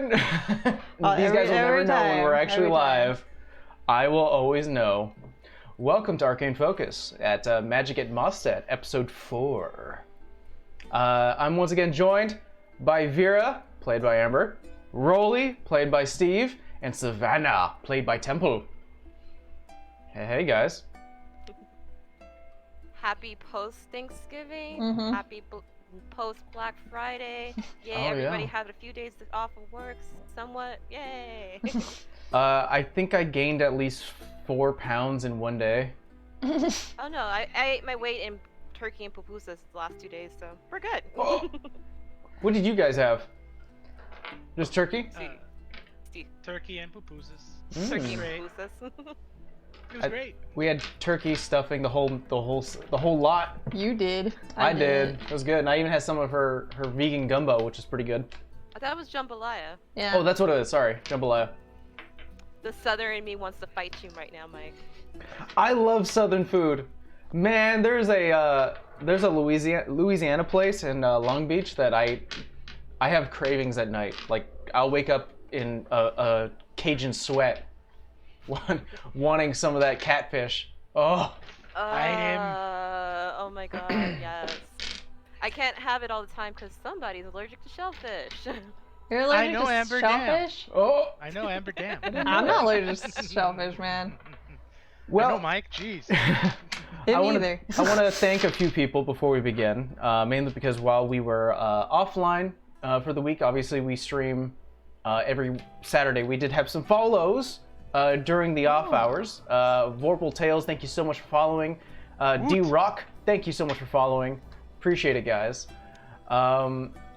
again. These guys will never know when we're actually live. I will always know. Welcome to Arcane Focus at Magic at Mostead, episode 4. I'm once again joined by Vera, played by Amber, Rolly, played by Steve, and Savannah, played by Temple. Hey guys. Happy post-Thanksgiving. Happy post-Black Friday. Yay, everybody had a few days off of work, somewhat. Yay. I think I gained at least 4 pounds in one day. Oh no, I ate my weight in turkey and pupusas the last 2 days, so we're good. What did you guys have? Just turkey? Turkey and pupusas. Turkey and pupusas. It was great. We had turkey stuffing, the whole lot. You did. I did. It was good, and I even had some of her vegan gumbo, which is pretty good. I thought it was jambalaya. Yeah. Oh, that's what it is. Sorry, jambalaya. The southern in me wants to fight you right now, Mike. I love Southern food. Man, there's a Louisiana place in Long Beach that I have cravings at night. Like I'll wake up in a Cajun sweat, wanting some of that catfish. Oh. Oh my god, yes. I can't have it all the time because somebody's allergic to shellfish. You're allergic to Amber shellfish? Oh. I know Amber Dam. I'm not allergic to shellfish, man. Well, I know, Mike. Jeez. I want to thank a few people before we begin, mainly because while we were offline for the week, obviously we stream every Saturday. We did have some follows during the off hours. Vorpal Tales, thank you so much for following. D-Rock, thank you so much for following. Appreciate it, guys.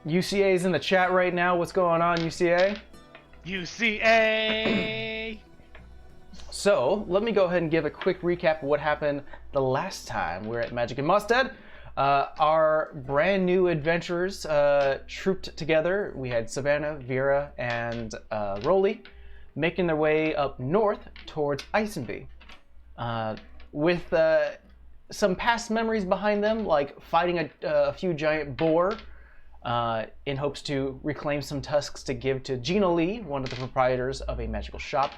UCA is in the chat right now. What's going on, UCA? UCA! So, let me go ahead and give a quick recap of what happened the last time we were at Magic and Mostead. Our brand new adventurers trooped together. We had Savannah, Vera, and Rolly making their way up north towards Isenby. With some past memories behind them, like fighting a few giant boar in hopes to reclaim some tusks to give to Gina Lee, one of the proprietors of a magical shop.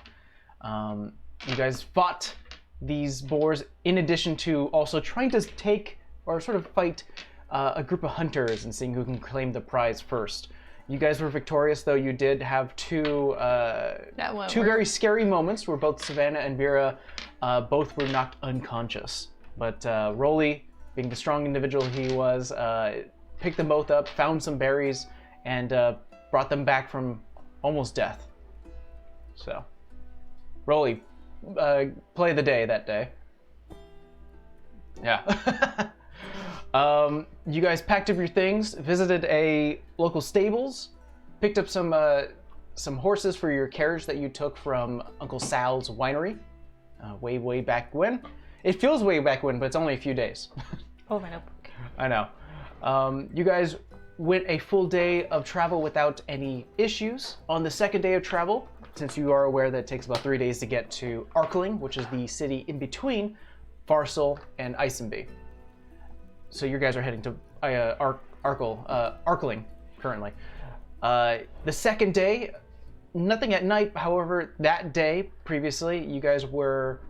You guys fought these boars in addition to also trying to take or sort of fight a group of hunters and seeing who can claim the prize first. You guys were victorious, though you did have two very scary moments where both Savannah and Vera both were knocked unconscious. But Rolly, being the strong individual he was, picked them both up, found some berries, and brought them back from almost death. So, Rolly, play the day that day. Yeah. You guys packed up your things, visited a local stables, picked up some horses for your carriage that you took from Uncle Sal's winery, way back when. It feels way back when, but it's only a few days. Oh, my notebook. I know. You guys went a full day of travel without any issues. On the second day of travel, since you are aware that it takes about 3 days to get to Arkling, which is the city in between Farsal and Isenby. So you guys are heading to Arkling currently. The second day, nothing at night. However, that day previously, you guys were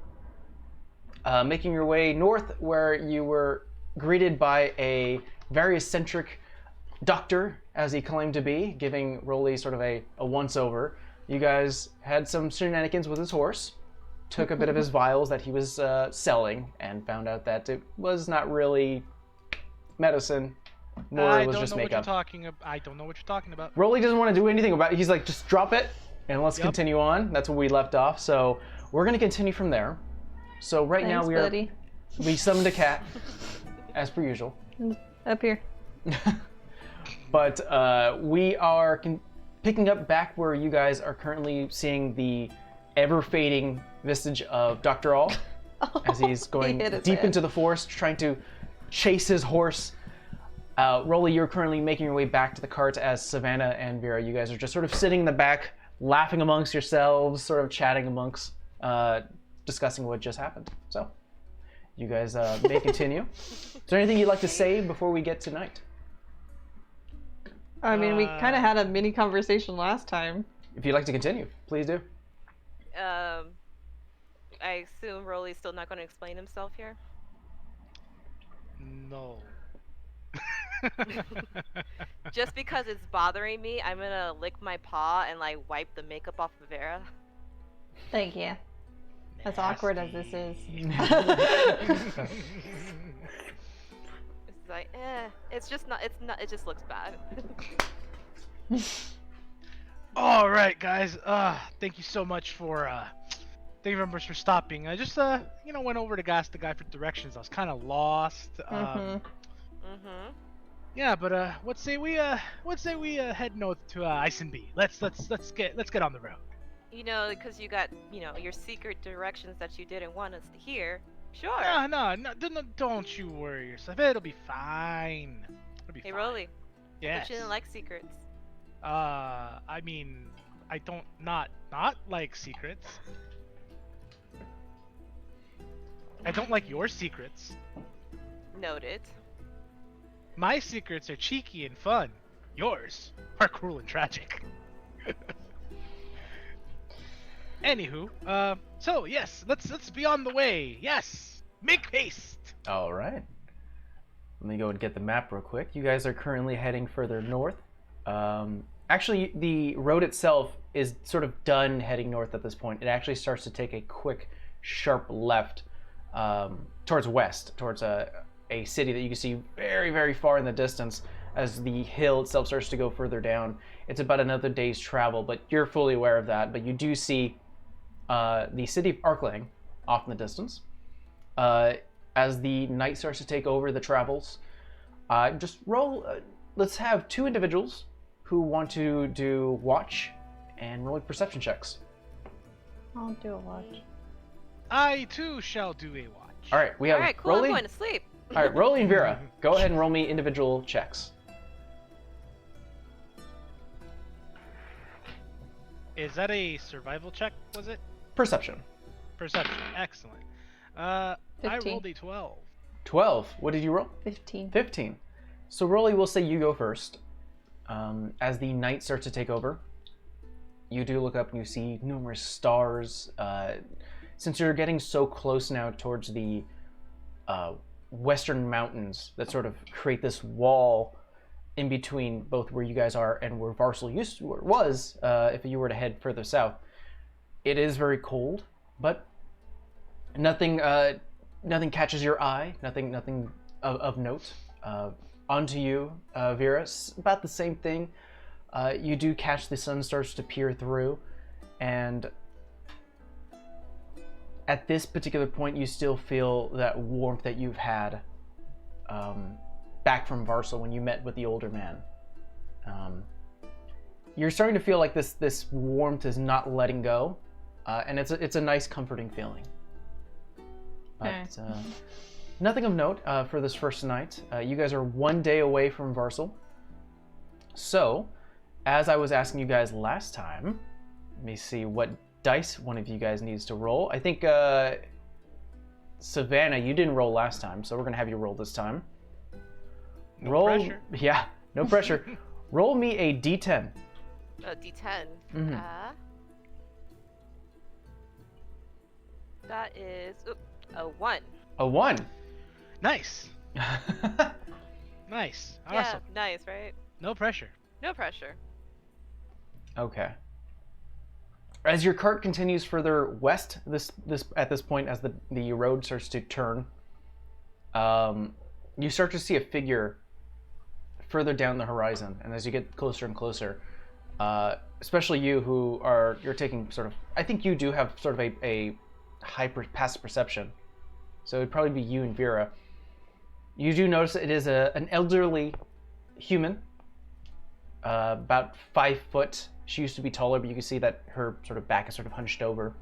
making your way north, where you were greeted by a very eccentric doctor, as he claimed to be, giving Rolly sort of a once-over. You guys had some shenanigans with his horse, took a bit of his vials that he was selling, and found out that it was not really medicine, more it was just makeup. I don't know what you're talking about. Rolly doesn't want to do anything about it. He's like, just drop it, and let's continue on. That's where we left off, so we're going to continue from there. So now we summoned a cat, as per usual. Up here. But we are picking up back where you guys are currently seeing the ever-fading vestige of Dr. All, as he's going deep into the forest, trying to chase his horse. Rolly, you're currently making your way back to the cart as Savannah and Vera, you guys are just sort of sitting in the back, laughing amongst yourselves, sort of chatting amongst, discussing what just happened. So, you guys may continue. Is there anything you'd like to say before we get tonight? I mean, we kind of had a mini conversation last time. If you'd like to continue, please do. I assume Rolly's still not going to explain himself here? No. Just because it's bothering me, I'm gonna lick my paw and like wipe the makeup off of Vera. Thank you. As awkward as this is. It's like, it's just not, it just looks bad. All right, guys. Thank you so much for, thank you very much for stopping. I just, went over to ask the guy for directions. I was kind of lost. Yeah, but what say we head north to Isenby. Let's get on the road. You know, because you got, your secret directions that you didn't want us to hear. Sure. No, don't you worry yourself. It'll be fine. Hey, Rolly. Yes. But you didn't like secrets. I mean, I don't not like secrets. I don't like your secrets. Noted. My secrets are cheeky and fun. Yours are cruel and tragic. Anywho, so yes, let's be on the way. Yes, make haste. All right. Let me go and get the map real quick. You guys are currently heading further north. Actually, the road itself is sort of done heading north at this point. It actually starts to take a quick, sharp left towards west, towards a city that you can see very, very far in the distance as the hill itself starts to go further down. It's about another day's travel, but you're fully aware of that. But you do see the city of Arklang off in the distance. As the night starts to take over the travels, just roll. Let's have two individuals who want to do watch and roll perception checks. I'll do a watch. I too shall do a watch. All right, we have All right, cool. Rolly. I'm going to sleep. All right, Rolly and Vera, go ahead and roll me individual checks. Is that a survival check, was it? Perception. Perception. Excellent. I 15. rolled a 12. 12. What did you roll? 15. 15. So Rolly, we'll say you go first. As the night starts to take over, you do look up and you see numerous stars. Since you're getting so close now towards the western mountains that sort of create this wall in between both where you guys are and where Varsal was, if you were to head further south, it is very cold, but nothing catches your eye. Nothing of note. Onto you, Vera. About the same thing. You do catch the sun starts to peer through, and at this particular point, you still feel that warmth that you've had back from Varsal when you met with the older man. You're starting to feel like this warmth is not letting go, and it's a nice, comforting feeling. But nothing of note for this first night. You guys are 1 day away from Varsal. So, as I was asking you guys last time, let me see what dice one of you guys needs to roll. I think Savannah, you didn't roll last time, so we're gonna have you roll this time. No pressure. Yeah, no pressure. Roll me a D10. A D10. Mm-hmm. That is a 1. A 1. Nice. Nice. Awesome. Yeah, nice, right? No pressure. No pressure. Okay. As your cart continues further west, at this point, as the road starts to turn, you start to see a figure further down the horizon, and as you get closer and closer, especially you you're taking sort of, I think you do have sort of a high passive perception, so it'd probably be you and Vera. You do notice it is an elderly human, about 5 foot. She used to be taller, but you can see that her sort of back is sort of hunched over.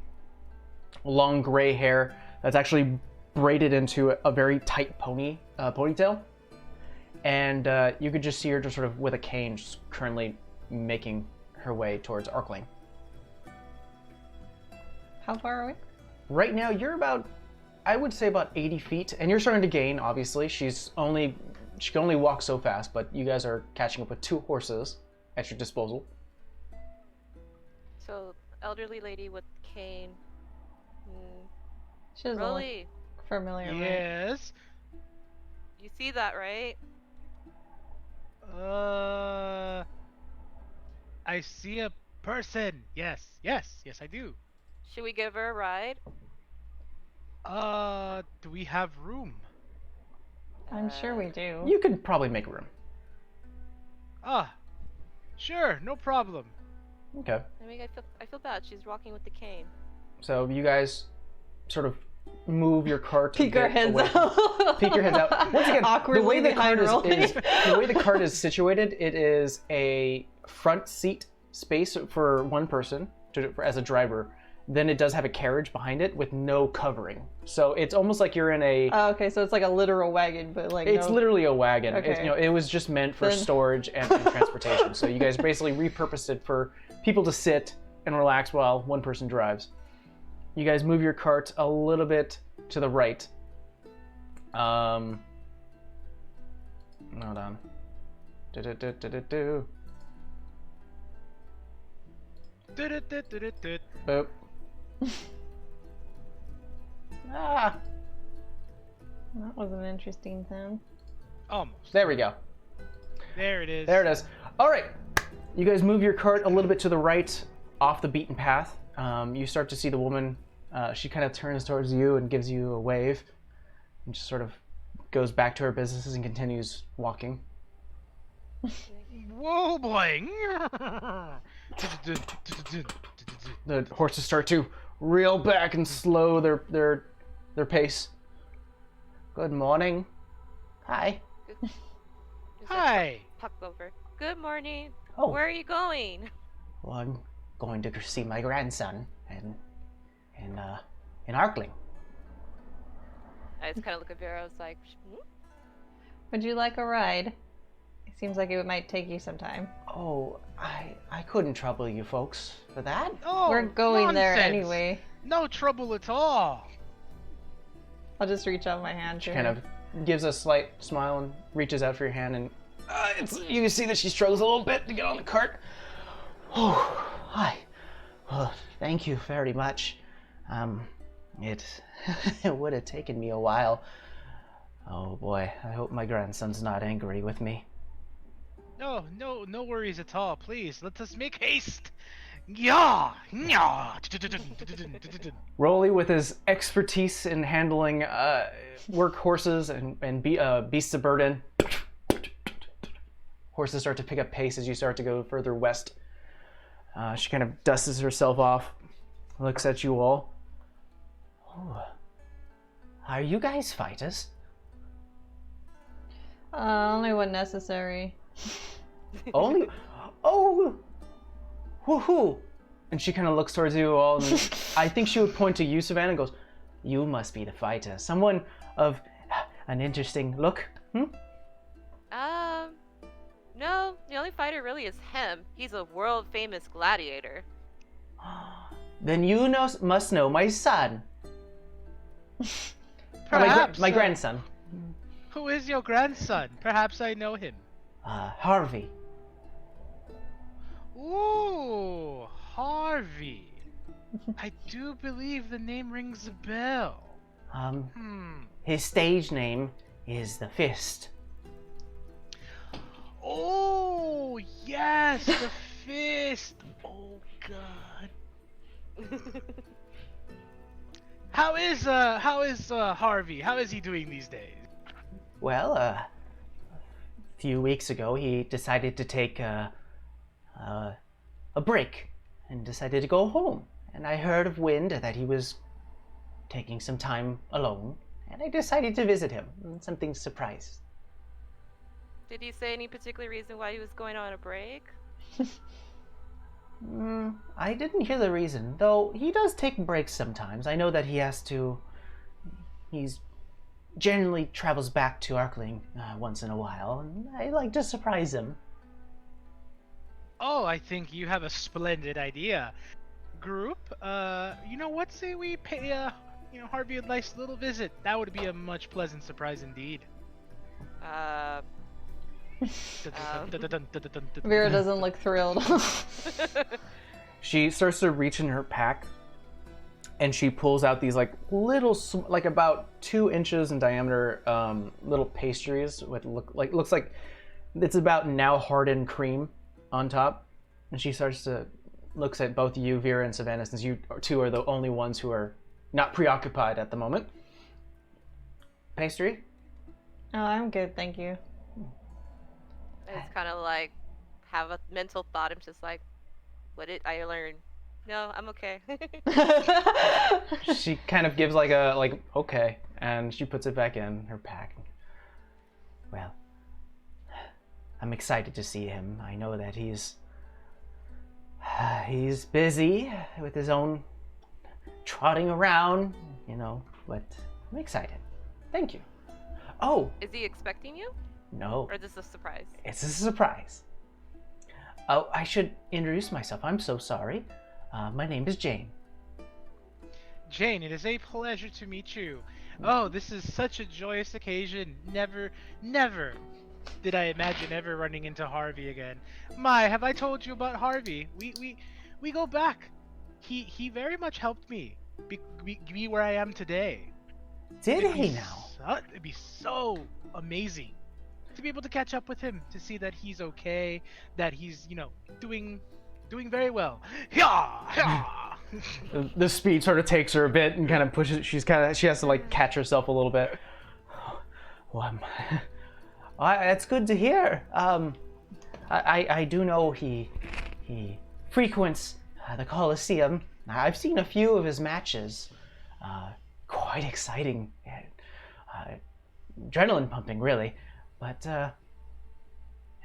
Long gray hair that's actually braided into a very tight ponytail. And you could just see her just sort of with a cane, just currently making her way towards Arklang. How far are we? Right now, you're about, I would say about 80 feet, and you're starting to gain, obviously. She's She can only walk so fast, but you guys are catching up with 2 horses at your disposal. So, elderly lady with cane. She doesn't Rolly, look familiar, right? Yes. you see that, right? I see a person. Yes, I do. Should we give her a ride? Do we have room? I'm sure we do. You could probably make room. Sure, no problem. Okay. I mean, I feel bad. She's walking with the cane. So you guys sort of move your cart. Peek our heads out. Peek your heads out. Once again, Awkwardly the way the cart behind is the way the cart is situated, it is a front seat space for one person as a driver. Then it does have a carriage behind it with no covering. So it's almost like you're in a. Oh, okay, so it's like a literal wagon, but like. It's literally a wagon. Okay. It's, it was just meant for storage and transportation. So you guys basically repurposed it for people to sit and relax while one person drives. You guys move your cart a little bit to the right. Hold on. Boop. Ah, That was an interesting sound. Almost. there we go. There it is. There it is. All right. You guys move your cart a little bit to the right, off the beaten path. You start to see the woman. She kind of turns towards you and gives you a wave, and just sort of goes back to her businesses and continues walking. Whoa, boy. The horses start to reel back and slow their pace. Good morning. Hi. Hi. Puck over. Good morning. Oh. Where are you going? Well, I'm going to see my grandson in Arkling. I just kind of look at Vera. I was like, Would you like a ride? It seems like it might take you some time. Oh, I couldn't trouble you folks for that. Oh, We're going there nonsense. anyway. No trouble at all. I'll just reach out my hand to She kind her. of gives a slight smile and reaches out for your hand, and you can see that she struggles a little bit to get on the cart. Oh, hi. Well, thank you very much. It would have taken me a while. Oh boy, I hope my grandson's not angry with me. No worries at all. Please, let us make haste. Yeah. Rolly, with his expertise in handling work horses and beasts of burden, horses start to pick up pace as you start to go further west. She kind of dusts herself off, looks at you all. Oh, are you guys fighters? Only when necessary. Only? Oh! Woohoo! And she kind of looks towards you all, and I think she would point to you, Savannah, and goes, "You must be the fighter. Someone of an interesting look, hmm?" No. The only fighter really is him. He's a world-famous gladiator. Then you must know my son. Perhaps, my grandson. Who is your grandson? Perhaps I know him. Harvey. Ooh, Harvey. I do believe the name rings a bell. His stage name is the Fist. Oh, yes, the Fist. Oh, God. How is Harvey? How is he doing these days? Well, a few weeks ago, he decided to take a break and decided to go home. And I heard of wind that he was taking some time alone, and I decided to visit him. Something surprised. Did he say any particular reason why he was going on a break? I didn't hear the reason, though he does take breaks sometimes. I know that he's generally travels back to Arkling once in a while, and I like to surprise him. Oh, I think you have a splendid idea. Group, you know what? Say we pay, Harvey a nice little visit. That would be a much pleasant surprise indeed. Vera doesn't look thrilled. She starts to reach in her pack, and she pulls out these like little, like about 2 inches in diameter, little pastries with looks like it's about now hardened cream on top. And she looks at both you, Vera, and Savannah, since you two are the only ones who are not preoccupied at the moment. Pastry? Oh, I'm good, thank you. It's kind of like have a mental thought. I'm just like, what did I learn? No, I'm okay. She kind of gives okay, and she puts it back in her pack. Well, I'm excited to see him. I know that he's busy with his own trotting around, but I'm excited. Thank you. Oh! Is he expecting you? No. Or is this a surprise? It's a surprise. Oh, I should introduce myself. I'm so sorry. My name is Jane. Jane, it is a pleasure to meet you. Oh, this is such a joyous occasion. Never did I imagine ever running into Harvey again. My, have I told you about Harvey? We go back. He very much helped me be where I am today. Did he now? It'd be so amazing to be able to catch up with him, to see that he's okay, that he's, doing very well. The speed sort of takes her a bit and kind of pushes. She has to catch herself a little bit. Well, that's good to hear. I do know he frequents the Coliseum. I've seen a few of his matches. Quite exciting. Adrenaline pumping, really. But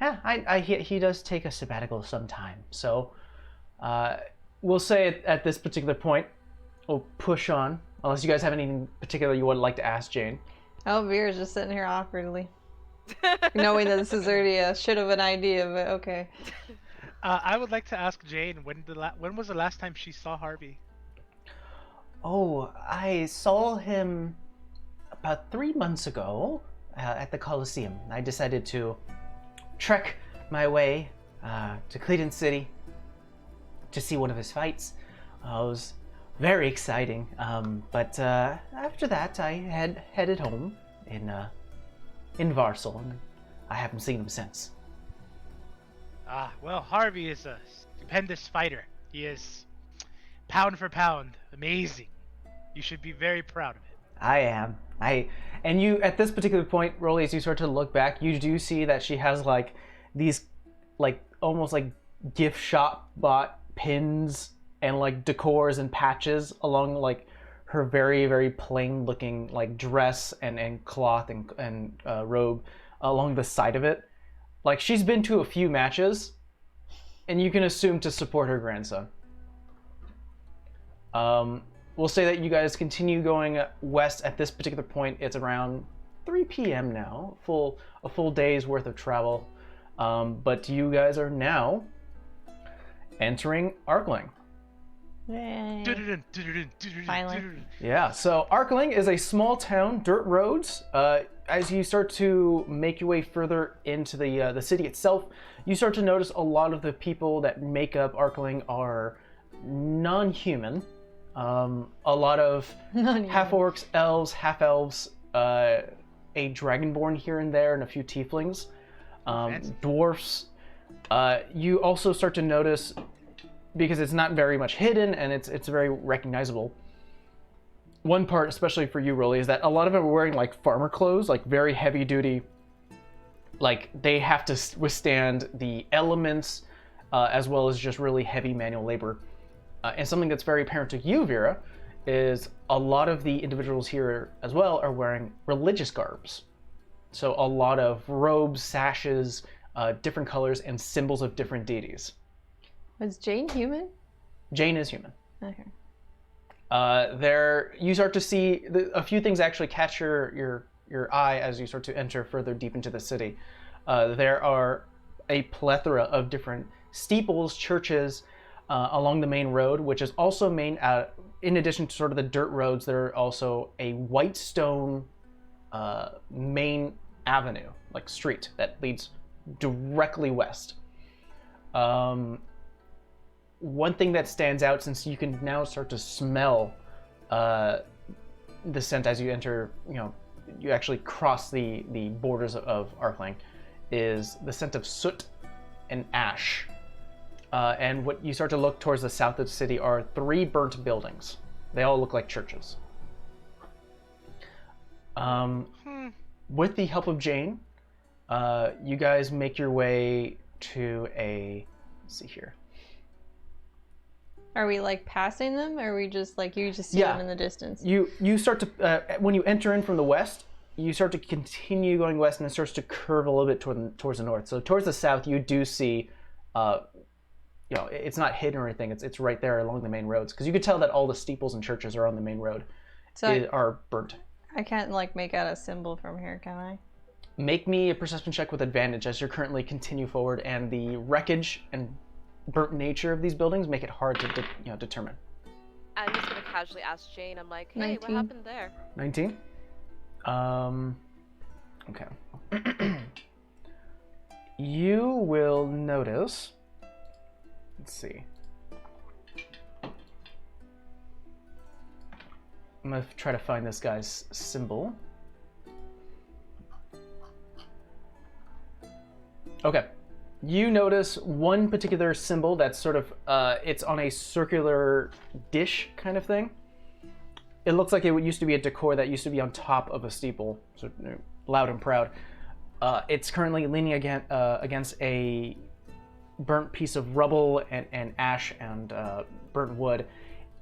yeah, he does take a sabbatical sometime. So we'll say at this particular point, we'll push on. Unless you guys have anything particular you would like to ask Jane. Oh, Vera's just sitting here awkwardly. Knowing that this is already a shit of an idea, but okay. I would like to ask Jane, when was the last time she saw Harvey? Oh, I saw him about 3 months ago at the Coliseum. I decided to trek my way to Cleveland City to see one of his fights. It was very exciting. But after that, I headed home in Varsel, and I haven't seen him since. Well, Harvey is a stupendous fighter. He is, pound for pound, amazing. You should be very proud of him. I am. And you, at this particular point, Rolly, as you start to look back, you do see that she has these almost gift shop bought pins and decors and patches along her very, very plain looking dress and cloth and robe along the side of it. She's been to a few matches, and you can assume to support her grandson. We'll say that you guys continue going west at this particular point. It's around 3 p.m. now, a full day's worth of travel. But you guys are now entering Arkling. Yay. Finally. Yeah, so Arkling is a small town, dirt roads. As you start to make your way further into the city itself, you start to notice a lot of the people that make up Arkling are non-human. A lot of half-orcs, elves, half-elves, a dragonborn here and there, and a few tieflings, dwarfs. You also start to notice, because it's not very much hidden and it's very recognizable. One part, especially for you, Rolly, is that a lot of them are wearing farmer clothes, very heavy duty. They have to withstand the elements, as well as just really heavy manual labor. And something that's very apparent to you, Vera, is a lot of the individuals here as well are wearing religious garbs. So a lot of robes, sashes, different colors, and symbols of different deities. Was Jane human? Jane is human. Okay. You start to see a few things actually catch your eye as you start to enter further deep into the city. There are a plethora of different steeples, churches, along the main road, which is also in addition to sort of the dirt roads, there are also a white stone main avenue, like street, that leads directly west. One thing that stands out, since you can now start to smell the scent as you enter, you actually cross the borders of Arklang, is the scent of soot and ash. And what you start to look towards the south of the city are 3 burnt buildings. They all look like churches. With the help of Jane, you guys make your way to let's see here. Are we like passing them, or are we just like you just see them in the distance? You start to when you enter in from the west, you start to continue going west, and it starts to curve a little bit towards the north. So towards the south, you do see, it's not hidden or anything. It's right there along the main roads, because you could tell that all the steeples and churches are on the main road. Are burnt. I can't like make out a symbol from here, can I? Make me a perception check with advantage as you're currently continue forward, and the wreckage and burnt nature of these buildings make it hard to determine. I'm just gonna casually ask Jane. I'm like, hey, 19. what happened there? 19. Okay. You will notice. Let's see. I'm gonna try to find this guy's symbol. Okay. You notice one particular symbol that's sort of, it's on a circular dish kind of thing. It looks like it used to be a decor that used to be on top of a steeple, so loud and proud. It's currently leaning against a burnt piece of rubble and ash and burnt wood,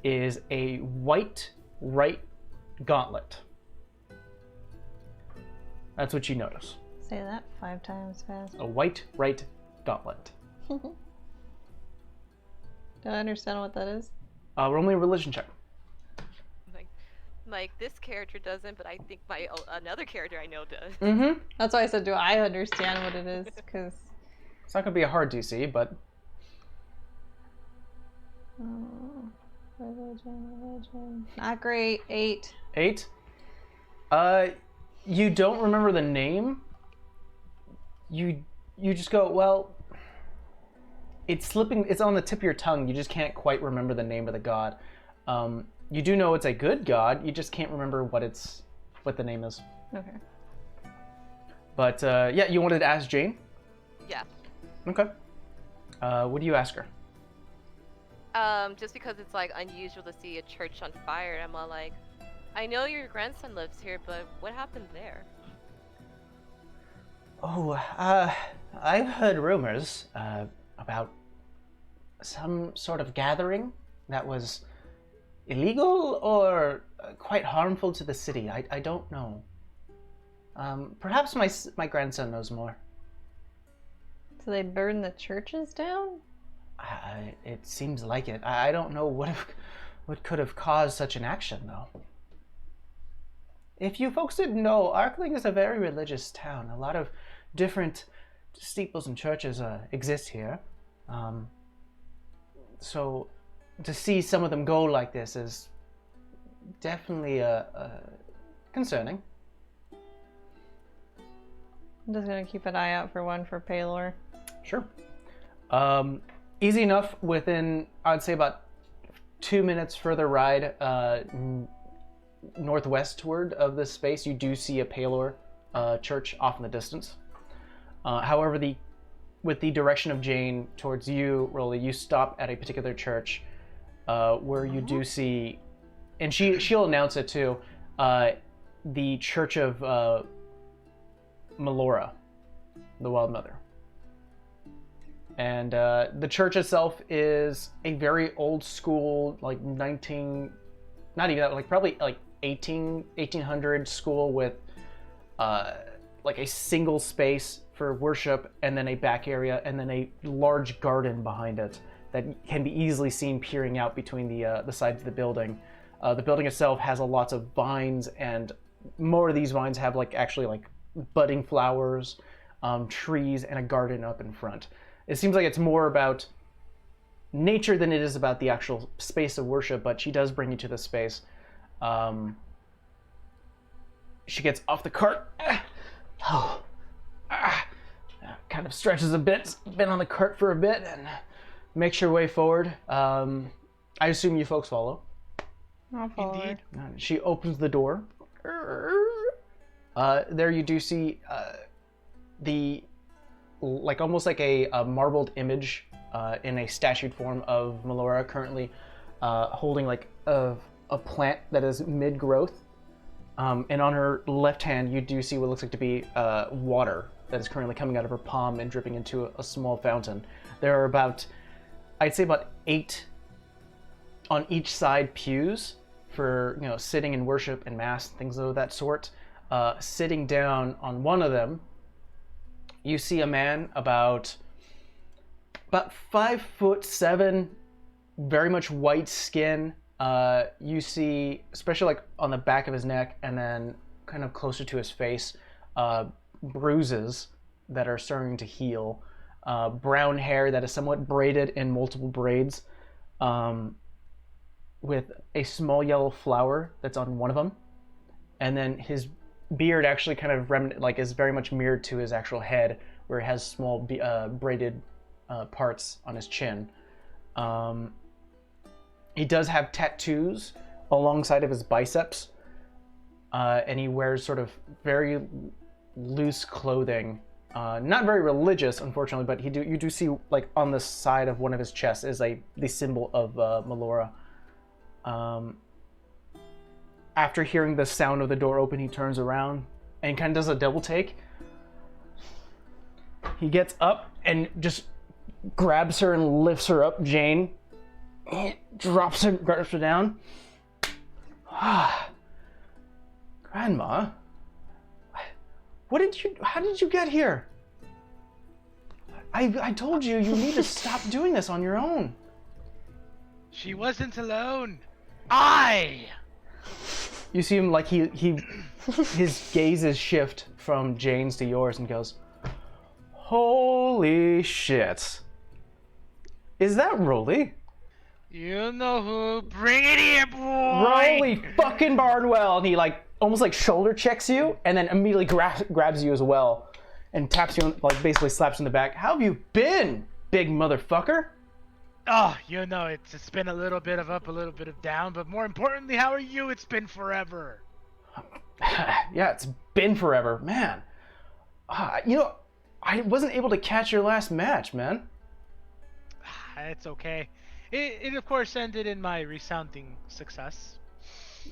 is a white right gauntlet. That's what you notice. Say that 5 times fast. A white right gauntlet. Do I understand what that is? Roll me a religion check. Like this character doesn't, but I think another character I know does. Mm-hmm. That's why I said, do I understand what it is? Because it's not gonna be a hard DC, but religion. Not great. 8. 8. You don't remember the name. You just go, well, it's slipping. It's on the tip of your tongue. You just can't quite remember the name of the god. You do know it's a good god. You just can't remember what the name is. Okay. But yeah, you wanted to ask Jane? Yeah. Okay. What do you ask her? Just because it's like unusual to see a church on fire, I'm all like, I know your grandson lives here, but what happened there? Oh, I've heard rumors about some sort of gathering that was illegal or quite harmful to the city. I don't know. Perhaps my grandson knows more. So they burned the churches down? It seems like it. I don't know what could have caused such an action, though. If you folks didn't know, Arkling is a very religious town. A lot of different steeples and churches exist here. So to see some of them go like this is definitely concerning. I'm just gonna keep an eye out for one for Paylor. Sure. Easy enough. Within, I'd say, about 2 minutes further ride northwestward of this space, you do see a Paylor church off in the distance. However, with the direction of Jane towards you, Rolly, you stop at a particular church where you do see, and she'll announce it too, the Church of Melora, the Wild Mother. And the church itself is a very old school, like not even that, like probably like 1800 school with like a single space for worship, and then a back area, and then a large garden behind it that can be easily seen peering out between the sides of the building. The building itself has lots of vines, and more of these vines have actually budding flowers, trees, and a garden up in front. It seems like it's more about nature than it is about the actual space of worship, but she does bring you to the space. She gets off the cart, Oh, kind of stretches a bit. Been on the cart for a bit and makes your way forward. I assume you folks follow. I'll follow her. Indeed. She opens the door. There you do see almost like a marbled image in a statued form of Melora, currently holding like a plant that is mid-growth. And on her left hand, you do see what looks like to be water that is currently coming out of her palm and dripping into a small fountain. There are I'd say about 8 on each side pews for sitting in worship and mass, things of that sort. Sitting down on one of them, you see a man about 5'7", very much white skin. You see, especially like on the back of his neck and then kind of closer to his face, bruises that are starting to heal. Brown hair that is somewhat braided in multiple braids, with a small yellow flower that's on one of them. And then his beard actually kind of is very much mirrored to his actual head, where it has small braided parts on his chin. He does have tattoos alongside of his biceps, and he wears sort of very loose clothing. Not very religious, unfortunately, but you do see like on the side of one of his chests is the symbol of Melora. After hearing the sound of the door open, he turns around and kind of does a double take. He gets up and just grabs her and lifts her up, Jane. Grabs her down. Grandma, how did you get here? I told you need to stop doing this on your own. She wasn't alone. You see him like his gazes shift from Jane's to yours and goes, "Holy shit. Is that Rolly?" You know who. Bring it here, boy! Rolly fucking Barnwell! And he almost shoulder checks you and then immediately grabs you as well and taps you, basically slaps you in the back. How have you been, big motherfucker? Oh, it's been a little bit of up, a little bit of down, but more importantly, how are you? It's been forever. Yeah, it's been forever. Man. I wasn't able to catch your last match, man. It's okay. It of course ended in my resounding success.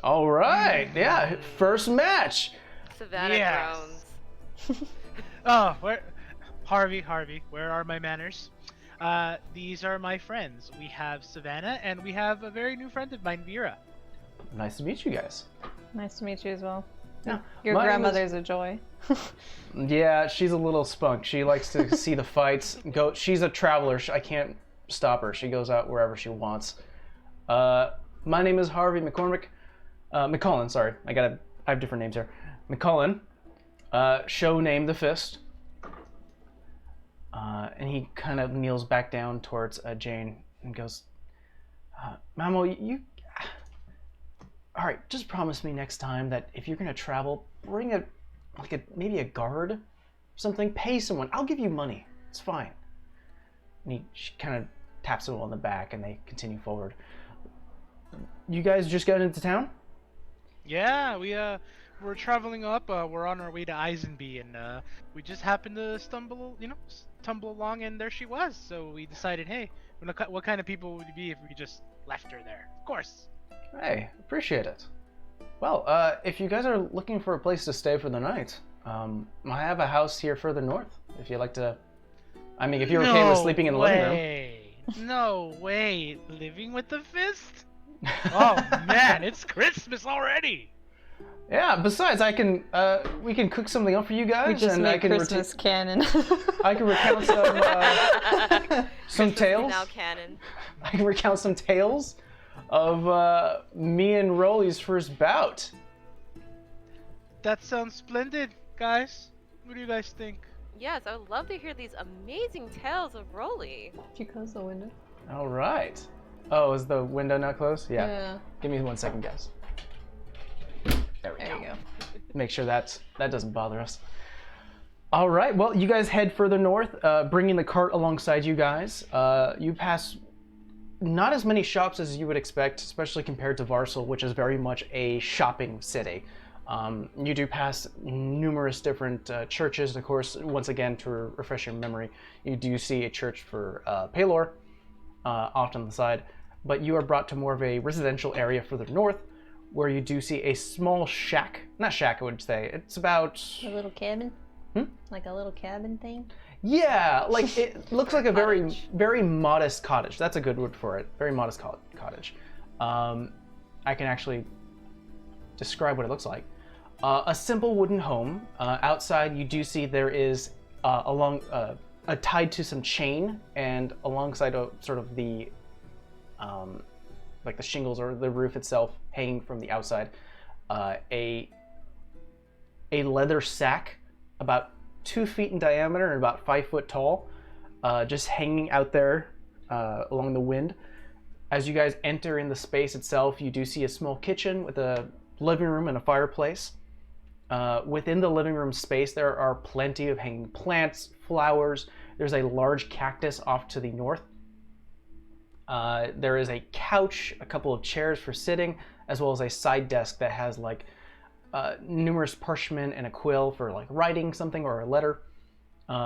All right. Yeah, first match. Savannah groans. Oh, Harvey, where are my manners? These are my friends. We have Savannah, and we have a very new friend of mine, Vera. Nice to meet you guys. Nice to meet you as well. Yeah, Your grandmother's a joy. Yeah, she's a little spunk. She likes to see the fights. She's a traveler. I can't stop her. She goes out wherever she wants. My name is Harvey McCormick. McCullen, sorry. I have different names here. McCullen. Show name the Fist. And he kind of kneels back down towards Jane and goes, Mamo, you... All right, just promise me next time that if you're going to travel, bring maybe a guard or something. Pay someone. I'll give you money. It's fine. And she kind of taps him on the back and they continue forward. You guys just got into town? Yeah, we're traveling up. We're on our way to Eisenby, and we just happened to tumble along, and there she was. So we decided, hey, what kind of people would it be if we just left her there? Of course. Hey, appreciate it. Well, if you guys are looking for a place to stay for the night, I have a house here further north. If you'd like to, if you're okay with sleeping in the living room. No way, living with the Fist? Oh man, it's Christmas already. Yeah. Besides, we can cook something up for you guys, We just and made I can Christmas canon. I can recount some tales. Now canon. I can recount some tales of me and Rolly's first bout. That sounds splendid, guys. What do you guys think? Yes, I would love to hear these amazing tales of Rolly. Did you close the window? All right. Oh, is the window not closed? Yeah. Give me 1 second, guys. There we There go. you go. Make sure that doesn't bother us. All right, well, you guys head further north, bringing the cart alongside you guys. You pass not as many shops as you would expect, especially compared to Varsal, which is very much a shopping city. You do pass numerous different churches. Of course, once again, to refresh your memory, you do see a church for Palor off on the side, but you are brought to more of a residential area further north, where you do see a small shack. Not shack, I would say. It's about... A little cabin? Like a little cabin thing? Yeah, like it looks like a very modest cottage. That's a good word for it. Very modest cottage. I can actually describe what it looks like. A simple wooden home. Outside, you do see there is tied to some chain, and alongside sort of the like the shingles or the roof itself, hanging from the outside, a leather sack about 2 feet in diameter and about 5 foot tall, just hanging out there along the wind. As you guys enter in the space itself, you do see a small kitchen with a living room and a fireplace. Within the living room space, there are plenty of hanging plants, flowers. There's a large cactus off to the north. There is a couch, a couple of chairs for sitting, as well as a side desk that has like numerous parchment and a quill for like writing something or a letter.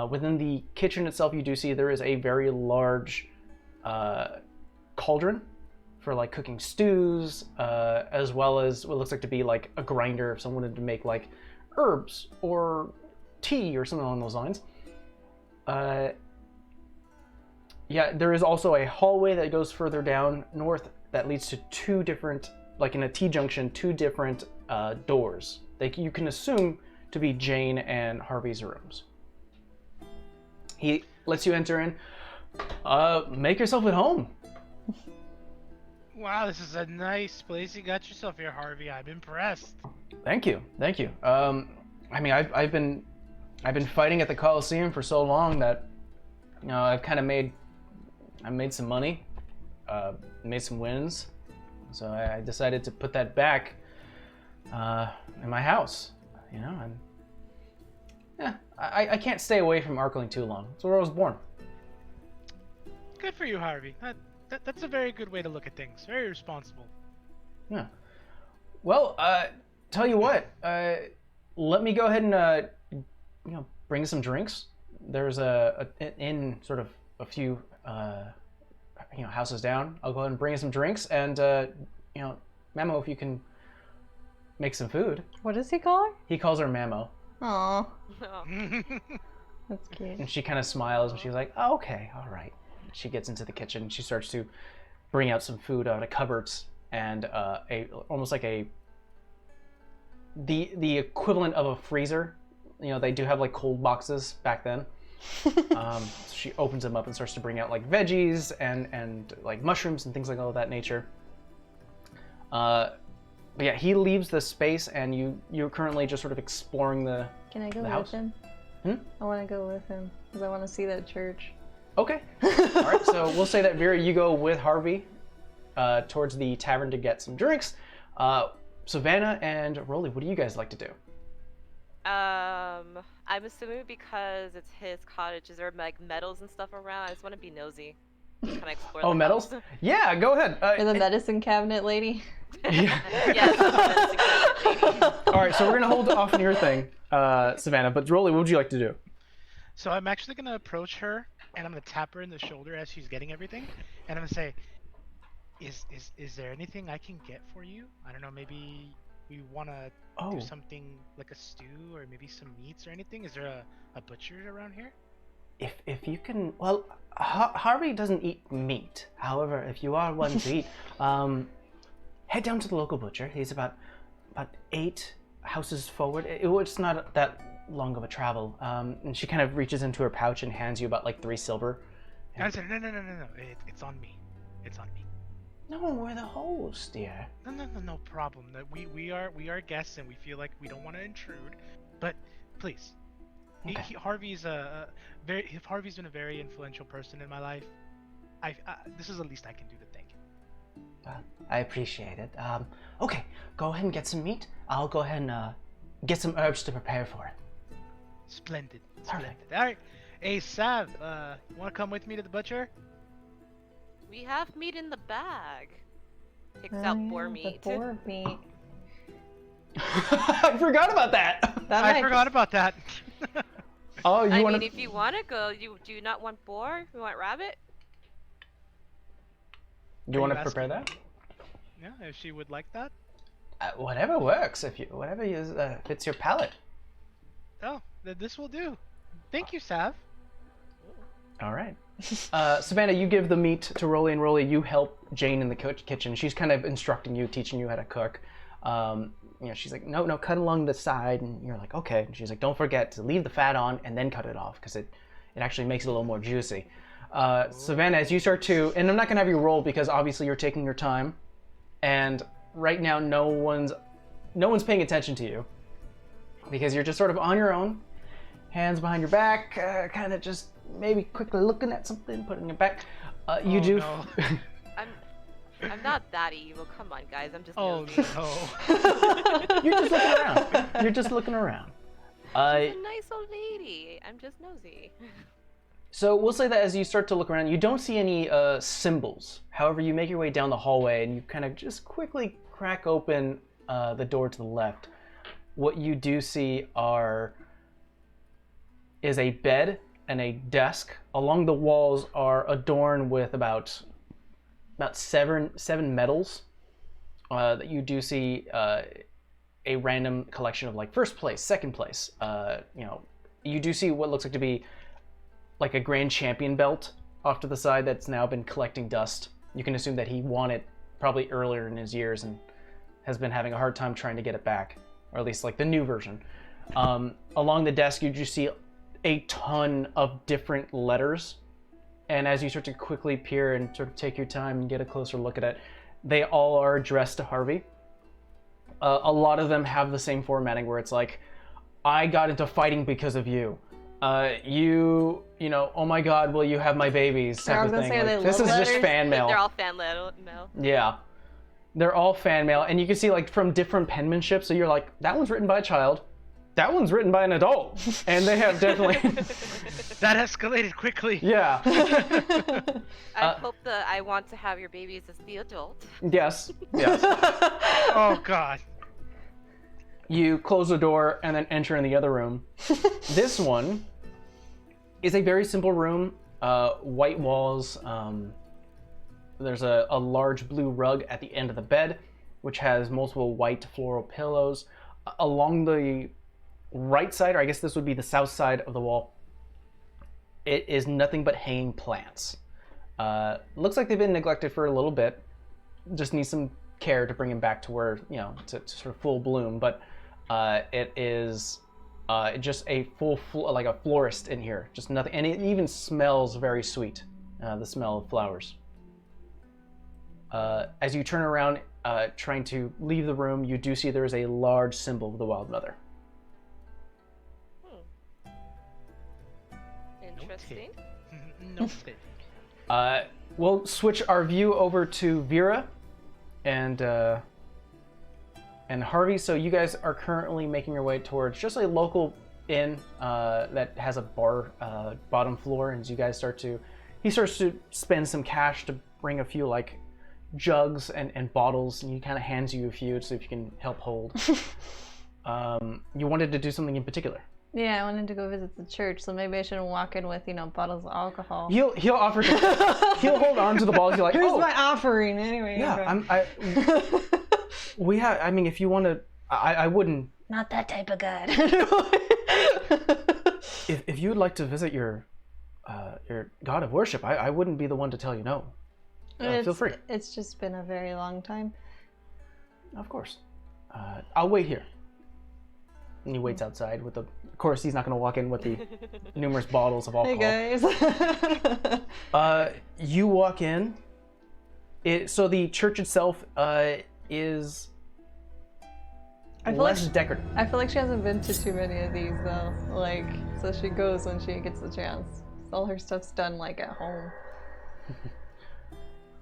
Within the kitchen itself, you do see there is a very large cauldron for like cooking stews, as well as what looks like to be like a grinder if someone wanted to make like herbs or tea or something along those lines. Yeah, there is also a hallway that goes further down north that leads to two different, like in a T-junction, two different doors that you can assume to be Jane and Harvey's rooms. He lets you enter in. Make yourself at home. Wow, this is a nice place you got yourself here, Harvey. I'm impressed. Thank you. I mean, I've been fighting at the Coliseum for so long that, you know, I made some money, made some wins, so I decided to put that back in my house, you know, and yeah, I can't stay away from Arkling too long. That's where I was born. Good for you, Harvey. That's a very good way to look at things. Very responsible. Yeah. Well, tell you what, let me go ahead and you know, bring some drinks. There's a inn sort of a few you know, houses down. I'll go ahead and bring some drinks, and you know, Mamo, if you can make some food. What does he call her? He calls her Mamo. Aww. Oh. That's cute. And she kind of smiles, and she's like, oh, okay, all right. She gets into the kitchen. She starts to bring out some food out of cupboards, and almost like the equivalent of a freezer. You know, they do have like cold boxes back then. So she opens them up and starts to bring out like veggies and like mushrooms and things like all of that nature. But yeah, he leaves the space, and you're currently just sort of exploring the Can I go the with house. him? I want to go with him because I want to see that church. Okay. All right. So we'll say that Vera, you go with Harvey towards the tavern to get some drinks. Savannah and Rolly, what do you guys like to do? I'm assuming because it's his cottage, is there like medals and stuff around? I just want to be nosy. Can I explore the medals? house? Yeah, go ahead. You're the medicine cabinet lady. Yeah. Yes, I'm the medicine cabinet lady. All right, so we're gonna hold off on your thing, Savannah. But Rolly, what would you like to do? So I'm actually gonna approach her, and I'm gonna tap her in the shoulder as she's getting everything, and I'm gonna say, "Is there anything I can get for you? I don't know, maybe we wanna do something like a stew or maybe some meats or anything. Is there a butcher around here?" If you can, well, Harvey doesn't eat meat. However, if you are one to eat, head down to the local butcher. He's about 8 houses forward. It's not that long of a travel. And she kind of reaches into her pouch and hands you about like 3 silver. And I said, no. It's on me. It's on me. No, we're the host, dear. No problem. We are guests, and we feel like we don't want to intrude. But please, Okay. Harvey's Harvey's been a very influential person in my life. This is the least I can do to thank him. I appreciate it. Okay, go ahead and get some meat. I'll go ahead and get some herbs to prepare for it. Splendid. Splendid. All right. Hey, Sav, you want to come with me to the butcher? We have meat in the bag. Takes out boar meat. The boar meat. I forgot about that. I forgot about that. Oh, I mean, if you want to go, do you not want boar? You want rabbit? Do you want to prepare that? Yeah, if she would like that. Whatever works. Whatever fits your palate. Oh, then this will do. Thank you, Sav. All right. Savannah, you give the meat to Rolly, and Rolly, you help Jane in the kitchen. She's kind of instructing you, teaching you how to cook. She's like, no, cut along the side, and you're like, okay. And she's like, don't forget to leave the fat on and then cut it off, because it actually makes it a little more juicy. Savannah, as you start to, and I'm not gonna have you roll because obviously you're taking your time, and right now no one's paying attention to you because you're just sort of on your own, hands behind your back, kind of just maybe quickly looking at something, putting it back. No. I'm not that evil. Come on, guys. I'm just nosy. No. You're just looking around. You're just looking around. She's a nice old lady. I'm just nosy. So we'll say that as you start to look around, you don't see any symbols. However, you make your way down the hallway and you kind of just quickly crack open the door to the left. What you do see is a bed and a desk. Along the walls are adorned with about seven medals. That you do see a random collection of like first place, second place. You do see what looks like to be like a grand champion belt off to the side that's now been collecting dust. You can assume that he won it probably earlier in his years and has been having a hard time trying to get it back, or at least like the new version. Along the desk, you just see a ton of different letters. And as you start to quickly peer and sort of take your time and get a closer look at it, they all are addressed to Harvey. A lot of them have the same formatting where it's like, I got into fighting because of you. Oh my God, will you have my babies? Type of thing. Like, this is just fan mail. They're all fan mail. Yeah. They're all fan mail. And you can see like from different penmanship. So you're like, that one's written by a child. That one's written by an adult. And they have definitely... That escalated quickly. Yeah. I hope that I want to have your babies as the adult. Yes. Oh God. You close the door and then enter in the other room. This one is a very simple room. White walls. There's a large blue rug at the end of the bed, which has multiple white floral pillows. Along the right side, or I guess this would be the south side of the wall, it is nothing but hanging plants. Looks like they've been neglected for a little bit. Just need some care to bring them back to where, to sort of full bloom. But it is just a like a florist in here. Just nothing, and it even smells very sweet. The smell of flowers. As you turn around, trying to leave the room, you do see there is a large symbol of the Wild Mother. Interesting. Noted. We'll switch our view over to Vera and Harvey. So you guys are currently making your way towards just a local inn that has a bar bottom floor. And as you guys he starts to spend some cash to bring a few like jugs and bottles, and he kind of hands you a few so if you can help hold. You wanted to do something in particular. Yeah, I wanted to go visit the church, so maybe I shouldn't walk in with, bottles of alcohol. He'll offer to, he'll hold on to the bottles. You're like, here's my offering anyway. Yeah, we have. I mean, if you want to, I wouldn't. Not that type of god. if you would like to visit your god of worship, I wouldn't be the one to tell you no. Feel free. It's just been a very long time. Of course. I'll wait here. And he waits outside with of course, he's not going to walk in with the numerous bottles of alcohol. Hey guys. You walk in. So the church itself is less decorative. I feel like she hasn't been to too many of these though. Like, so she goes when she gets the chance. All her stuff's done like at home.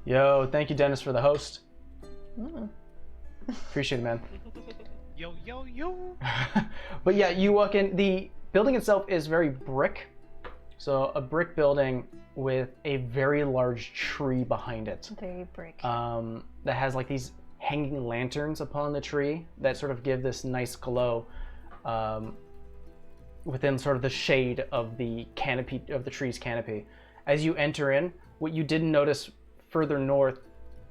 Yo, thank you, Dennis, for the host. Mm. Appreciate it, man. Yo. But yeah, you walk in. building itself is very brick. So a brick building with a very large tree behind it. Very brick. That has like these hanging lanterns upon the tree that sort of give this nice glow within sort of the shade of the canopy, of the tree's canopy. As you enter in, what you didn't notice further north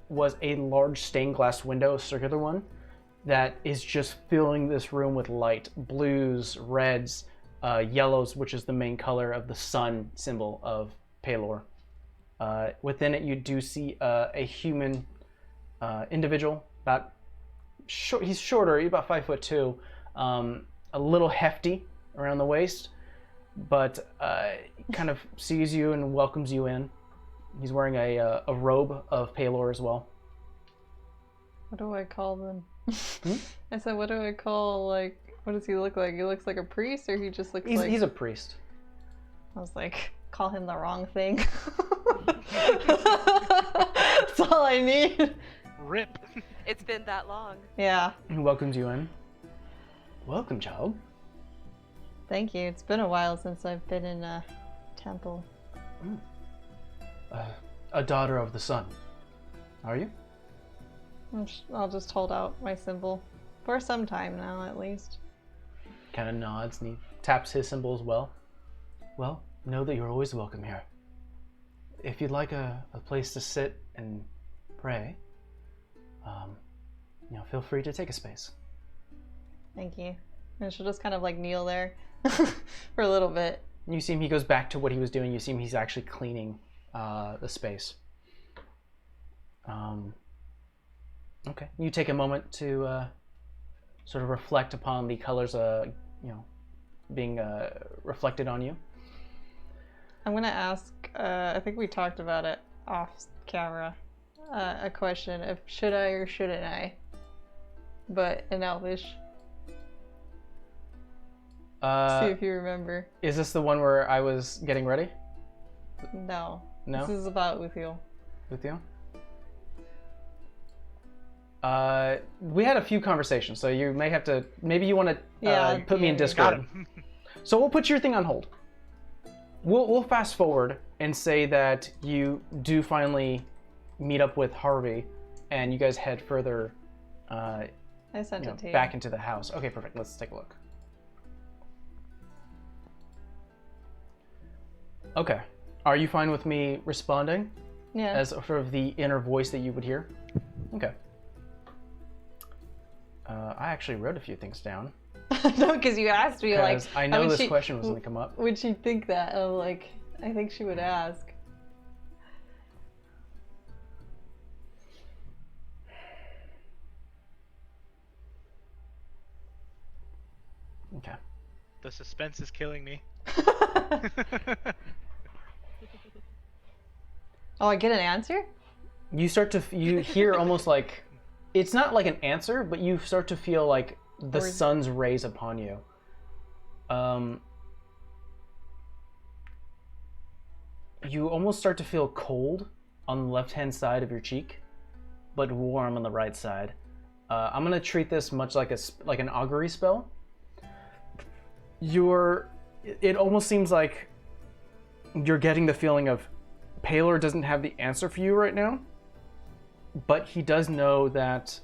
was a large stained glass window, a circular one, that is just filling this room with light. Blues, reds, yellows, which is the main color of the sun symbol of Pelor. Within it, you do see a human individual. About he's shorter, he's about 5'2", a little hefty around the waist, but kind of sees you and welcomes you in. He's wearing a robe of Pelor as well. What do I call them? I said, what do I call, like, what does he look like? He looks like a priest, or he just looks like... He's a priest. I was like, call him the wrong thing. That's all I need. Rip. It's been that long. Yeah. He welcomes you in. Welcome, child. Thank you. It's been a while since I've been in a temple. A daughter of the sun. Are you? I'll just hold out my symbol. For some time now, at least. Kind of nods and he taps his symbol as well. Well, know that you're always welcome here. If you'd like a place to sit and pray, feel free to take a space. Thank you. And she'll just kind of like kneel there for a little bit. You see him, he goes back to what he was doing. You see him, he's actually cleaning the space. Okay. You take a moment to sort of reflect upon the colors, being reflected on you. I'm gonna ask. I think we talked about it off camera. A question of should I or shouldn't I? But in Elvish. See if you remember. Is this the one where I was getting ready? No. No? This is about Uthiel. Uthiel? We had a few conversations, so you may have to. Maybe you want to put me in Discord. So we'll put your thing on hold. We'll fast forward and say that you do finally meet up with Harvey, and you guys head further. I sent it to you. Back into the house. Okay, perfect. Let's take a look. Okay. Are you fine with me responding? Yeah. As sort of the inner voice that you would hear? Okay. I actually wrote a few things down. No, because you asked me, like... I know this question was going to come up. Would she think that? I'm like, I think she would ask. Okay. The suspense is killing me. Oh, I get an answer? You start to... You hear almost like... It's not like an answer, but you start to feel like the sun's rays upon you. You almost start to feel cold on the left-hand side of your cheek, but warm on the right side. I'm gonna treat this much like an augury spell. It almost seems like you're getting the feeling of Pelor doesn't have the answer for you right now, but he does know that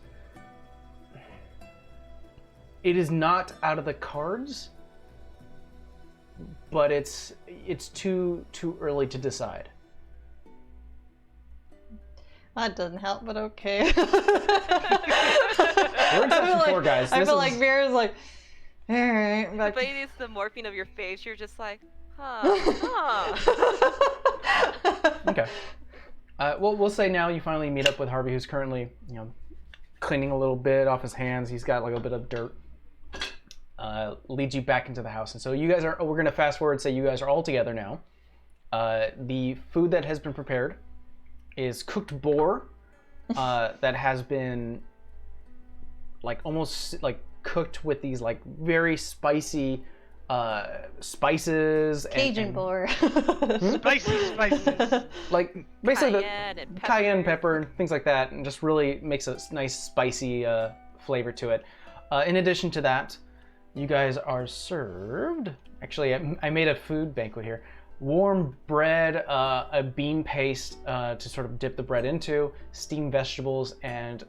it is not out of the cards, but it's too early to decide. That doesn't help, but okay. We're in session 4, guys. I feel like Vera's like, all right. But it's the morphine of your face. You're just like, huh. Okay. We'll say now you finally meet up with Harvey, who's currently, cleaning a little bit off his hands. He's got like a bit of dirt. Leads you back into the house, and so you guys are. We're gonna fast forward. Say you guys are all together now. The food that has been prepared is cooked boar that has been almost cooked with these very spicy spices. Cajun boar. Spicy spices. Basically cayenne, cayenne pepper and things like that, and just really makes a nice spicy flavor to it. In addition to that, you guys are served Actually, I made a food banquet here. Warm bread, a bean paste to sort of dip the bread into, steamed vegetables, and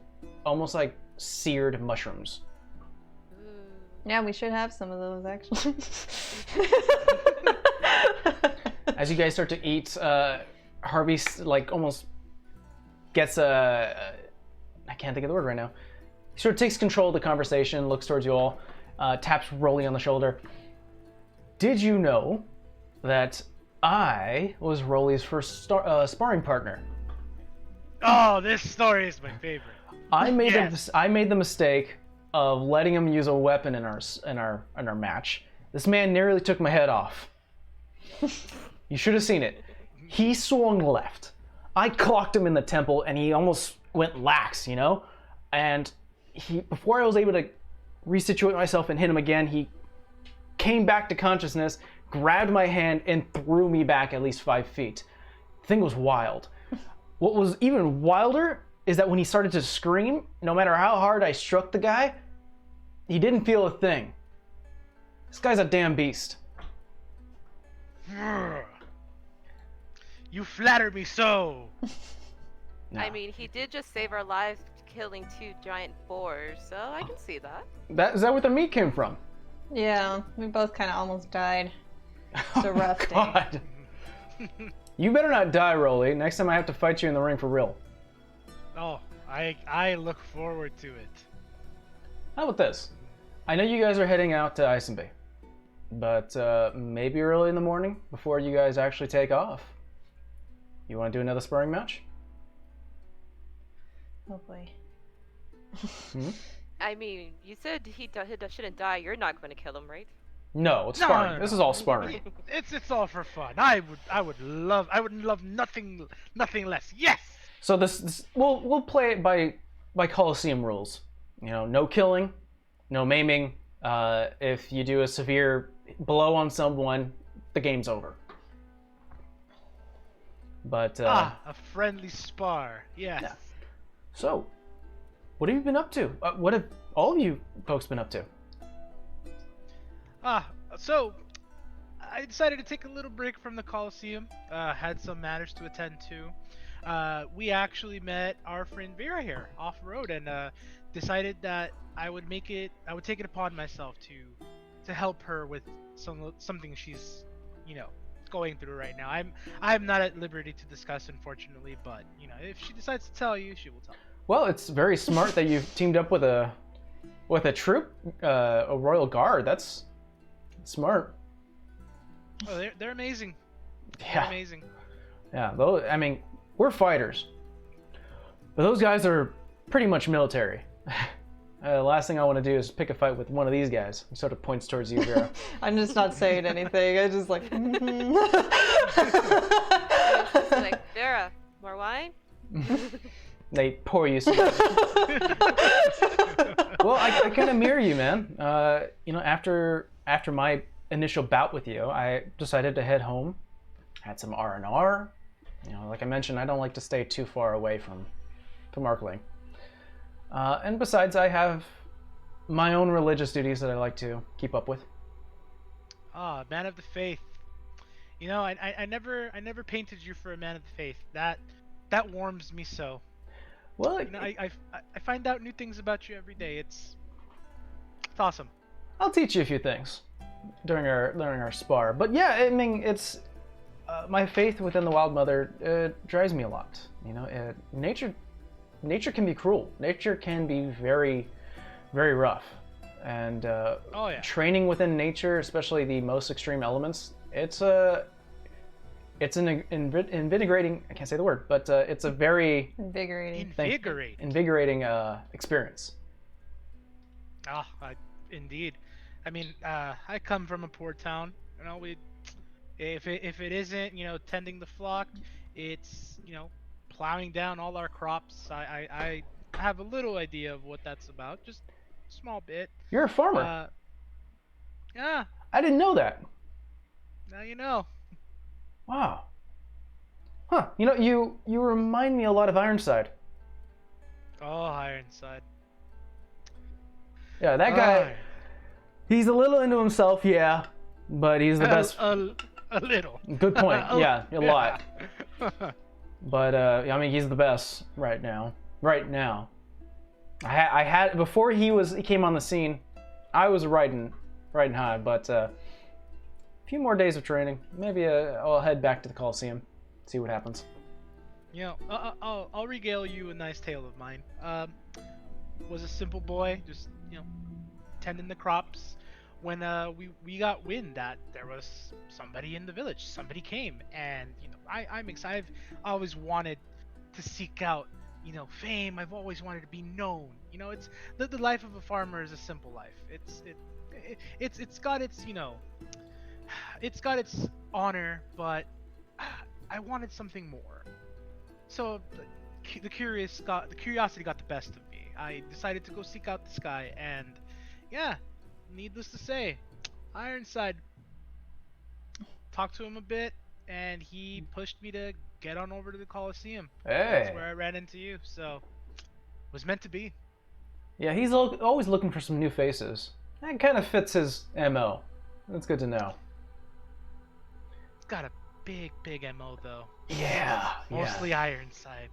almost like seared mushrooms. Yeah, we should have some of those actually. As you guys start to eat, Harvey like almost gets I can't think of the word right now. He sort of takes control of the conversation, looks towards you all, taps Rolly on the shoulder. Did you know that I was Rolly's first sparring partner? Oh, this story is my favorite. I made the mistake of letting him use a weapon in our match. This man nearly took my head off. You should have seen it. He swung left. I clocked him in the temple, and he almost went lax, you know? And before I was able to resituate myself and hit him again, he came back to consciousness, grabbed my hand, and threw me back at least 5 feet. The thing was wild. What was even wilder is that when he started to scream, no matter how hard I struck the guy, he didn't feel a thing. This guy's a damn beast. You flatter me so. No. I mean, he did just save our lives killing 2 giant boars, so I can see that. Is that where the meat came from? Yeah, we both kind of almost died. It's a rough day. God. You better not die, Rolly. Next time I have to fight you in the ring for real. Oh, I look forward to it. How about this? I know you guys are heading out to Isenby, but maybe early in the morning before you guys actually take off. You want to do another sparring match? Hopefully. I mean, you said he shouldn't die. You're not going to kill him, right? No, it's No, sparring. no, This no. is all sparring. It's all for fun. I would love nothing less. Yes. So this we'll play it by Coliseum rules. You know, no killing, no maiming. If you do a severe blow on someone, the game's over. But a friendly spar. Yes. Yeah. So, what have you been up to? What have all of you folks been up to? So I decided to take a little break from the Coliseum. Had some matters to attend to. We actually met our friend Vera here off road, and decided that I would take it upon myself to help her with something she's, going through right now. I'm not at liberty to discuss, unfortunately, but if she decides to tell you, she will tell. Well, it's very smart that you've teamed up with a troop, a royal guard. That's smart. Oh, they're amazing. Yeah. They're amazing. Yeah, I mean, we're fighters, but those guys are pretty much military. Last thing I want to do is pick a fight with one of these guys. He sort of points towards you, Vera. I'm just not saying anything. I just like. It's just like, Vera, more wine? They pour you some. Well, I kind of mirror you, man. After my initial bout with you, I decided to head home. Had some R&R. Like I mentioned, I don't like to stay too far away from Arkling. And besides, I have my own religious duties that I like to keep up with. Man of the faith. I never painted you for a man of the faith. That warms me so. Well, I find out new things about you every day. It's awesome. I'll teach you a few things during our spar. But yeah, I mean, it's my faith within the Wild Mother drives me a lot. Nature can be cruel. Nature can be very, very rough. And training within nature, especially the most extreme elements, it's an invigorating. I can't say the word, but it's a very invigorating experience. Indeed. I mean, I come from a poor town. If it isn't, tending the flock, it's plowing down all our crops. I have a little idea of what that's about, just a small bit. You're a farmer. Yeah. I didn't know that. Now you know. Wow. Huh. You remind me a lot of Ironside. Oh, Ironside. Yeah, that guy. He's a little into himself, yeah, but he's the best. A little. Good point. Yeah, a lot. Yeah. But I mean, he's the best right now. Right now, I had before he came on the scene, I was riding high. But a few more days of training, maybe I'll head back to the Coliseum, see what happens. You know, I'll regale you a nice tale of mine. Was a simple boy, just tending the crops. When we got wind that there was somebody in the village, somebody came, and I'm excited. I always wanted to seek out fame. I've always wanted to be known. It's the life of a farmer is a simple life. It's got its it's got its honor, but I wanted something more. So the curiosity got the best of me. I decided to go seek out this guy, and yeah, needless to say, Ironside. Talked to him a bit, and he pushed me to get on over to the Coliseum. Hey. That's where I ran into you, so it was meant to be. Yeah, he's always looking for some new faces. That kind of fits his MO. That's good to know. It's got a big MO though. Yeah. Mostly Ironside.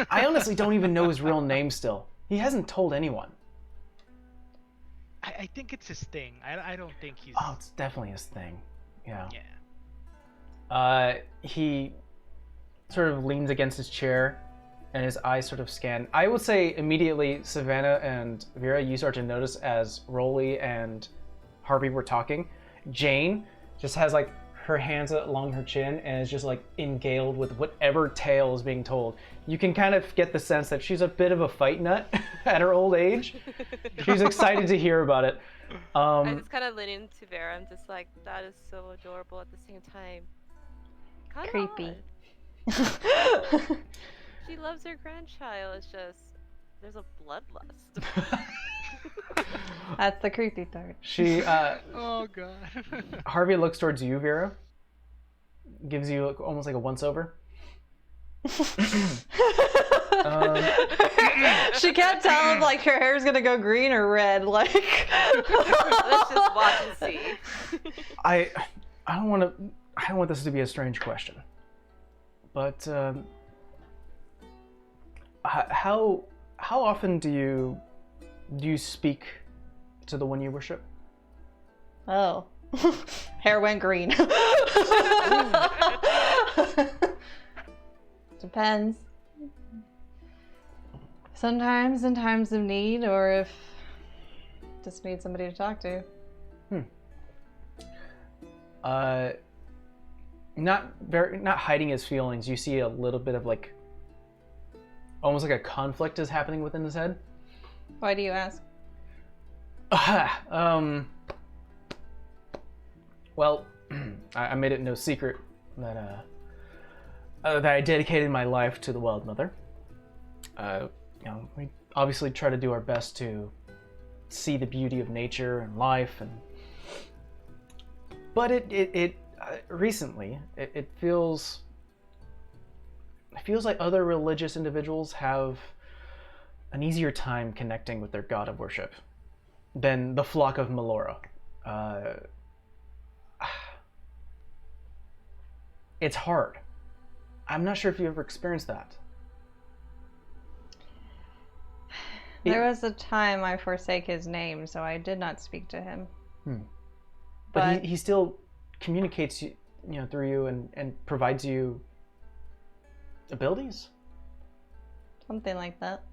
I honestly don't even know his real name still. He hasn't told anyone. I think it's his thing. I don't think he's... Oh, it's definitely his thing. Yeah. Yeah. He sort of leans against his chair, and his eyes sort of scan. I would say immediately, Savannah and Vera, you start to notice as Rolly and Harvey were talking, Jane just has like her hands along her chin and is just like engaled with whatever tale is being told. You can kind of get the sense that she's a bit of a fight nut at her old age. She's excited to hear about it. I just kind of lean into Vera. I'm just like, that is so adorable at the same time. Kinda Creepy. odd. She loves her grandchild. It's just, there's a bloodlust. That's the creepy part. She, Oh god. Harvey looks towards you, Vera. Gives you almost like a once-over. She can't tell if like her hair's gonna go green or red. Like, Let's just watch and see. I don't want this to be a strange question, but how often do you speak to the one you worship? oh, hair went green. Depends. Sometimes in times of need, or if just need somebody to talk to. Not hiding his feelings. You see a little bit of like, almost like a conflict is happening within his head. Why do you ask? Well, I made it no secret that I dedicated my life to the Wild Mother. We obviously try to do our best to see the beauty of nature and life, but it recently it feels like other religious individuals have an easier time connecting with their god of worship than the flock of Melora. It's hard. I'm not sure if you ever experienced that. There was a time I forsake his name, so I did not speak to him. But he still communicates through you and provides you abilities. Something like that.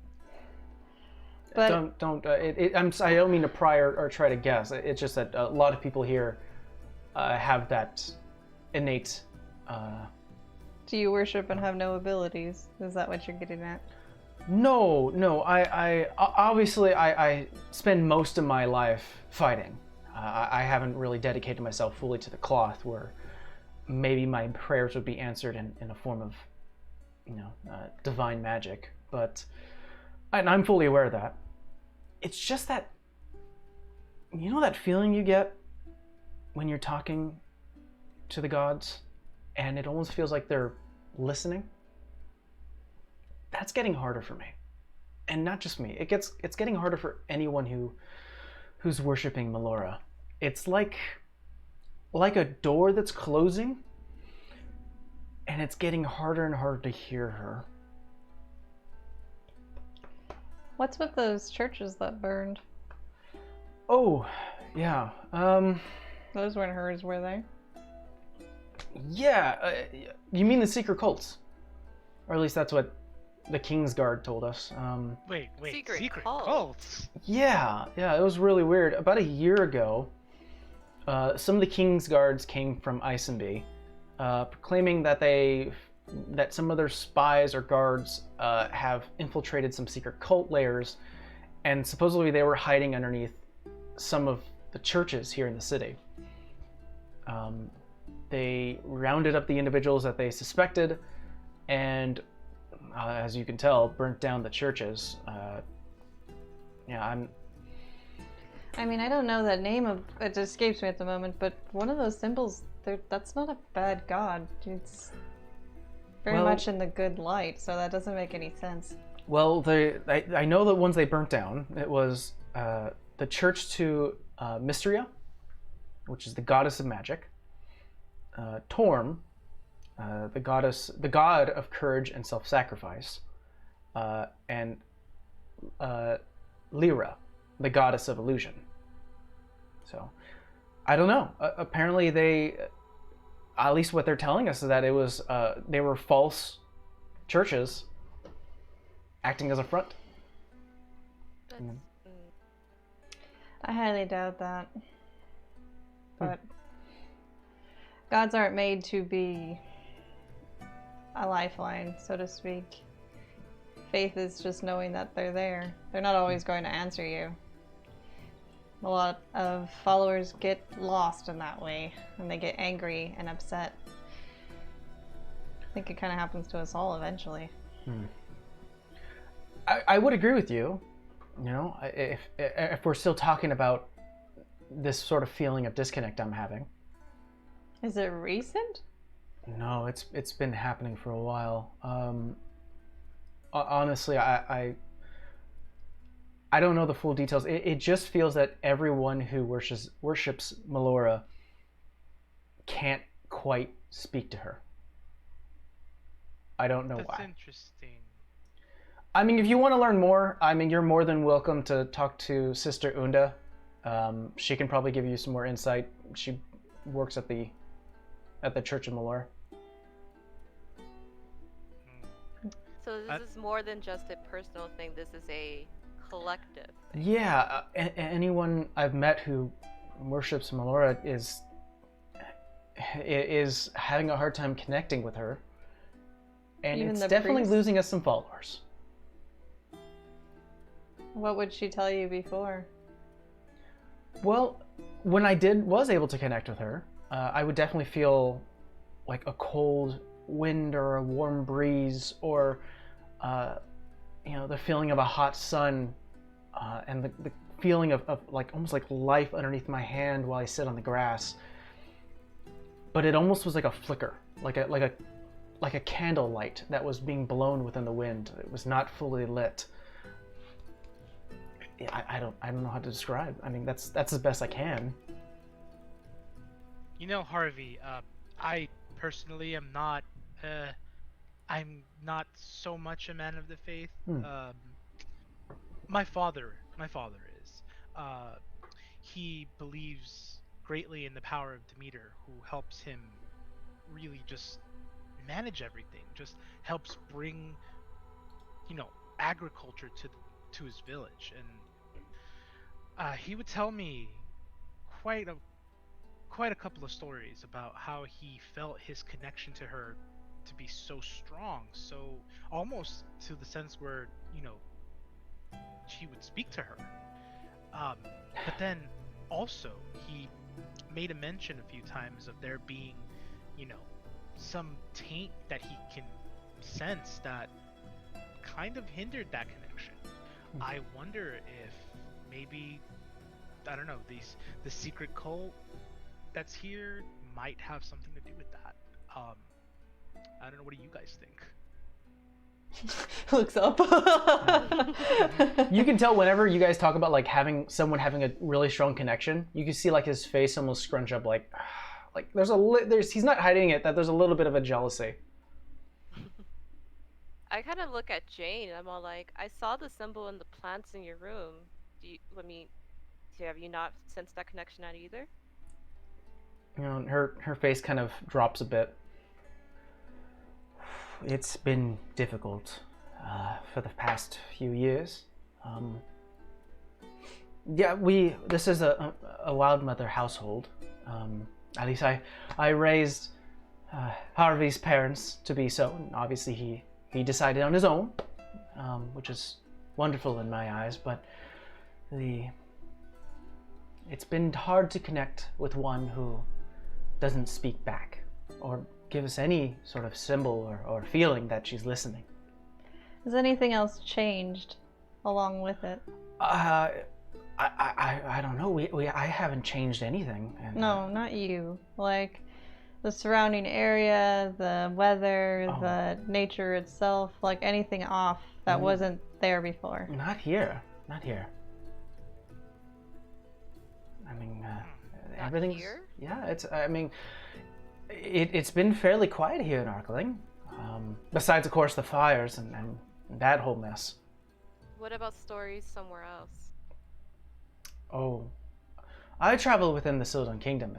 But I don't mean to pry or try to guess. It's just that a lot of people here have that innate. Do you worship and have no abilities? Is that what you're getting at? No. I obviously spend most of my life fighting. I haven't really dedicated myself fully to the cloth, where maybe my prayers would be answered in a form of, divine magic. But and I'm fully aware of that. It's just that, that feeling you get when you're talking to the gods, and it almost feels like they're listening. That's getting harder for me, and not just me. It's getting harder for anyone who's worshiping Melora. It's like like a door that's closing, and it's getting harder and harder to hear her. What's with those churches that burned? Oh, yeah. Those weren't hers, were they? Yeah. You mean the secret cults? Or at least that's what the Kingsguard told us. Wait, Secret cults? Yeah, it was really weird. About a year ago, some of the Kingsguards came from Isenby, proclaiming that some of their spies or guards have infiltrated some secret cult layers, and supposedly they were hiding underneath some of the churches here in the city. They rounded up the individuals that they suspected, and as you can tell, burnt down the churches. I mean, I don't know that name of it escapes me at the moment, but one of those symbols, that's not a bad god. It's very much in the good light, so that doesn't make any sense. Well, I know the ones they burnt down. It was the church to Mysteria, which is the goddess of magic. Torm, the god of courage and self-sacrifice, and Lyra, the goddess of illusion. So, I don't know. Apparently, at least what they're telling us is that it was they were false churches acting as a front. I highly doubt that. But gods aren't made to be a lifeline, so to speak. Faith is just knowing that they're there. They're not always going to answer you. A lot of followers get lost in that way, and they get angry and upset. I think it kind of happens to us all eventually. I would agree with you. You know, if we're still talking about this sort of feeling of disconnect I'm having. Is it recent? No, it's been happening for a while. Honestly, I don't know the full details. It just feels that everyone who worships Melora can't quite speak to her. I don't know why. That's interesting. I mean, if you want to learn more, I mean, you're more than welcome to talk to Sister Unda. She can probably give you some more insight. She works at the Church of Melora. So this is more than just a personal thing. This is a collective thing. Yeah, anyone I've met who worships Melora is having a hard time connecting with her, and Even it's the definitely priest? losing us some followers. What would she tell you before? Well, when I was able to connect with her, I would definitely feel like a cold wind or a warm breeze, or the feeling of a hot sun, and the feeling of like almost like life underneath my hand while I sit on the grass. But it almost was like a flicker, like a candle light that was being blown within the wind. It was not fully lit. I don't know how to describe. I mean, that's as best I can. You know, Harvey, I personally am not. I'm not so much a man of the faith. My father is. He believes greatly in the power of Demeter, who helps him really just manage everything. Just helps bring, agriculture to his village, and he would tell me quite a couple of stories about how he felt his connection to her to be so strong, so almost to the sense where she would speak to her. But then also he made a mention a few times of there being some taint that he can sense that kind of hindered that connection. I wonder if maybe, I don't know, the secret cult that's here might have something to do with that. I don't know, what do you guys think? Looks up. You can tell whenever you guys talk about like someone having a really strong connection, you can see like his face almost scrunch up, like like there's he's not hiding it, that there's a little bit of a jealousy. I kind of look at Jane and I'm all like, I saw the symbol in the plants in your room. Have you not sensed that connection out either? You know, her face kind of drops a bit. It's been difficult for the past few years. This is a wild mother household. At least I raised Harvey's parents to be so, and obviously he decided on his own, which is wonderful in my eyes, but it's been hard to connect with one who doesn't speak back or give us any sort of symbol or feeling that she's listening. Has anything else changed along with it? I don't know. I haven't changed anything. And, no, not you. Like the surrounding area, the weather, the nature itself, like anything off that wasn't there before. Not here. Not here. I mean, everything's here? Yeah. It's been fairly quiet here in Arkling. Besides, of course, the fires and that whole mess. What about stories somewhere else? Oh, I travel within the Sylvan Kingdom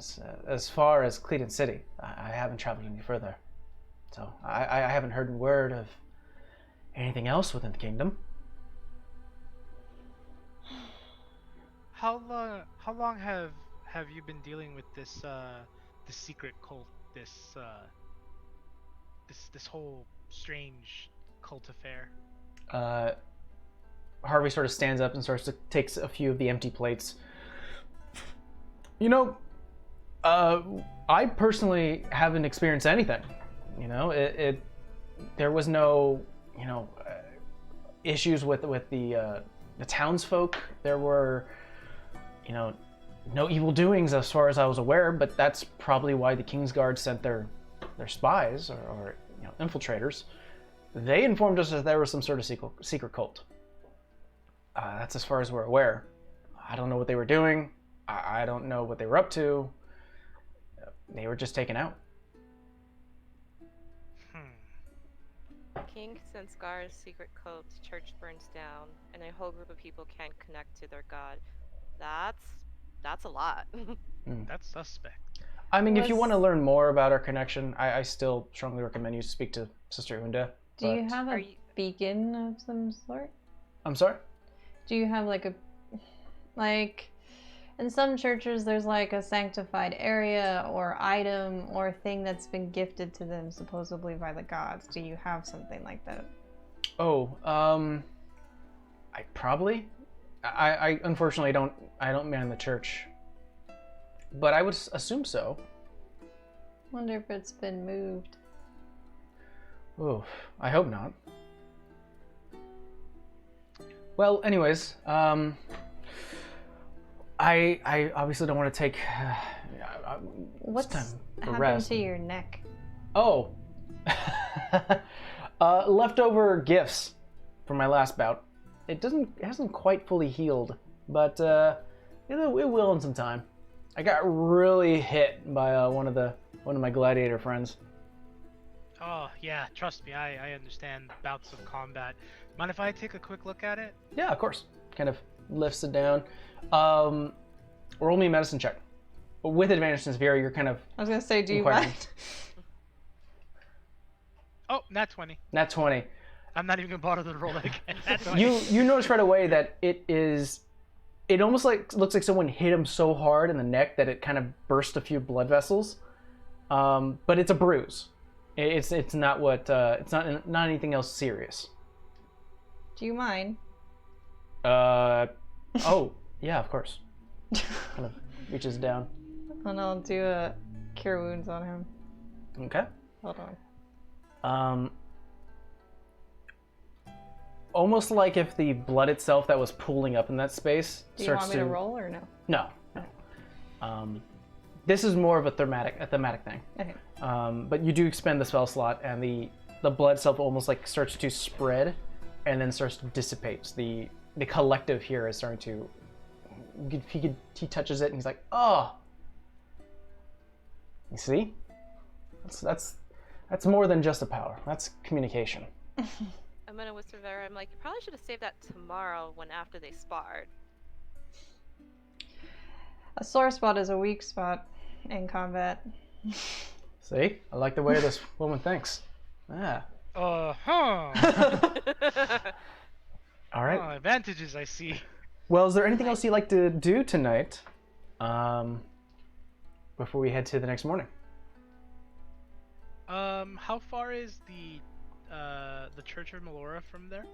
as far as Cleveland City. I haven't traveled any further, so I haven't heard a word of anything else within the kingdom. How long have you been dealing with this secret cult, this whole strange cult affair? Harvey sort of stands up and starts to takes a few of the empty plates. You know, I personally haven't experienced anything. You know, there was no, issues with the townsfolk. There were, no evil doings as far as I was aware. But that's probably why the Kingsguard sent their spies or infiltrators. They informed us that there was some sort of secret cult. That's as far as we're aware. I don't know what they were doing. I don't know what they were up to. They were just taken out. King sends Gar's secret cult, church burns down, and a whole group of people can't connect to their god. That's a lot. That's suspect. I mean, if you want to learn more about our connection, I still strongly recommend you speak to Sister Unda. Do you have a beacon of some sort? I'm sorry? Do you have in some churches there's like a sanctified area or item or thing that's been gifted to them supposedly by the gods. Do you have something like that? Oh, I probably. I unfortunately I don't man the church. But I would assume so. Wonder if it's been moved. Oh, I hope not. Well, anyways, I obviously don't want to take what's time for happened rest. to your neck? Oh, leftover gifts from my last bout. It hasn't quite fully healed, but it will in some time. I got really hit by one of my gladiator friends. Oh yeah, trust me, I understand bouts of combat. Mind if I take a quick look at it? Yeah, of course. Kind of lifts it down. Roll me a medicine check. With advantage since Vera, you're kind of... I was going to say, do you mind? Oh, nat 20. Nat 20. I'm not even going to bother to roll that again. You notice right away that it almost looks like someone hit him so hard in the neck that it kind of burst a few blood vessels. But it's a bruise. It's not it's not anything else serious. Do you mind? Oh, yeah, of course. Kind of reaches down. And I'll do a cure wounds on him. Okay. Hold on. Almost like if the blood itself that was pooling up in that space Do you starts want me to roll or no? No. This is more of a thematic thing. Okay. But you do expend the spell slot, and the blood itself almost like starts to spread, and then starts to dissipate. The collective here is starting to. He touches it, and he's like, "Oh, You see? That's more than just a power. That's communication. I'm gonna whisper Vera. I'm like, you probably should have saved that tomorrow when after they sparred. A sore spot is a weak spot in combat. See? I like the way this woman thinks. Ah. Uh-huh. All right. Oh, advantages, I see. Well, is there anything else you'd like to do tonight before we head to the next morning? How far is the Church of Melora from there?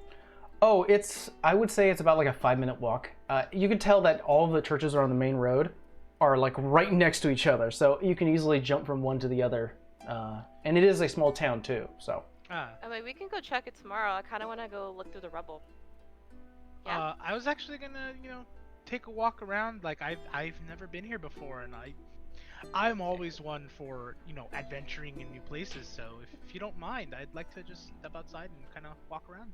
Oh, I would say it's about like a 5-minute walk. You can tell that all of the churches are on the main road are like right next to each other, so you can easily jump from one to the other. And it is a small town too, so. I mean, we can go check it tomorrow. I kind of want to go look through the rubble. Yeah. I was actually gonna, take a walk around. Like I've never been here before, and I'm always one for, adventuring in new places. So if you don't mind, I'd like to just step outside and kind of walk around.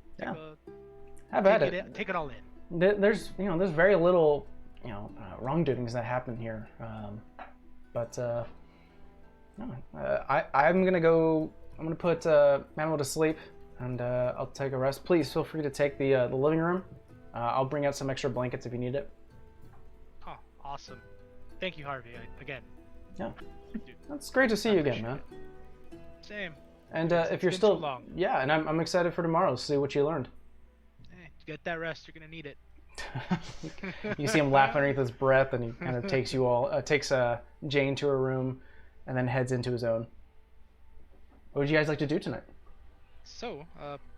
Have at it. Take it all in. There's very little, wrongdoings that happen here. I'm gonna put Manuel to sleep, and I'll take a rest. Please feel free to take the living room. I'll bring out some extra blankets if you need it. Oh, awesome. Thank you, Harvey, again. Yeah. It's great to see you again, man. Same. And if you're still... too long. Yeah, and I'm excited for tomorrow to see what you learned. Hey, get that rest, you're gonna need it. You see him laugh underneath his breath, and he kind of takes Jane to her room, and then heads into his own. What would you guys like to do tonight? So,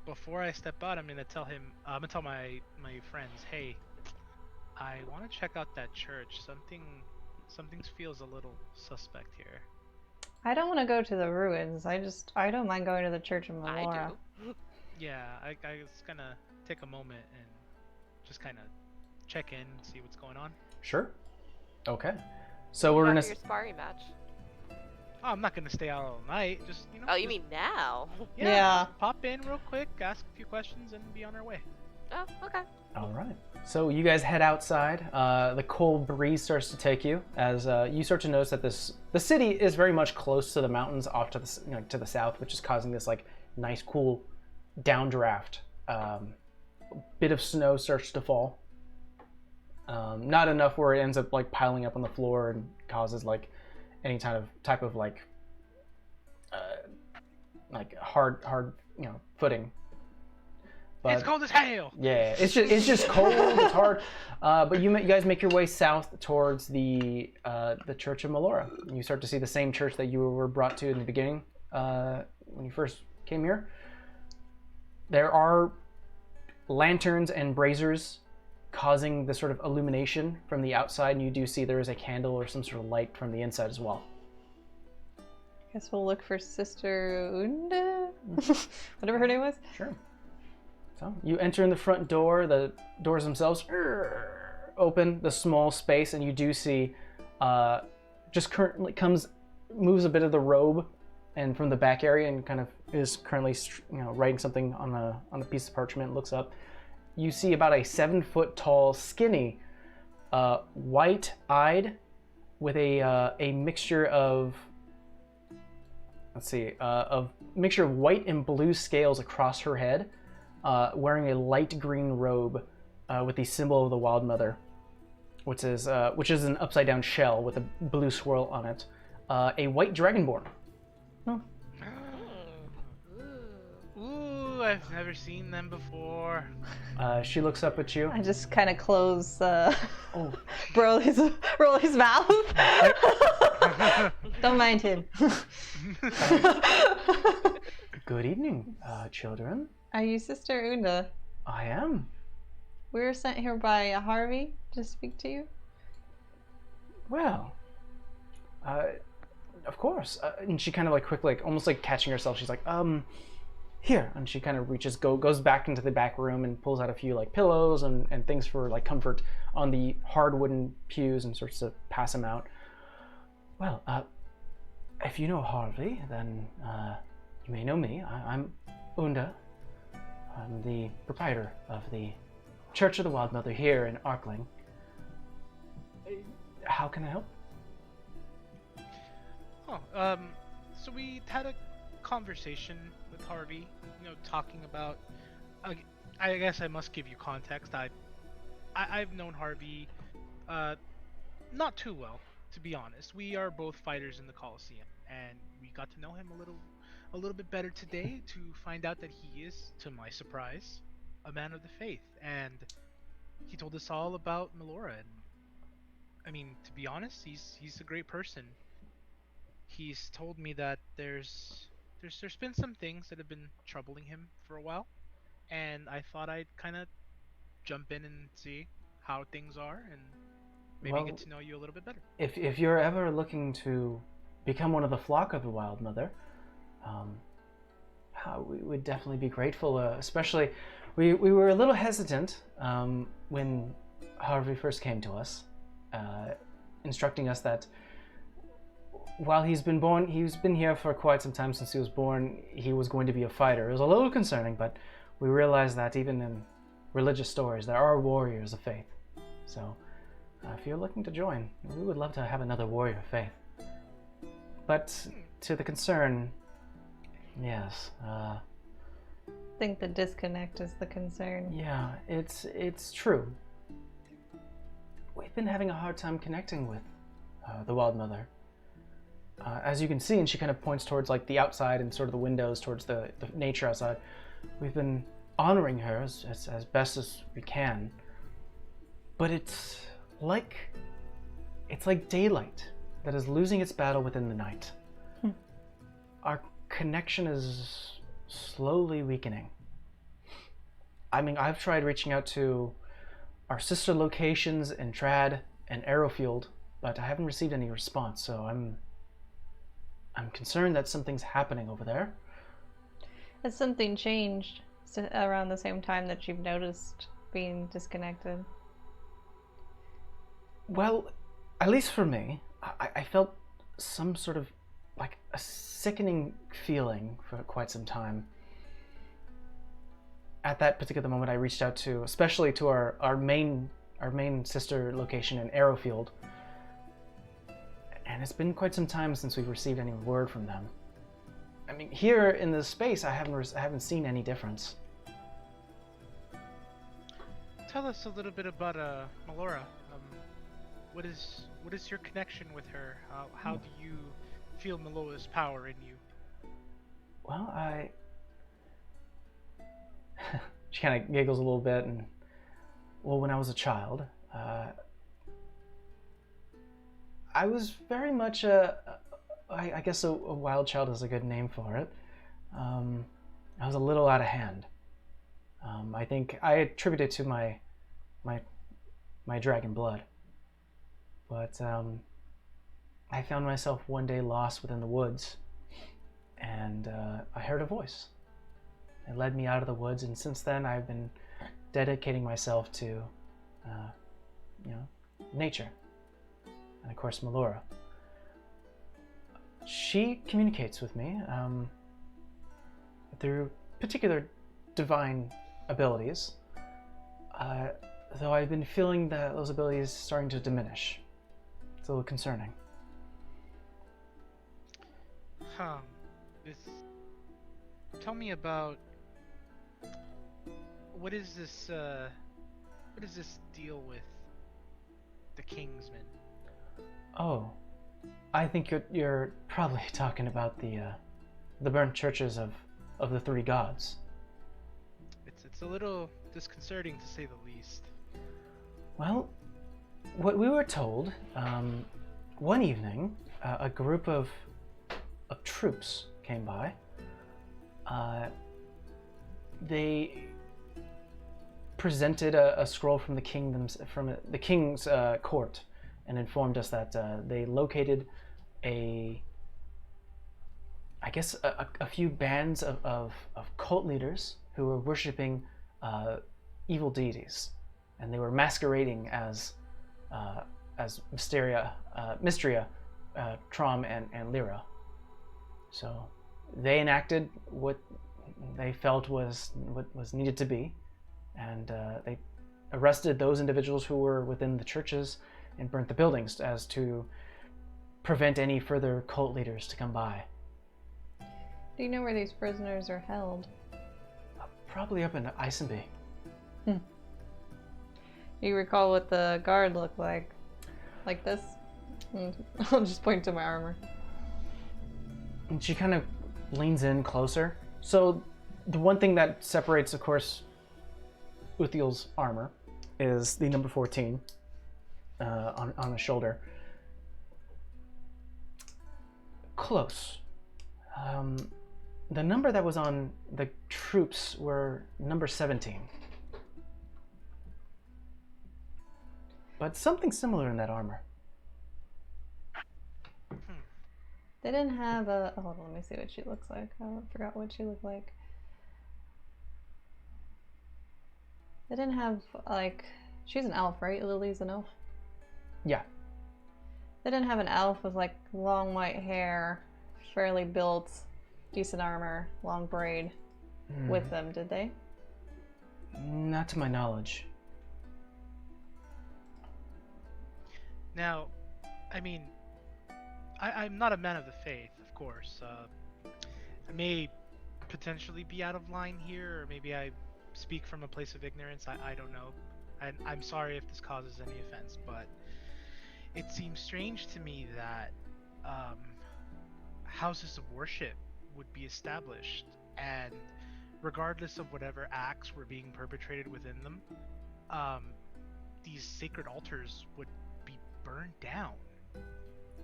before I step out, I'm gonna tell my friends, hey, I want to check out that church. Something feels a little suspect here. I don't want to go to the ruins. I don't mind going to the Church of Melora. I do. Yeah, I was gonna take a moment and just kind of check in, see what's going on. Sure. Okay. So we're gonna. After your sparring match. Oh, I'm not gonna stay out all night. Just Oh, you mean now? Yeah. Pop in real quick, ask a few questions, and be on our way. Oh, okay. All right. So you guys head outside. The cold breeze starts to take you as you start to notice that the city is very much close to the mountains off to the south, which is causing this like nice cool downdraft. Bit of snow starts to fall. Not enough where it ends up like piling up on the floor and causes like any type of like hard footing. But, it's cold as hell. Yeah, it's just cold. It's hard. But you guys make your way south towards the Church of Melora. You start to see the same church that you were brought to in the beginning when you first came here. There are lanterns and braziers causing the sort of illumination from the outside, and you do see there is a candle or some sort of light from the inside as well. Guess we'll look for Sister Unda, whatever her name was. Sure. So you enter in the front door. The doors themselves open the small space, and you do see just currently moves a bit of the robe and from the back area and kind of is currently writing something on a piece of parchment. Looks up. You see about a 7-foot tall, skinny, white-eyed, with a mixture of mixture of white and blue scales across her head, wearing a light green robe with the symbol of the Wild Mother, which is an upside-down shell with a blue swirl on it. A white dragonborn. Oh. Ooh, I've never seen them before. She looks up at you. I just kind of close Broly's mouth. Don't mind him. Good evening, children. Are you Sister Unda? I am. We were sent here by Harvey to speak to you. Well, of course. And she kind of like quickly, almost like catching herself, she's like, here. And she kind of goes back into the back room and pulls out a few like pillows and things for like comfort on the hard wooden pews and starts to pass them out. Well, if you know Harvey, then you may know me. I'm Unda. I'm the proprietor of the Church of the Wild Mother here in Arkling. How can I help? Oh, so we had a conversation with Harvey, talking about. Uh, I guess I must give you context. I've known Harvey, uh, not too well, to be honest. We are both fighters in the Coliseum, and we got to know him a little bit better today to find out that he is, to my surprise, a man of the faith, and he told us all about Melora. And I mean, to be honest, he's a great person. He's told me that there's been some things that have been troubling him for a while, and I thought I'd kind of jump in and see how things are and maybe Well, get to know you a little bit better. If you're ever looking to become one of the flock of the Wild Mother, we would definitely be grateful. Especially, we were a little hesitant when Harvey first came to us, instructing us that while he's been here for quite some time since he was born, he was going to be a fighter. It was a little concerning, but we realized that even in religious stories, there are warriors of faith. So, if you're looking to join, we would love to have another warrior of faith. But to the concern, yes. I think the disconnect is the concern. Yeah, it's true. We've been having a hard time connecting with the Wild Mother. As you can see, and she kind of points towards like the outside and sort of the windows towards the nature outside. We've been honoring her as best as we can, but it's like daylight that is losing its battle within the night. Our connection is slowly weakening. I mean, I've tried reaching out to our sister locations in Trad and Arrowfield, but I haven't received any response, so I'm concerned that something's happening over there. Has something changed around the same time that you've noticed being disconnected? Well, at least for me, I felt some sort of like a sickening feeling for quite some time. At that particular moment, I reached out to, especially to our main sister location in Arrowfield, and it's been quite some time since we've received any word from them. I mean, here in this space, I haven't seen any difference. Tell us a little bit about Melora. What is your connection with her? How do you feel Melora's power in you? Well, she kind of giggles a little bit, and when I was a child, I was very much I guess a wild child is a good name for it. I was a little out of hand. I think I attribute it to my dragon blood. But I found myself one day lost within the woods, and I heard a voice. It led me out of the woods, and since then I've been dedicating myself to, nature, and of course Melora. She communicates with me through particular divine abilities, though I've been feeling that those abilities starting to diminish. It's a little concerning. Tell me about what is this deal with the Kingsmen? Oh, I think you're probably talking about the burnt churches of the three gods. It's a little disconcerting to say the least. Well, what we were told, one evening, a group of troops came by. They presented a scroll from the king's court, and informed us that they located a few bands of cult leaders who were worshiping evil deities, and they were masquerading as Mystria, Trom, and Lyra. So they enacted what they felt was what was needed to be, and they arrested those individuals who were within the churches and burnt the buildings as to prevent any further cult leaders to come by. Do you know where these prisoners are held? Probably up in Isenby. You recall what the guard looked like? Like this? I'll just point to my armor. And she kind of leans in closer. So the one thing that separates, of course, Uthiel's armor is the number 14 on the shoulder. Close. The number that was on the troops were number 17. But something similar in that armor. They didn't have a... hold on, let me see what she looks like. I forgot what she looked like. They didn't have, like... She's an elf, right? Lily's an elf? Yeah. They didn't have an elf with, like, long white hair, fairly built, decent armor, long braid with them, did they? Not to my knowledge. Now, I mean, I'm not a man of the faith, of course. I may potentially be out of line here, or maybe I speak from a place of ignorance. I don't know. I'm sorry if this causes any offense, but it seems strange to me that houses of worship would be established, and regardless of whatever acts were being perpetrated within them, these sacred altars would be burned down.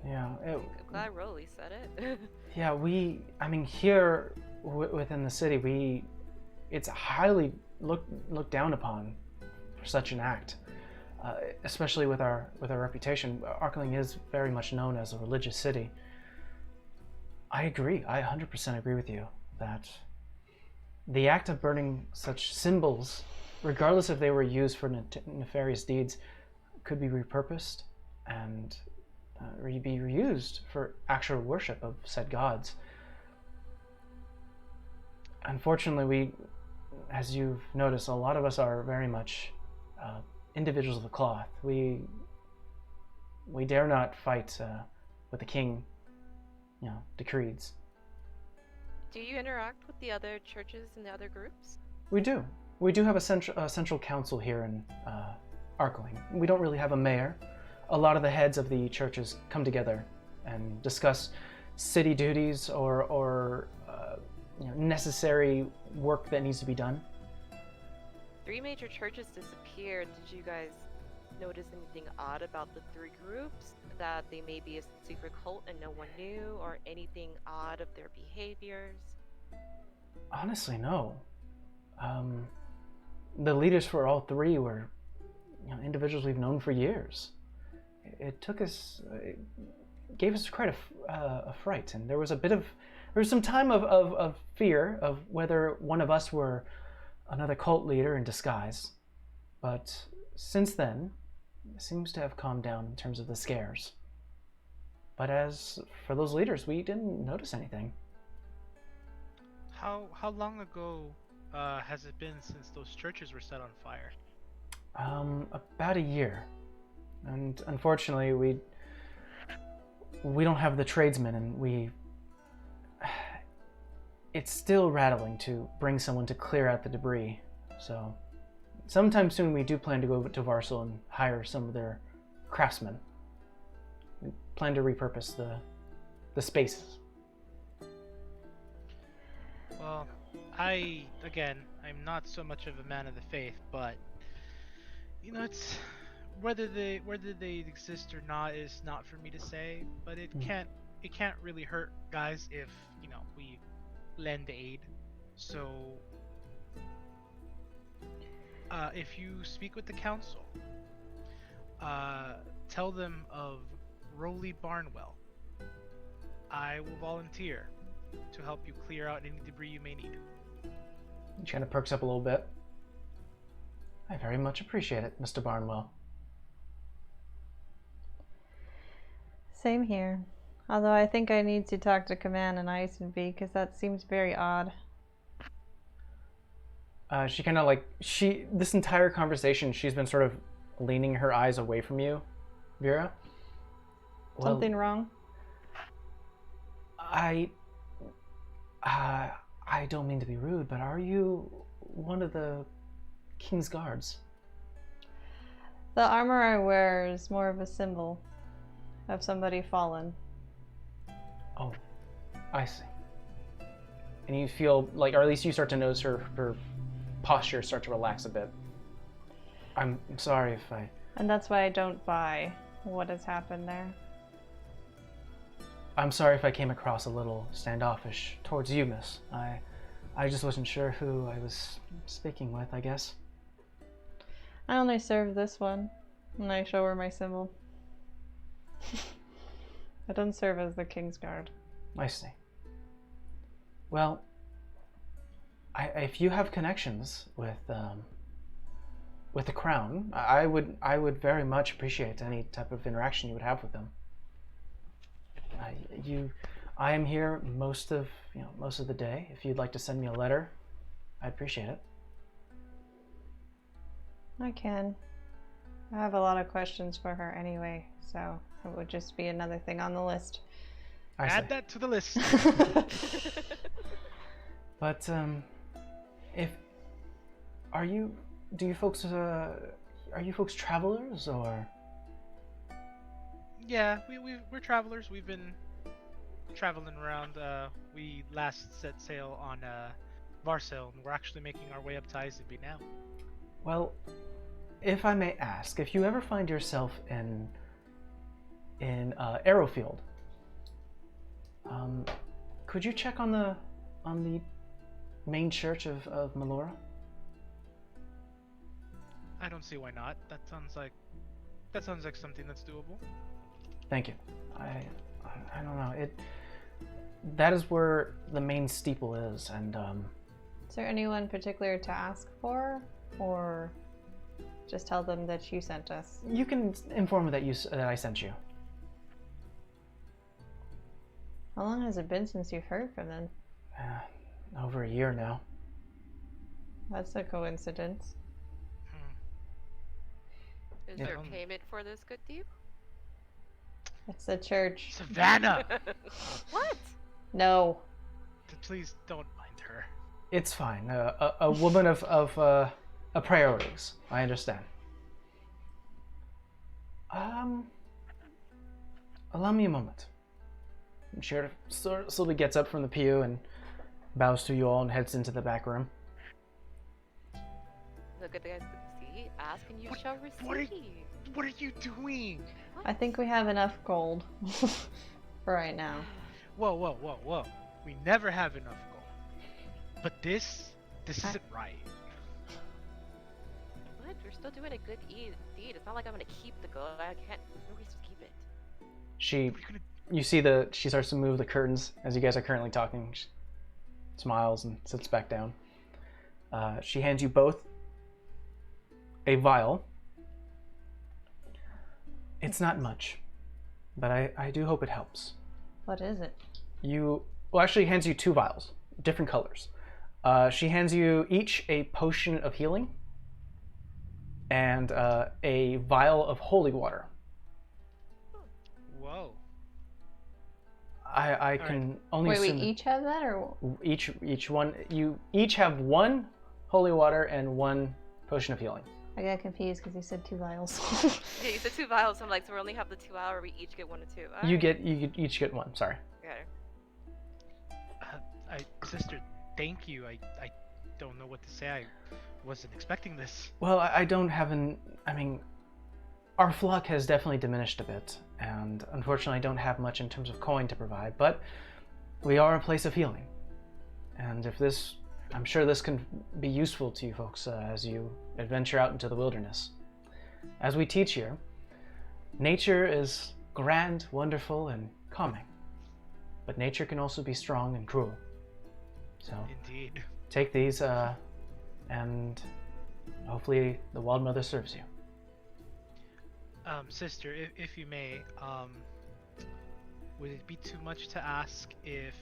Yeah. I'm glad Rolly said it. Yeah, I mean, here within the city, it's highly looked down upon for such an act, especially with our reputation. Arkling is very much known as a religious city. I agree. I 100% agree with you that the act of burning such symbols, regardless if they were used for nefarious deeds, could be repurposed and be reused for actual worship of said gods. Unfortunately, as you've noticed, a lot of us are very much individuals of the cloth. We dare not fight what the king, decrees. Do you interact with the other churches and the other groups? We do. We do have a central council here in Arkling. We don't really have a mayor. A lot of the heads of the churches come together and discuss city duties or necessary work that needs to be done. 3 major churches disappeared. Did you guys notice anything odd about the 3 groups? That they may be a secret cult and no one knew, or anything odd of their behaviors? Honestly, no. The leaders for all 3 were individuals we've known for years. It gave us quite a fright, and there was some time of fear of whether one of us were another cult leader in disguise. But since then, it seems to have calmed down in terms of the scares. But as for those leaders, we didn't notice anything. How long ago has it been since those churches were set on fire? About a year. And unfortunately, we don't have the tradesmen, and it's still rattling to bring someone to clear out the debris. So sometime soon we do plan to go to Varsal and hire some of their craftsmen. We plan to repurpose the spaces. Well, I'm not so much of a man of the faith, but it's whether they exist or not is not for me to say. But it can't really hurt guys if we lend aid. So if you speak with the council, tell them of Rolly Barnwell. I will volunteer to help you clear out any debris you may need. He kind of perks up a little bit. I very much appreciate it, Mr. Barnwell. Same here. Although I think I need to talk to Command and Isenby, because that seems very odd. She kind of this entire conversation, she's been sort of leaning her eyes away from you, Vera. Something wrong? I, I don't mean to be rude, but are you one of the King's Guards? The armor I wear is more of a symbol of somebody fallen. Oh, I see. And you feel like, or at least you start to notice her posture start to relax a bit. I'm sorry if I... And that's why I don't buy what has happened there. I'm sorry if I came across a little standoffish towards you, miss. I just wasn't sure who I was speaking with, I guess. I only serve this one, and I show her my symbol. I don't serve as the King's Guard. I see. Well, if you have connections with the Crown, I would very much appreciate any type of interaction you would have with them. I am here most of the day. If you'd like to send me a letter, I'd appreciate it. I can. I have a lot of questions for her anyway, so it would just be another thing on the list. Add that to the list. But are you folks travelers or? Yeah, we're travelers. We've been traveling around. We last set sail on Varsail, and we're actually making our way up to Isenby now. Well, if I may ask, if you ever find yourself in Arrowfield, could you check on the main church of Melora? I don't see why not. That sounds like something that's doable. Thank you. I don't know. That is where the main steeple is, and Is there anyone particular to ask for, or just tell them that you sent us? you can inform them that I sent you. How long has it been since you've heard from them? Over a year now. That's a coincidence. Is there payment for this good deed? It's the church. Savannah! What? No. Please don't mind her. It's fine. A woman of priorities. I understand. Allow me a moment. And she slowly gets up from the pew and bows to you all and heads into the back room. Look at the guys. See, ask and you shall receive. What are you doing? I think we have enough gold for right now. Whoa. We never have enough gold. But this isn't right. What? We're still doing a good deed. It's not like I'm gonna keep the gold. I can't. No reason to keep it. You see she starts to move the curtains as you guys are currently talking. She smiles and sits back down. She hands you both a vial. It's not much, but I do hope it helps. What is it? Actually hands you two vials, different colors. She hands you each a potion of healing and a vial of holy water. Whoa. I can only Wait, we assume each have that, or each one. You each have one holy water and one potion of healing. I got confused because you said 2 vials. Yeah, you said 2 vials. So I'm like, so we only have the 2 hour. We each get 1 or 2. You each get one. Sorry. Okay. Sister, thank you. I don't know what to say. I wasn't expecting this. Well, I don't have our flock has definitely diminished a bit, and unfortunately I don't have much in terms of coin to provide, but we are a place of healing. And I'm sure this can be useful to you folks as you adventure out into the wilderness. As we teach here, nature is grand, wonderful, and calming. But nature can also be strong and cruel. So Indeed. take these, and hopefully the Wild Mother serves you. Sister, if you may, would it be too much to ask if...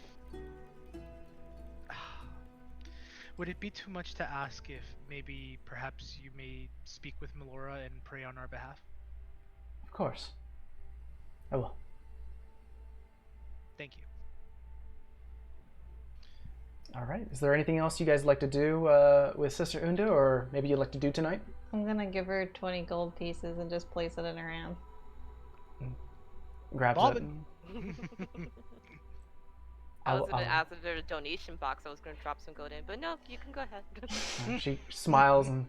Would it be too much to ask if maybe perhaps you may speak with Melora and pray on our behalf? Of course. I will. Thank you. All right. Is there anything else you guys like to do with Sister Unda, or maybe you'd like to do tonight? I'm gonna give her 20 gold pieces and just place it in her hand. Grabs it. Bobbin. I was gonna ask if there's a donation box. I was gonna drop some gold in, but no, you can go ahead. She smiles, and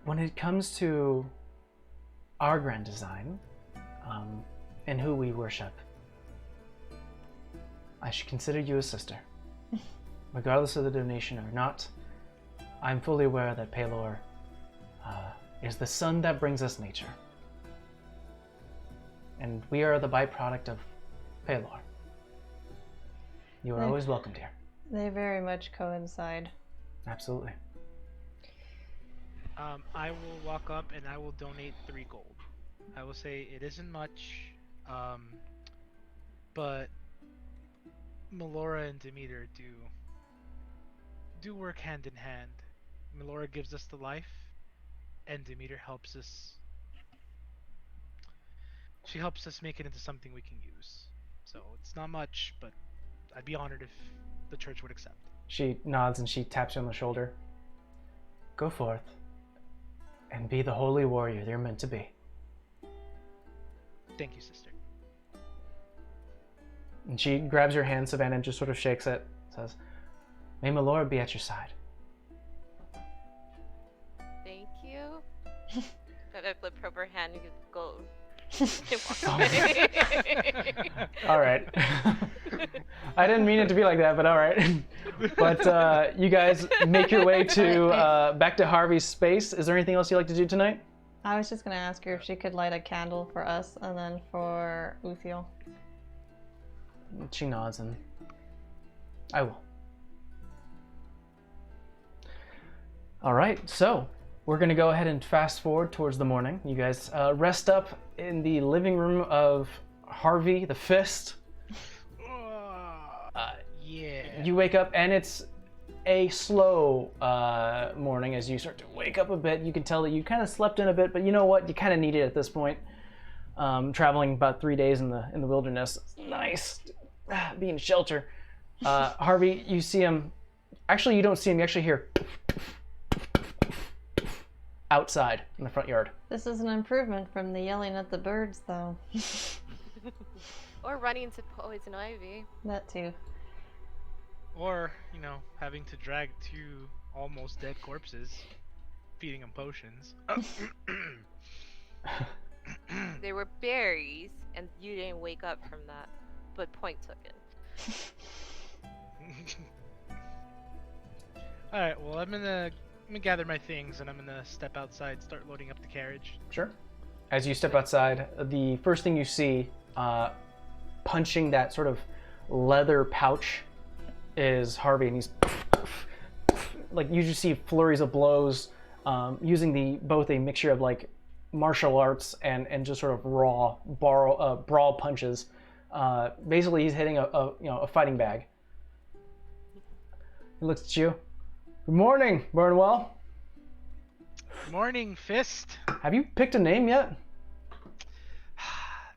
when it comes to our grand design and who we worship, I should consider you a sister. Regardless of the donation or not, I'm fully aware that Pelor is the sun that brings us nature. And we are the byproduct of Pelor. You are always welcomed here. They very much coincide. Absolutely. I will walk up and I will donate 3 gold. I will say it isn't much, but Melora and Demeter do work hand in hand. Melora gives us the life, and Demeter helps us. She helps us make it into something we can use. So it's not much, but I'd be honored if the church would accept. She nods and she taps you on the shoulder. Go forth and be the holy warrior you're meant to be. Thank you, sister. And she grabs your hand, Savannah, and just sort of shakes it. Says, "May my Lord be at your side." Thank you. I flip her hand and go. Walk away. All right. I didn't mean it to be like that, but all right. But you guys make your way to back to Harvey's space. Is there anything else you'd like to do tonight? I was just gonna ask her if she could light a candle for us and then for Uthiel. She nods and I will. All right, so we're gonna go ahead and fast forward towards the morning. You guys rest up in the living room of Harvey the Fist. Yeah. You wake up and it's a slow morning as you start to wake up a bit. You can tell that you kind of slept in a bit, but you know what? You kind of need it at this point. Traveling about 3 days in the wilderness. It's nice being in shelter. Harvey, you see him. Actually, you don't see him. You actually hear outside in the front yard. This is an improvement from the yelling at the birds, though. Or running into poison ivy. That too. Or, having to drag 2 almost dead corpses, feeding them potions. They were berries, and you didn't wake up from that, but point taken. Alright, well, I'm gonna gather my things, and I'm gonna step outside, start loading up the carriage. Sure. As you step outside, the first thing you see, punching that sort of leather pouch, is Harvey, and he's like, you just see flurries of blows, using both a mixture of like martial arts and just sort of raw brawl punches. Basically, he's hitting a fighting bag. He looks at you. Good morning, Burnwell. Morning, Fist. Have you picked a name yet?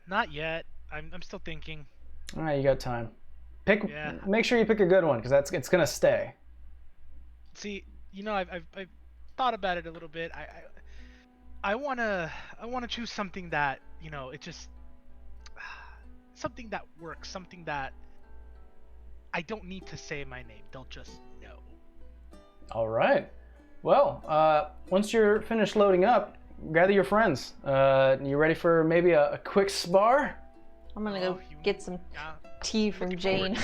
Not yet. I'm still thinking. All right, you got time. Yeah. Make sure you pick a good one, because it's gonna stay. See, I've thought about it a little bit. I wanna choose something that it just something that works, something that I don't need to say my name. They'll just know. All right. Well, once you're finished loading up, gather your friends. You ready for maybe a quick spar? I'm gonna go get some tea from Jane.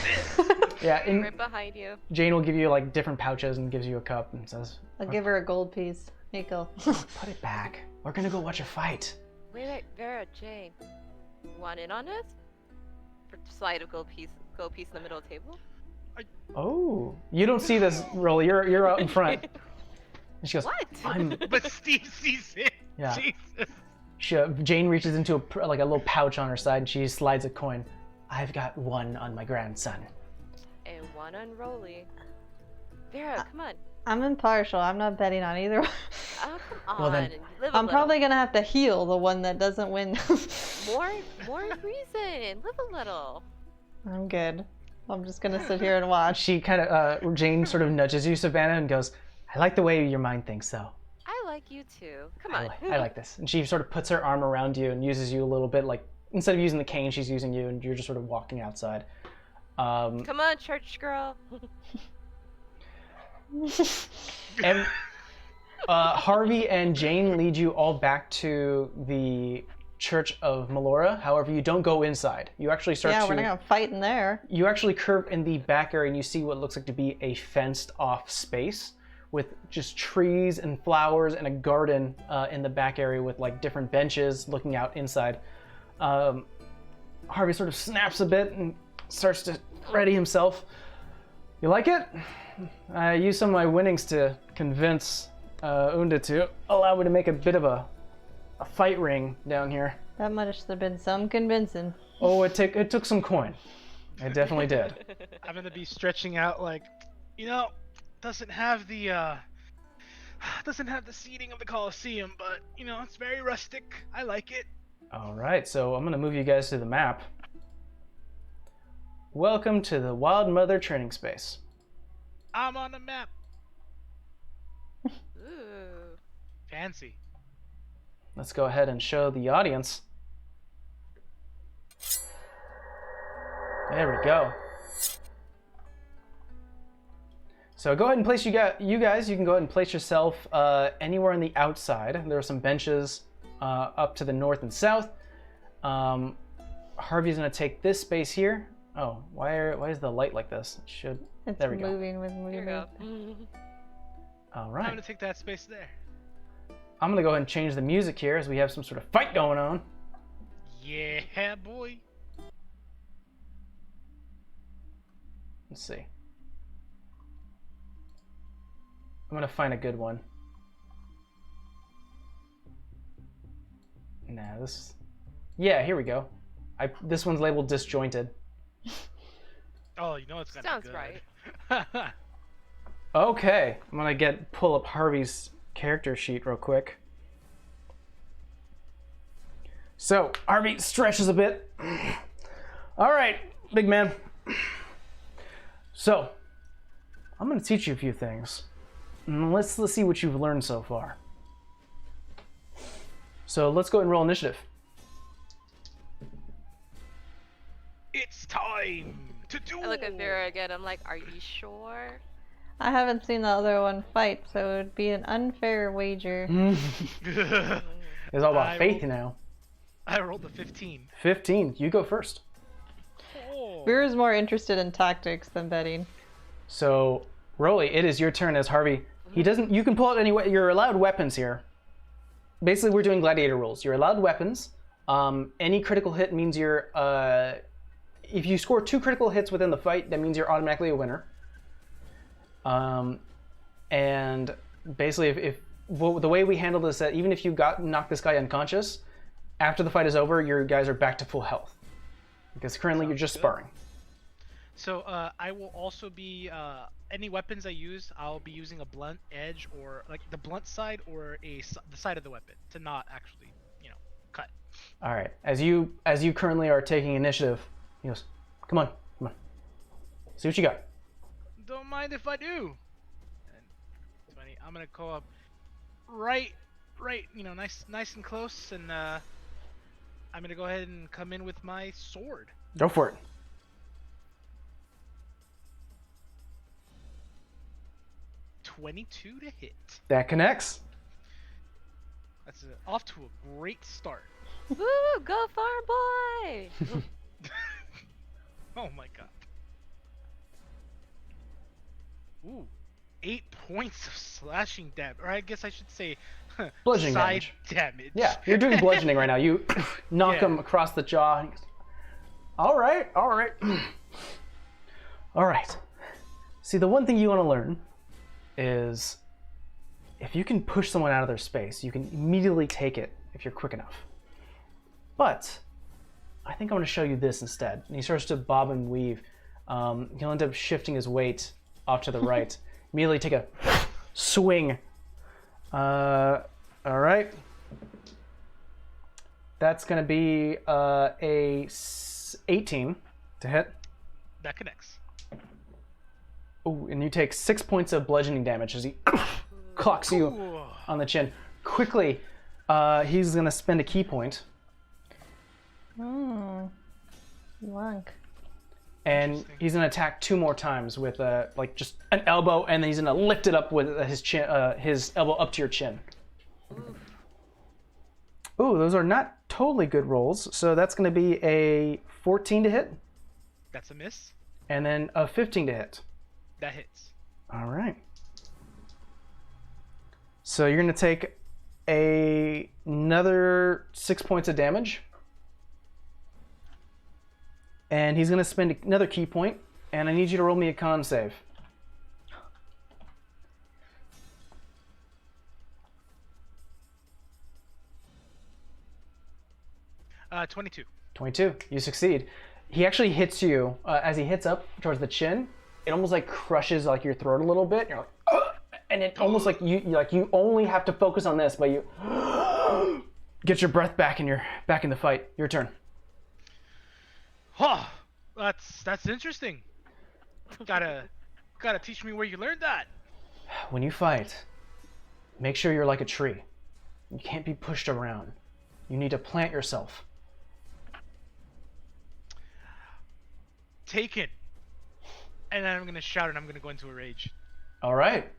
Yeah, Right behind you. Jane will give you like different pouches and gives you a cup and says, I'll give her a gold piece. Here you go. "Put it back. We're gonna go watch a fight." Wait, Vera, Jane. You want in on this? Slide a gold piece in the middle of the table? Oh, you don't see this, Rolly. You're out in front. And she goes, What? But Steve sees it. Yeah. Jesus. Jane reaches into a little pouch on her side and she slides a coin. "I've got one on my grandson." And one on Rolly. Vera, come on. I'm impartial. I'm not betting on either one. Oh, come on. Well, then- Live a I'm little. probably gonna have to heal the one that doesn't win. More reason. Live a little. I'm good. I'm just gonna sit here and watch. She kind of, Jane sort of nudges you, Savannah, and goes, I like the way your mind thinks, though. I like you too. Come on. I like this. And she sort of puts her arm around you and uses you a little bit, like, instead of using the cane, she's using you, and you're just sort of walking outside. Come on, church girl. And Harvey and Jane lead you all back to the Church of Melora. However, you don't go inside. You actually start Yeah, we're not gonna fight in there. You actually curve in the back area and you see what looks like to be a fenced off space with just trees and flowers and a garden in the back area with like different benches looking out inside. Harvey sort of snaps a bit and starts to ready himself. You like it? I used some of my winnings to convince Unda to allow me to make a bit of a fight ring down here. That must have been some convincing. Oh, it took some coin. It definitely did. I'm gonna be stretching out like, doesn't have the seating of the Colosseum, but it's very rustic. I like it. All right, so I'm gonna move you guys to the map. Welcome to the Wild Mother training space. I'm on the map. Ooh. Fancy. Let's go ahead and show the audience. There we go. So go ahead and place you guys. You can go ahead and place yourself anywhere on the outside. There are some benches up to the north and south. Harvey's gonna take this space here. Oh, why is the light like this? It's there we go. moving with Here movement. you go. All I'm right. gonna take that space there. I'm gonna go ahead and change the music here as we have some sort of fight going on. Yeah, boy. Let's see. I'm gonna find a good one. Nah, this. Yeah, here we go. This one's labeled disjointed. Oh, it's gonna Sounds be right. right. Okay, I'm gonna pull up Harvey's character sheet real quick. So Harvey stretches a bit. All right, big man. So I'm gonna teach you a few things. Let's see what you've learned so far. So let's go ahead and roll initiative. It's time to do. I look at Vera again. I'm like, are you sure? I haven't seen the other one fight, so it would be an unfair wager. It's all about faith now. I rolled a 15. 15. You go first. Oh. Vera's more interested in tactics than betting. So, Rolly, it is your turn as Harvey. He doesn't. You can pull out any. You're allowed weapons here. Basically, we're doing gladiator rules. You're allowed weapons. Any critical hit means you're. If you score 2 critical hits within the fight, that means you're automatically a winner. And basically, if the way we handle this, that even if you knock this guy unconscious, after the fight is over, your guys are back to full health. Because currently you're just sparring. So I will also be any weapons I use. I'll be using a blunt edge or like the blunt side or the side of the weapon to not actually, cut. All right. As you currently are taking initiative, he goes, "Come on. See what you got." Don't mind if I do. And 20. I'm gonna go up right, nice and close, and I'm gonna go ahead and come in with my sword. Go for it. .22 to hit. That connects. That's off to a great start. Woo! Go farm boy! Oh my god. Ooh, 8 points of slashing damage, or I guess I should say Bludgeoning side damage. damage. Yeah, you're doing bludgeoning right now. You knock Yeah. him across the jaw. And he goes, all right. All right. See, the one thing you want to learn is if you can push someone out of their space, you can immediately take it if you're quick enough. But I think I'm going to show you this instead. And he starts to bob and weave. He'll end up shifting his weight off to the right. Immediately take a swing. All right. That's going to be a 18 to hit. That connects. Oh, and you take 6 points of bludgeoning damage as he clocks you Ooh. on the chin. Quickly, he's gonna spend a key point, Oh. Lunk. and he's gonna attack 2 more times with like just an elbow, and then he's gonna lift it up with his chin, his elbow up to your chin. Ooh, those are not totally good rolls. So that's gonna be a 14 to hit, That's a miss. and then a 15 to hit. That hits. All right. So you're gonna take another 6 points of damage. And he's gonna spend another key point, and I need you to roll me a con save. 22. 22. You succeed. He actually hits you as he hits up towards the chin. It almost like crushes like your throat a little bit. You're like, "Ugh!" And it almost like you only have to focus on this, but you get your breath back and you're back in the fight. Your turn. Huh. That's interesting. Gotta teach me where you learned that. When you fight, make sure you're like a tree. You can't be pushed around. You need to plant yourself. Taken. And then I'm gonna shout and I'm gonna go into a rage. All right.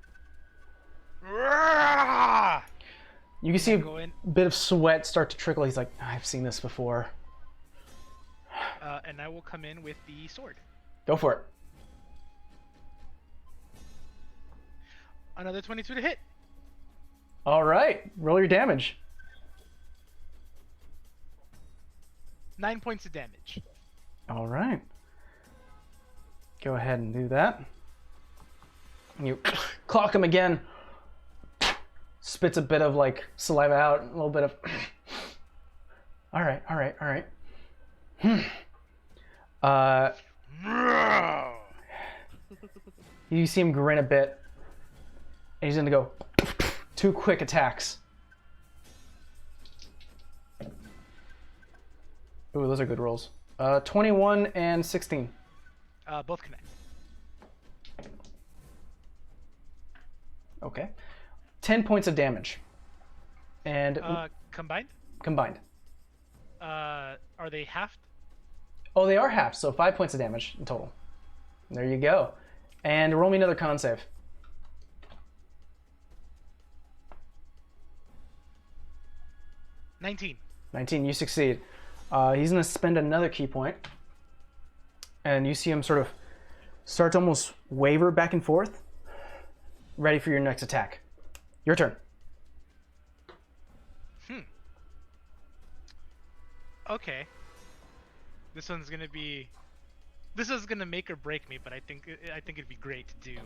Roar! You can see Go in, a bit of sweat start to trickle. He's like, I've seen this before. and I will come in with the sword. Go for it. Another 22 to hit. All right. Roll your damage. 9 points of damage. All right. Go ahead and do that. And you clock him again. Spits a bit of like saliva out, a little bit of. All right. Roar! You see him grin a bit. And he's gonna go 2 quick attacks. Ooh, those are good rolls. 21 and 16. Both connect. Okay. 10 points of damage. And Combined? combined. Are they halved? Oh, they are half, so 5 points of damage in total. There you go. And roll me another con save. 19. 19, you succeed. He's going to spend another key point. And you see him sort of start to almost waver back and forth. Ready for your next attack. Your turn. Okay. This one's gonna make or break me, but I think it'd be great to do.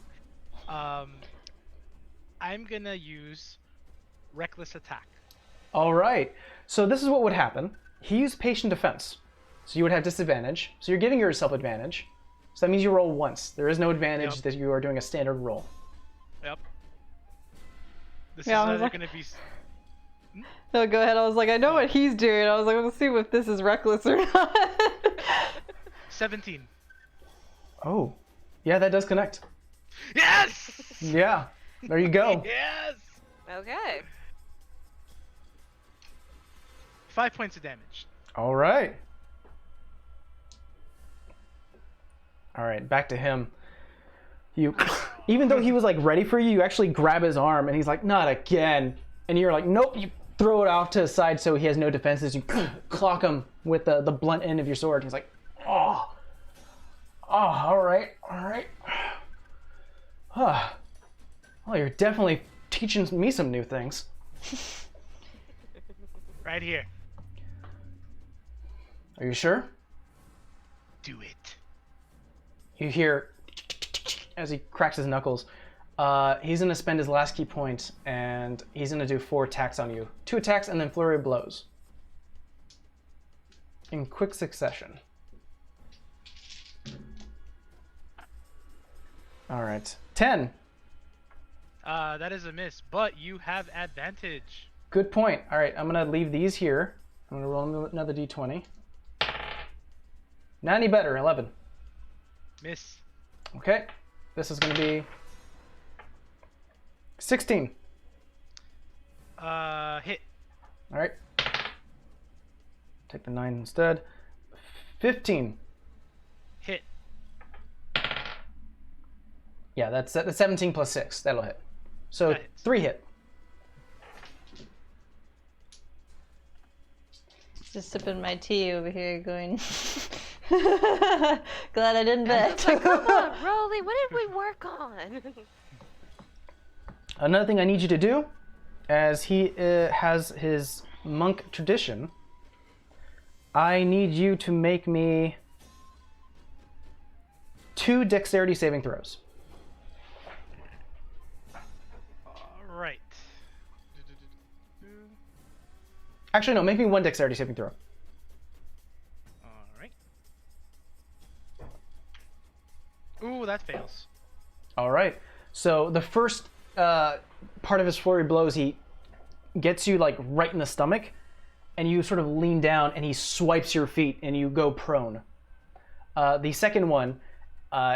I'm gonna use reckless attack. All right. So this is what would happen. He used patient defense. So you would have disadvantage. So you're giving yourself advantage. So that means you roll once. There is no advantage that you are doing a standard roll. Yep. This Yeah, I is was either like- gonna be. No, go ahead. I was like, I know what he's doing. I was like, let's see if this is reckless or not. 17. Oh. Yeah, that does connect. Yes! Yeah. There you go. Yes! Okay. 5 points of damage. All right. All right, back to him. You, even though he was like ready for you, you actually grab his arm and he's like, not again. And you're like, nope, you throw it off to the side so he has no defenses. You clock him with the blunt end of your sword. He's like, oh, all right. Oh, well, you're definitely teaching me some new things. Right here. Are you sure? Do it. You hear as he cracks his knuckles. He's going to spend his last key point, and he's going to do 4 attacks on you. 2 attacks and then flurry of blows. In quick succession. All right. 10. That is a miss, but you have advantage. Good point. All right, I'm going to leave these here. I'm going to roll another d20. Not any better, 11. Miss. Okay. This is going to be 16. Hit. All right. Take the 9 instead. 15. Hit. Yeah, that's 17 plus 6. That'll hit. So That hits. 3 hit. Just sipping my tea over here, going. Glad I didn't bet. It's like, come on, Rolly, what did we work on? Another thing I need you to do, as he has his monk tradition, I need you to make me 2 dexterity saving throws. All right. Actually, no, make me 1 dexterity saving throw. All right. Ooh, that fails. All right. So the first part of his flurry blows, he gets you like right in the stomach, and you sort of lean down, and he swipes your feet, and you go prone. The second one,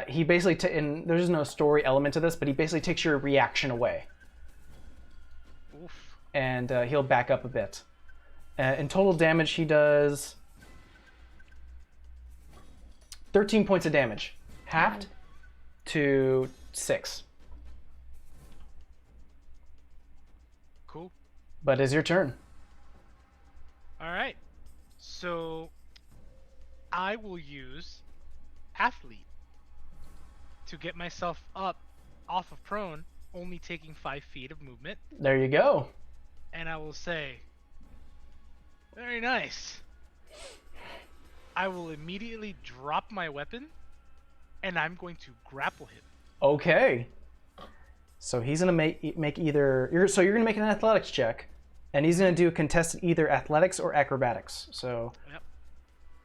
he basically, and there's no story element to this, but he basically takes your reaction away, Oof. and he'll back up a bit. In total damage, he does 13 points of damage, halved to 6. Cool. But it's your turn. All right. So I will use athlete to get myself up off of prone, only taking 5 feet of movement, There you go. and I will say, very nice. I will immediately drop my weapon, and I'm going to grapple him. Okay. So he's gonna make either. You're gonna make an athletics check, and he's gonna do contested either athletics or acrobatics. So Yep.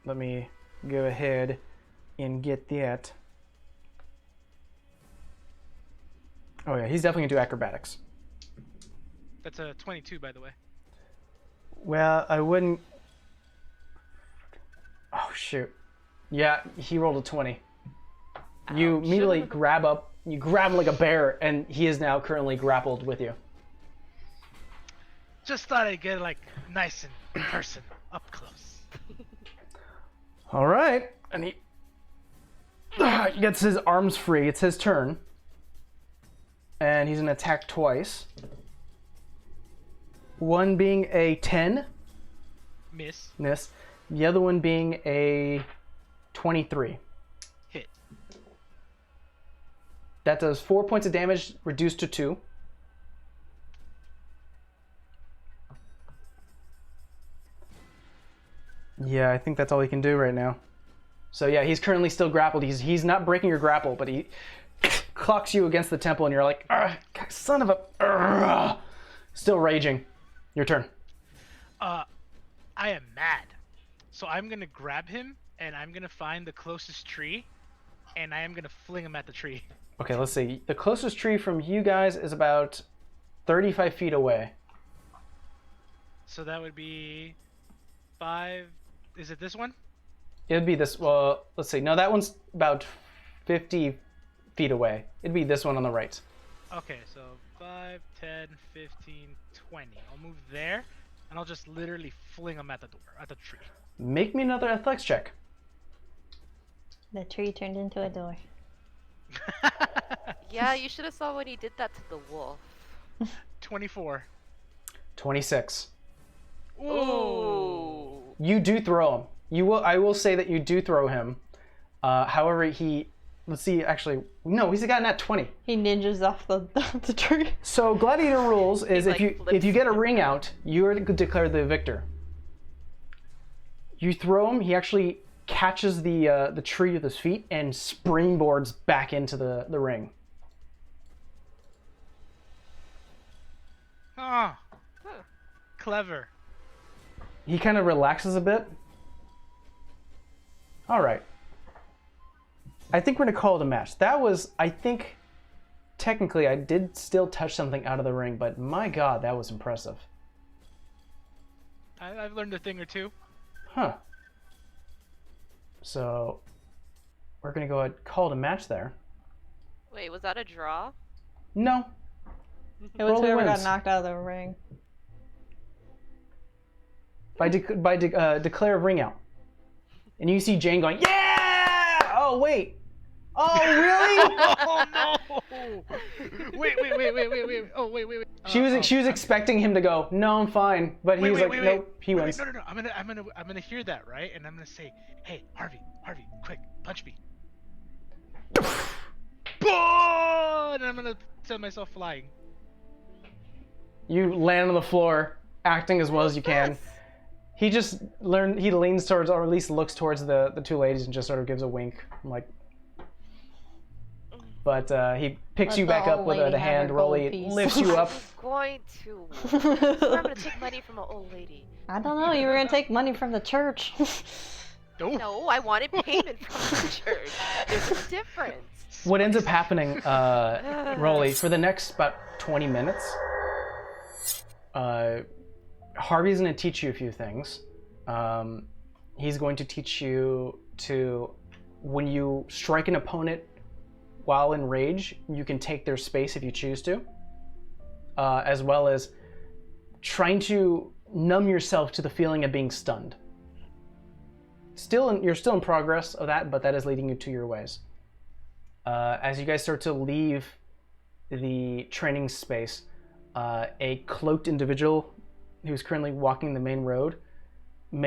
let me go ahead and get that. Oh yeah, he's definitely gonna do acrobatics. That's a 22, by the way. Well, I wouldn't. Oh shoot. Yeah, he rolled a 20. You Ouch. immediately grab him like a bear, and he is now currently grappled with you. Just thought I'd get like nice and person up close. All right, and he gets his arms free. It's his turn, and he's gonna attack twice. One being a 10, Miss. miss. The other one being a 23. Hit. That does 4 points of damage, reduced to 2. Yeah, I think that's all he can do right now. So yeah, he's currently still grappled. He's not breaking your grapple, but he clocks you against the temple, and you're like, son of a... Still raging. Your turn. I am mad. So I'm gonna grab him, and I'm gonna find the closest tree, and I am gonna fling him at the tree. Okay, let's see. The closest tree from you guys is about 35 feet away. So that would be 5. Is it this one? It'd be this, well, let's see. No, that one's about 50 feet away. It'd be this one on the right. Okay, so 5, 10, 15, 20. I'll move there, and I'll just literally fling him at the door, at the tree. Make me another athletics check. The tree turned into a door. Yeah, you should have saw when he did that to the wolf. 24. 26. Ooh. You do throw him. I will say that you do throw him. However, let's see, actually, no, he's got nat 20. He ninjas off the tree. So Gladiator rules is He, like, if you get a flips ring out, you are declared the victor. You throw him, he actually catches the tree with his feet and springboards back into the ring. Ah, Huh. clever. He kind of relaxes a bit. All right. I think we're going to call it a match. That was, I think, technically I did still touch something out of the ring, but my god, that was impressive. I've learned a thing or two. Huh. So, we're going to go ahead and call it a match there. Wait, was that a draw? No. It was Rolly whoever got wins. knocked out of the ring. Declare a ring out. And you see Jane going, yeah! Oh, wait. Oh, really? Oh no! Wait. Oh, wait. She was expecting him to go, no, I'm fine. But he was like, nope, he wins. No. I'm gonna hear that, right? And I'm gonna say, hey, Harvey, quick, punch me. Boom! And I'm gonna send myself flying. You land on the floor, acting as well as you can. He leans towards, or at least looks towards the two ladies and just sort of gives a wink. I'm like, but he picks you back up with the hand, Rolly, lifts you up. I'm going to. I'm going to take money from an old lady. I don't know. You were gonna take money from the church. No, I wanted payment from the church. There's a difference. What ends up happening, Rolly, for the next about 20 minutes, Harvey's going to teach you a few things. He's going to teach you to, when you strike an opponent while in rage, you can take their space if you choose to, as well as trying to numb yourself to the feeling of being stunned. You're still in progress of that, but that is leading you to your ways. As you guys start to leave the training space, a cloaked individual who's currently walking the main road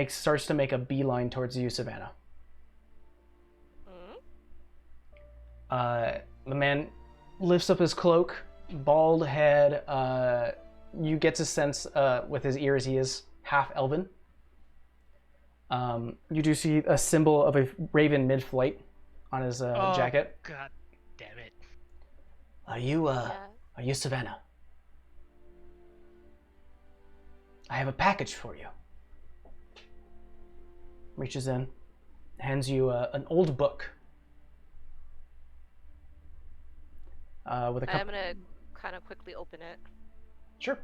starts to make a beeline towards you, Savannah. The man lifts up his cloak, bald head. You get to sense with his ears he is half elven. You do see a symbol of a raven mid-flight on his jacket. God damn it! Are you Savannah? I have a package for you. Reaches in, hands you an old book. With a I'm gonna kind of quickly open it. Sure.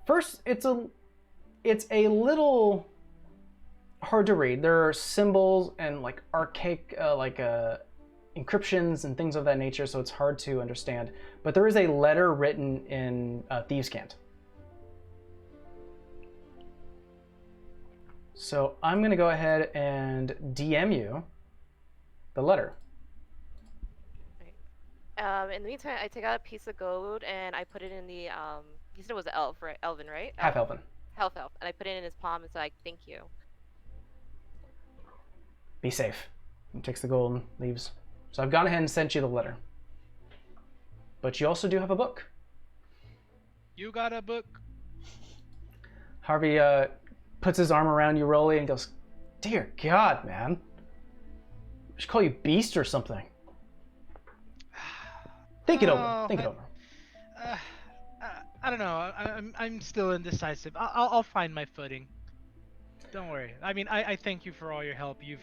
First, it's a little hard to read. There are symbols and like archaic encryptions and things of that nature, so it's hard to understand. But there is a letter written in Thieves' Cant. So I'm going to go ahead and DM you the letter. In the meantime, I take out a piece of gold and I put it in the you said it was elven, right? Half elven. Half elf, and I put it in his palm and it's like, thank you. Be safe. He takes the gold and leaves. So I've gone ahead and sent you the letter. But you also do have a book. You got a book? Harvey puts his arm around you, Rolly, and goes, "Dear God, man. I should call you Beast or something." Think it over. Think it over. I don't know. I'm still indecisive. I'll find my footing. Don't worry. I mean, I thank you for all your help. You've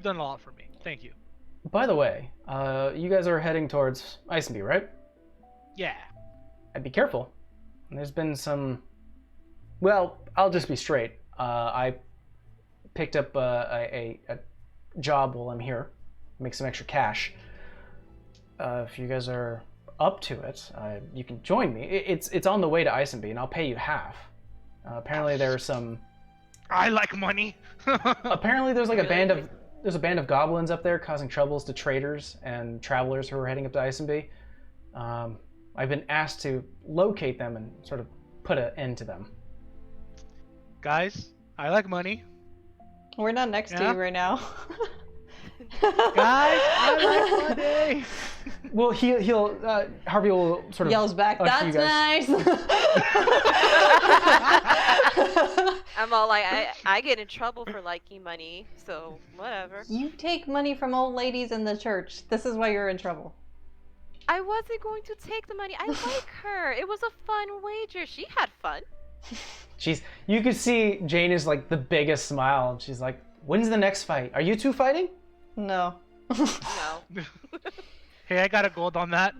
done a lot for me. Thank you. By the way, you guys are heading towards Isenby, right? Yeah. And be careful. There's been some... Well, I'll just be straight. I picked up a job while I'm here. Make some extra cash. If you guys are up to it, you can join me. It's on the way to Isenby, and I'll pay you half. Apparently there's some... I like money. Apparently there's like a band of goblins up there causing troubles to traders and travelers who are heading up to Isenby. I've been asked to locate them and sort of put an end to them. Guys, I like money. We're not next to you right now. Guys, I like money. Well, Harvey will sort of yells back, usher you "That's guys. nice." I'm all like, I get in trouble for liking money, so whatever. You take money from old ladies in the church. This is why you're in trouble. I wasn't going to take the money. I like her. It was a fun wager. She had fun. You could see Jane is like the biggest smile, and she's like, "When's the next fight? Are you two fighting?" No. No. Hey, I got a gold on that.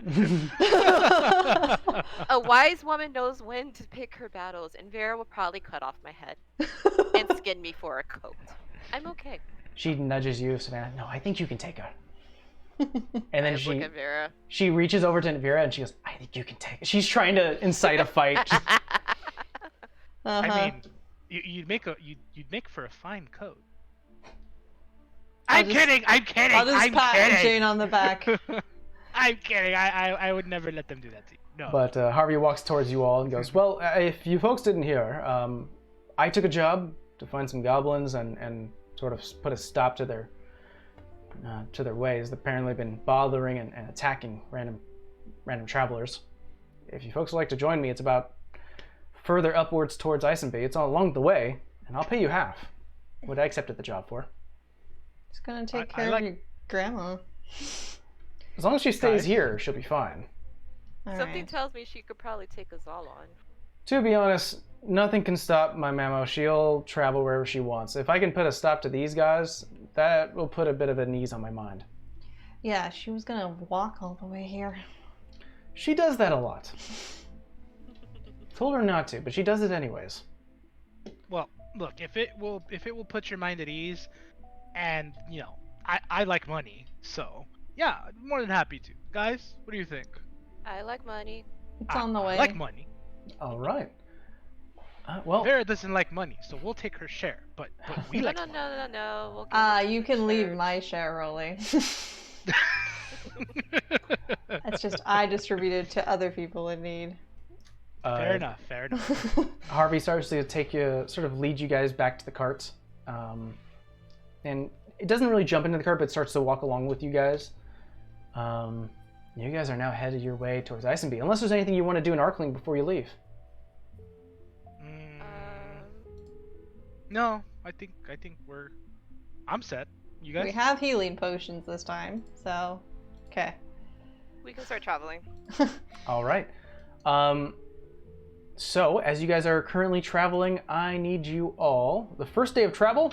A wise woman knows when to pick her battles, and Vera will probably cut off my head and skin me for a coat. I'm okay. She nudges you, Savannah. "No, I think you can take her." And then Look at Vera. she reaches over to Vera and she goes, I think you can take it. She's trying to incite a fight. I mean, you'd make for a fine coat. I'm kidding. I'll just pat Jane on the back. I'm kidding. I would never let them do that to you. No. But Harvey walks towards you all and goes, well, if you folks didn't hear, I took a job to find some goblins and sort of put a stop to their ways. They've apparently been bothering and attacking random travelers. If you folks would like to join me, it's about further upwards towards Isenby. It's all along the way, and I'll pay you half. What I accepted the job for. Just gonna take care of your grandma. As long as she stays here, she'll be fine. Something tells me she could probably take us all on. To be honest, nothing can stop my Mamo. She'll travel wherever she wants. If I can put a stop to these guys, that will put a bit of an ease on my mind. Yeah, she was gonna walk all the way here. She does that a lot. Told her not to, but she does it anyways. Well, look, if it will put your mind at ease, and you know, I like money, so yeah, more than happy to. Guys, what do you think? I like money. It's on the way. I like money. All right. Well, Vera doesn't like money, so we'll take her share. But we like money. No. We'll give You can leave my share, Rolly. That's just I distributed to other people in need. Fair enough. Harvey starts to sort of lead you guys back to the cart. And it doesn't really jump into the cart, but starts to walk along with you guys. You guys are now headed your way towards Isenby, unless there's anything you want to do in Arkling before you leave. No, I think I'm set. You guys? We have healing potions this time, so okay. We can start traveling. All right. So, as you guys are currently traveling, I need you all. The first day of travel,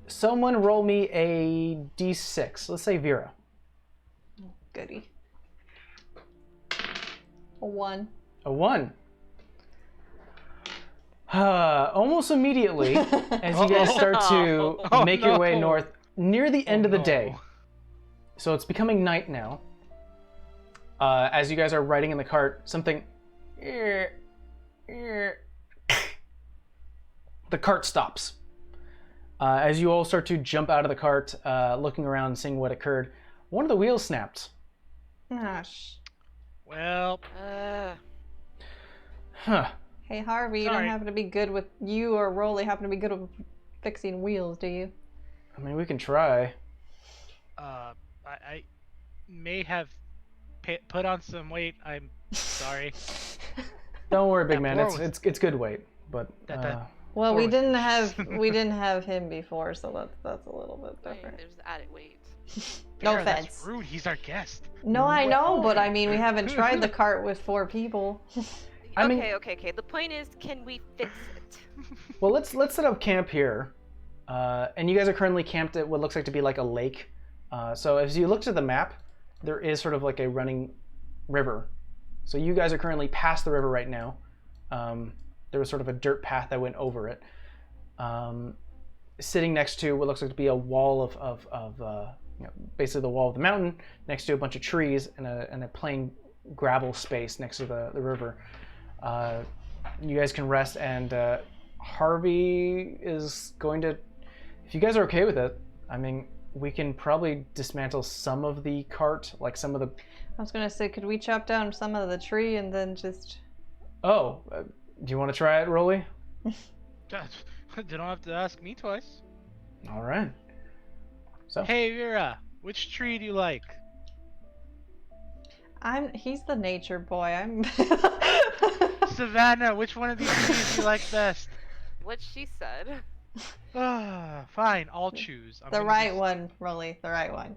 someone roll me a d6. Let's say Vera. Goody. A 1. A 1. Almost immediately, as you guys start to make your way north, near the end of the day. So it's becoming night now. As you guys are riding in the cart, something... The cart stops. As you all start to jump out of the cart, looking around, seeing what occurred, one of the wheels snapped. Gosh. Well... Huh. Hey Harvey, you don't happen to be good with you or Rolly happen to be good with fixing wheels, do you? I mean, we can try. I may have put on some weight. I'm sorry. Don't worry, big man. It's good weight, but. Well, we didn't have him before, so that's a little bit different. There's added weight. No Vera, offense. That's rude. He's our guest. No, I know, but I mean, we haven't tried the cart with 4 people. Okay. The point is, can we fix it? Well, let's set up camp here, and you guys are currently camped at what looks like to be like a lake. So as you look at the map, there is sort of like a running river. So you guys are currently past the river right now. There was sort of a dirt path that went over it. Sitting next to what looks like to be a wall of basically the wall of the mountain, next to a bunch of trees and a plain gravel space next to the river. You guys can rest, and Harvey is going to, if you guys are okay with it, I mean, we can probably dismantle some of the cart, like some of the... I was going to say, could we chop down some of the tree and then just... Oh, do you want to try it, Rolly? You don't have to ask me twice. All right. So. Hey, Vera, which tree do you like? He's the nature boy. I'm... Savannah, which one of these trees do you like best? What she said. Fine, I'll choose. The right one, Rolly. The right one.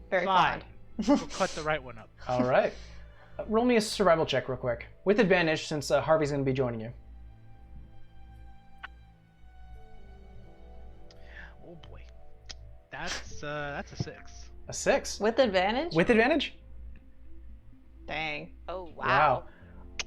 Very fine. fond. We'll cut the right one up. All right. Roll me a survival check real quick. With advantage, since Harvey's going to be joining you. Oh boy. That's a 6. A 6? With advantage? With advantage? Dang. Oh, wow.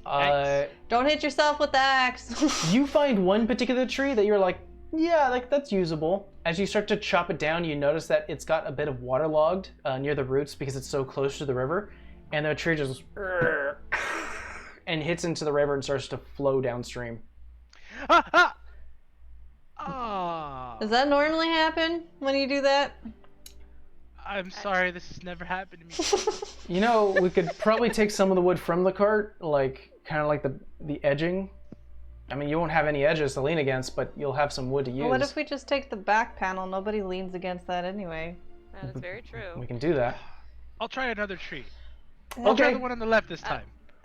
Wow. Don't hit yourself with the axe. You find one particular tree that you're like, Yeah, like that's usable. As you start to chop it down, you notice that it's got a bit of waterlogged near the roots because it's so close to the river, and the tree just and hits into the river and starts to flow downstream. Ah! Ah! Ah! Does that normally happen when you do that? I'm sorry, this has never happened to me. You know, we could probably take some of the wood from the cart, like kind of like the edging. I mean, you won't have any edges to lean against, but you'll have some wood to use. Well, what if we just take the back panel? Nobody leans against that anyway. That is very true. We can do that. I'll try another tree. I'll try Okay. the one on the left this time.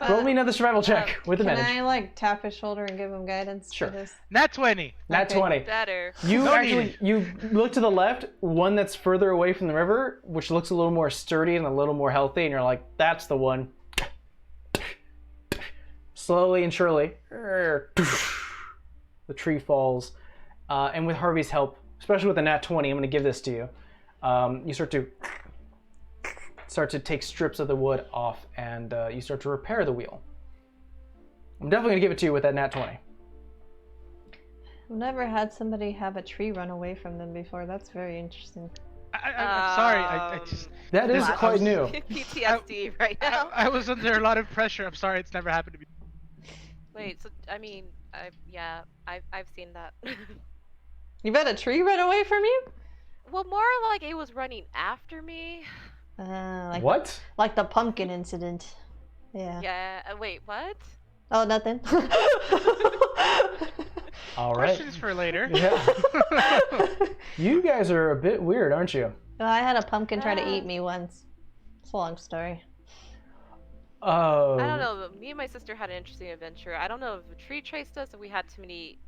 Roll me another survival check with Can advantage. I like tap his shoulder and give him guidance Sure. for this? Nat 20. Nat Okay. 20. Better. You No actually need. you look to the left, one that's further away from the river, which looks a little more sturdy and a little more healthy, and you're like, that's the one. Slowly and surely, the tree falls, and with Harvey's help, especially with the nat 20, I'm going to give this to you. You start to take strips of the wood off, and you start to repair the wheel. I'm definitely going to give it to you with that nat 20. I've never had somebody have a tree run away from them before. That's very interesting. I'm sorry. I just That is Wow. quite new. PTSD right now. I was under a lot of pressure. I'm sorry, it's never happened to me. Wait, so I mean, I've seen that. You've had a tree run away from you? Well, more like it was running after me. Like What? Like the pumpkin incident. Yeah. Yeah. Wait, what? Oh, nothing. All right. Questions for later. Yeah. You guys are a bit weird, aren't you? Well, I had a pumpkin try to eat me once. It's a long story. Oh. I don't know. Me and my sister had an interesting adventure. I don't know if a tree chased us, or we had too many,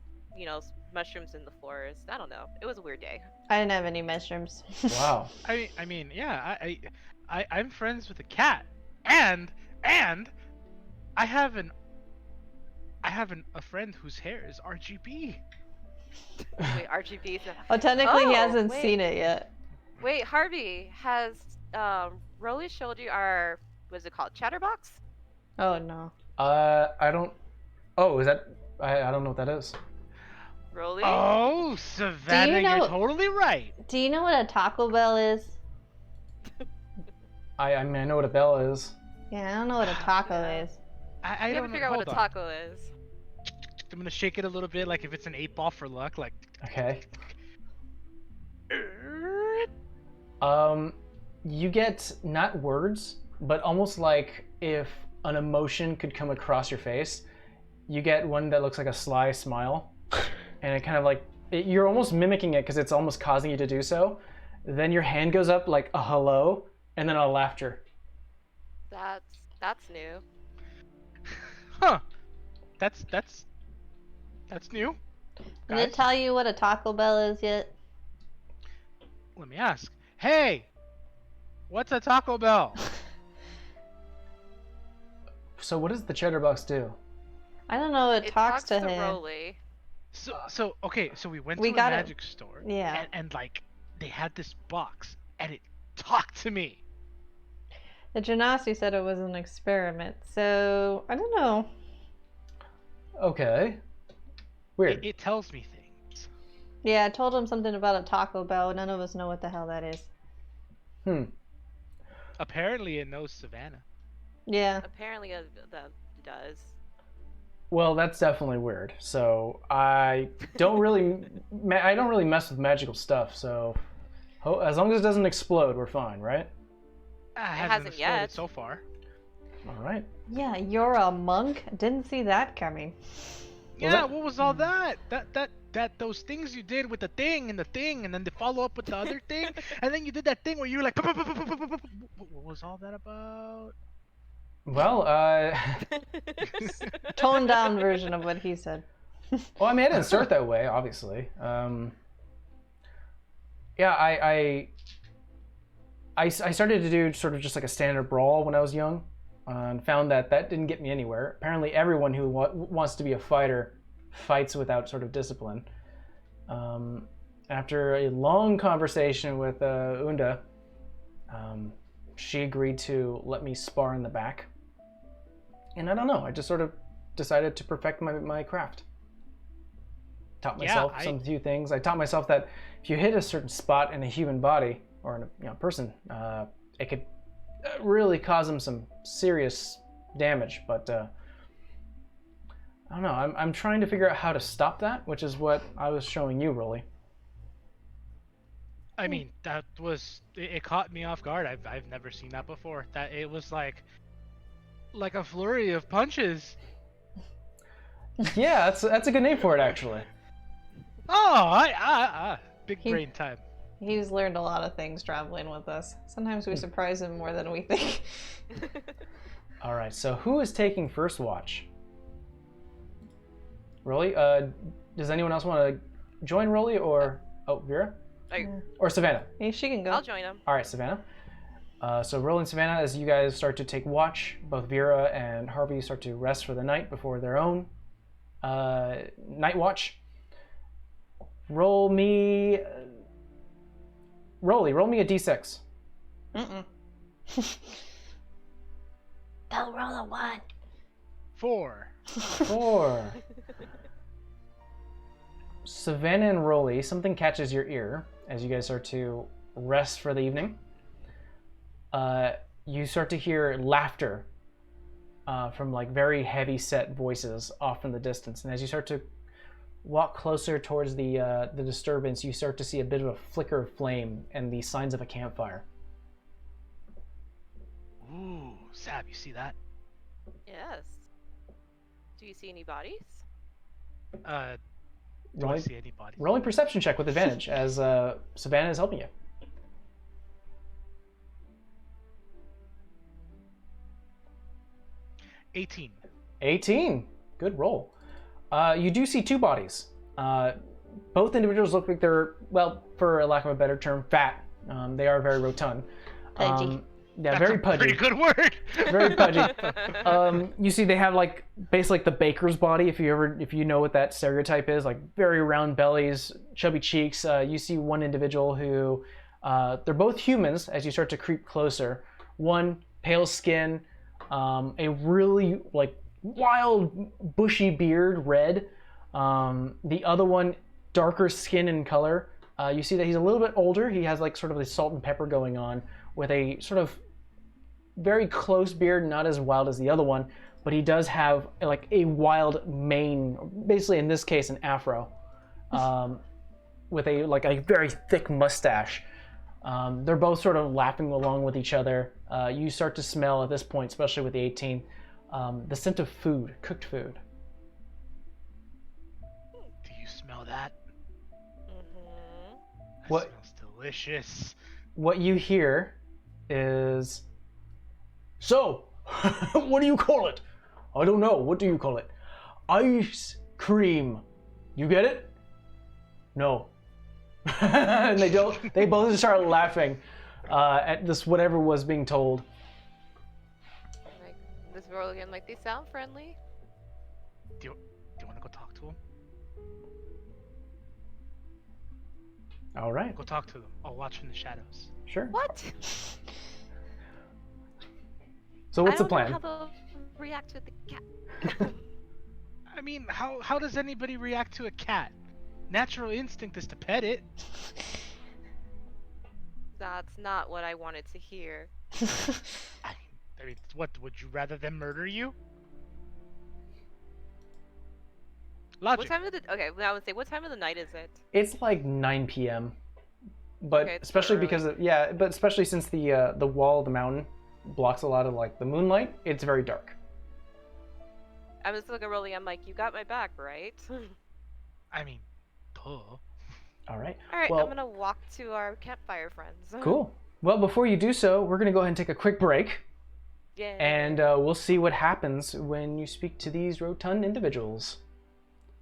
mushrooms in the forest. I don't know. It was a weird day. I didn't have any mushrooms. Wow. I mean, yeah. I'm friends with a cat, and I have a friend whose hair is RGB. Wait, RGB. Oh, technically he Oh, hasn't wait. seen it yet. Wait, Harvey, has Rolly showed you our, what's it called, chatterbox? Oh no. I don't. Oh, is that? I don't know what that is. Rolly? Oh, Savannah, know- you're totally right. Do you know what a Taco Bell is? I mean, I know what a bell is. Yeah, I don't know what a taco Yeah. is. I I never don't figure out know. what a Hold on. taco is. I'm gonna shake it a little bit, like if it's an 8-ball for luck, like. Okay. You get not words, but almost like if an emotion could come across your face. You get one that looks like a sly smile, and it kind of like you're almost mimicking it because it's almost causing you to do so. Then your hand goes up like a hello, and then a laughter. That's new. Huh. That's new. Did it Guys, tell you what a Taco Bell is yet? let me ask. Hey, what's a Taco Bell? So what does the cheddar box do? I don't know. It talks to him. Rolly. So okay, so we went We to a got it. magic store. Yeah. And like they had this box and it talked to me. The Genasi said it was an experiment, so I don't know. Okay. Weird. It tells me things. Yeah, I told him something about a Taco Bell. None of us know what the hell that is. Apparently it knows Savannah. Yeah. Apparently that does. Well, that's definitely weird. So I don't really mess with magical stuff. So as long as it doesn't explode, we're fine, right? Hasn't hasn't yet. so far. All right. Yeah, you're a monk? Didn't see that coming. Well, Yeah, that- what was all that? That those things you did with the thing, and then they follow up with the other thing, and then you did that thing where you were like, what was all that about? Well, Toned down version of what he said. well, I mean, I didn't start that way, obviously. Yeah, I started to do sort of just like a standard brawl when I was young, and found that didn't get me anywhere. Apparently, everyone who wants to be a fighter fights without sort of discipline. After a long conversation with Unda, she agreed to let me spar in the back. And I don't know, I just sort of decided to perfect my craft. taught Yeah, myself some few things. I taught myself that if you hit a certain spot in a human body or in a person, it could really cause them some serious damage. But I don't know. I'm trying to figure out how to stop that, which is what I was showing you, Rolly. I mean, it caught me off guard. I've never seen that before. That it was like a flurry of punches. Yeah, that's a good name for it, actually. Oh, big He- brain time. He's learned a lot of things traveling with us. Sometimes we surprise him more than we think. All right. So who is taking first watch? Rolly. Does anyone else want to join Rolly or Vera or Savannah? Yeah, she can go. I'll join him. All right, Savannah. So Rolly and Savannah, as you guys start to take watch, both Vera and Harvey start to rest for the night before their own night watch. Roll me a d6. Mm-mm. Don't roll a 1. 4. 4. Savannah and Rolly, something catches your ear as you guys start to rest for the evening. You start to hear laughter from like very heavy set voices off in the distance, and as you start to walk closer towards the disturbance, you start to see a bit of a flicker of flame and the signs of a campfire. Ooh, Sab, you see that? Yes. Do you see any bodies? Do I Rolling, see anybody? rolling perception check with advantage as Savannah is helping you. 18. 18. Good roll. You do see 2 bodies. Both individuals look like they're, well, for lack of a better term, fat. They are very rotund. Pudgy. Yeah, That's very a pudgy. pretty good word. Very pudgy. You see, they have like basically like the baker's body. If you know what that stereotype is, like very round bellies, chubby cheeks. You see one individual who, they're both humans. As you start to creep closer, one pale skin, a really like wild bushy beard, red. The other one darker skin and color. You see that he's a little bit older. He has like sort of a salt and pepper going on with a sort of very close beard, not as wild as the other one, but he does have like a wild mane, basically in this case an afro, with a like a very thick mustache. They're both sort of laughing along with each other. You start to smell at this point, especially with the 18, the scent of food, cooked food. Do you smell that? Mm-hmm. That What- smells delicious. What you hear is, so, what do you call it? I don't know. What do you call it? Ice cream. You get it? No. And they don't. They both just start laughing at this whatever was being told. Like this girl again, like they sound friendly. Do you want to go talk to him? All right. Go talk to them. I'll watch from the shadows. Sure. What? So what's I the don't plan? know how they'll react to the cat. I mean, how does anybody react to a cat? Natural instinct is to pet it. That's not what I wanted to hear. I mean, what would you rather them murder you? Logic. What time of the I would say what time of the night is it? It's like 9 p.m. But Okay, it's especially early. because of, yeah, but especially since the wall of the mountain blocks a lot of like the moonlight, it's very dark. I'm just looking at Rolly. I'm like, you got my back, right? I mean, duh. All right. All right, Well- I'm gonna walk to our campfire friends. Cool. Well, before you do so, we're going to go ahead and take a quick break, Yeah. and we'll see what happens when you speak to these rotund individuals.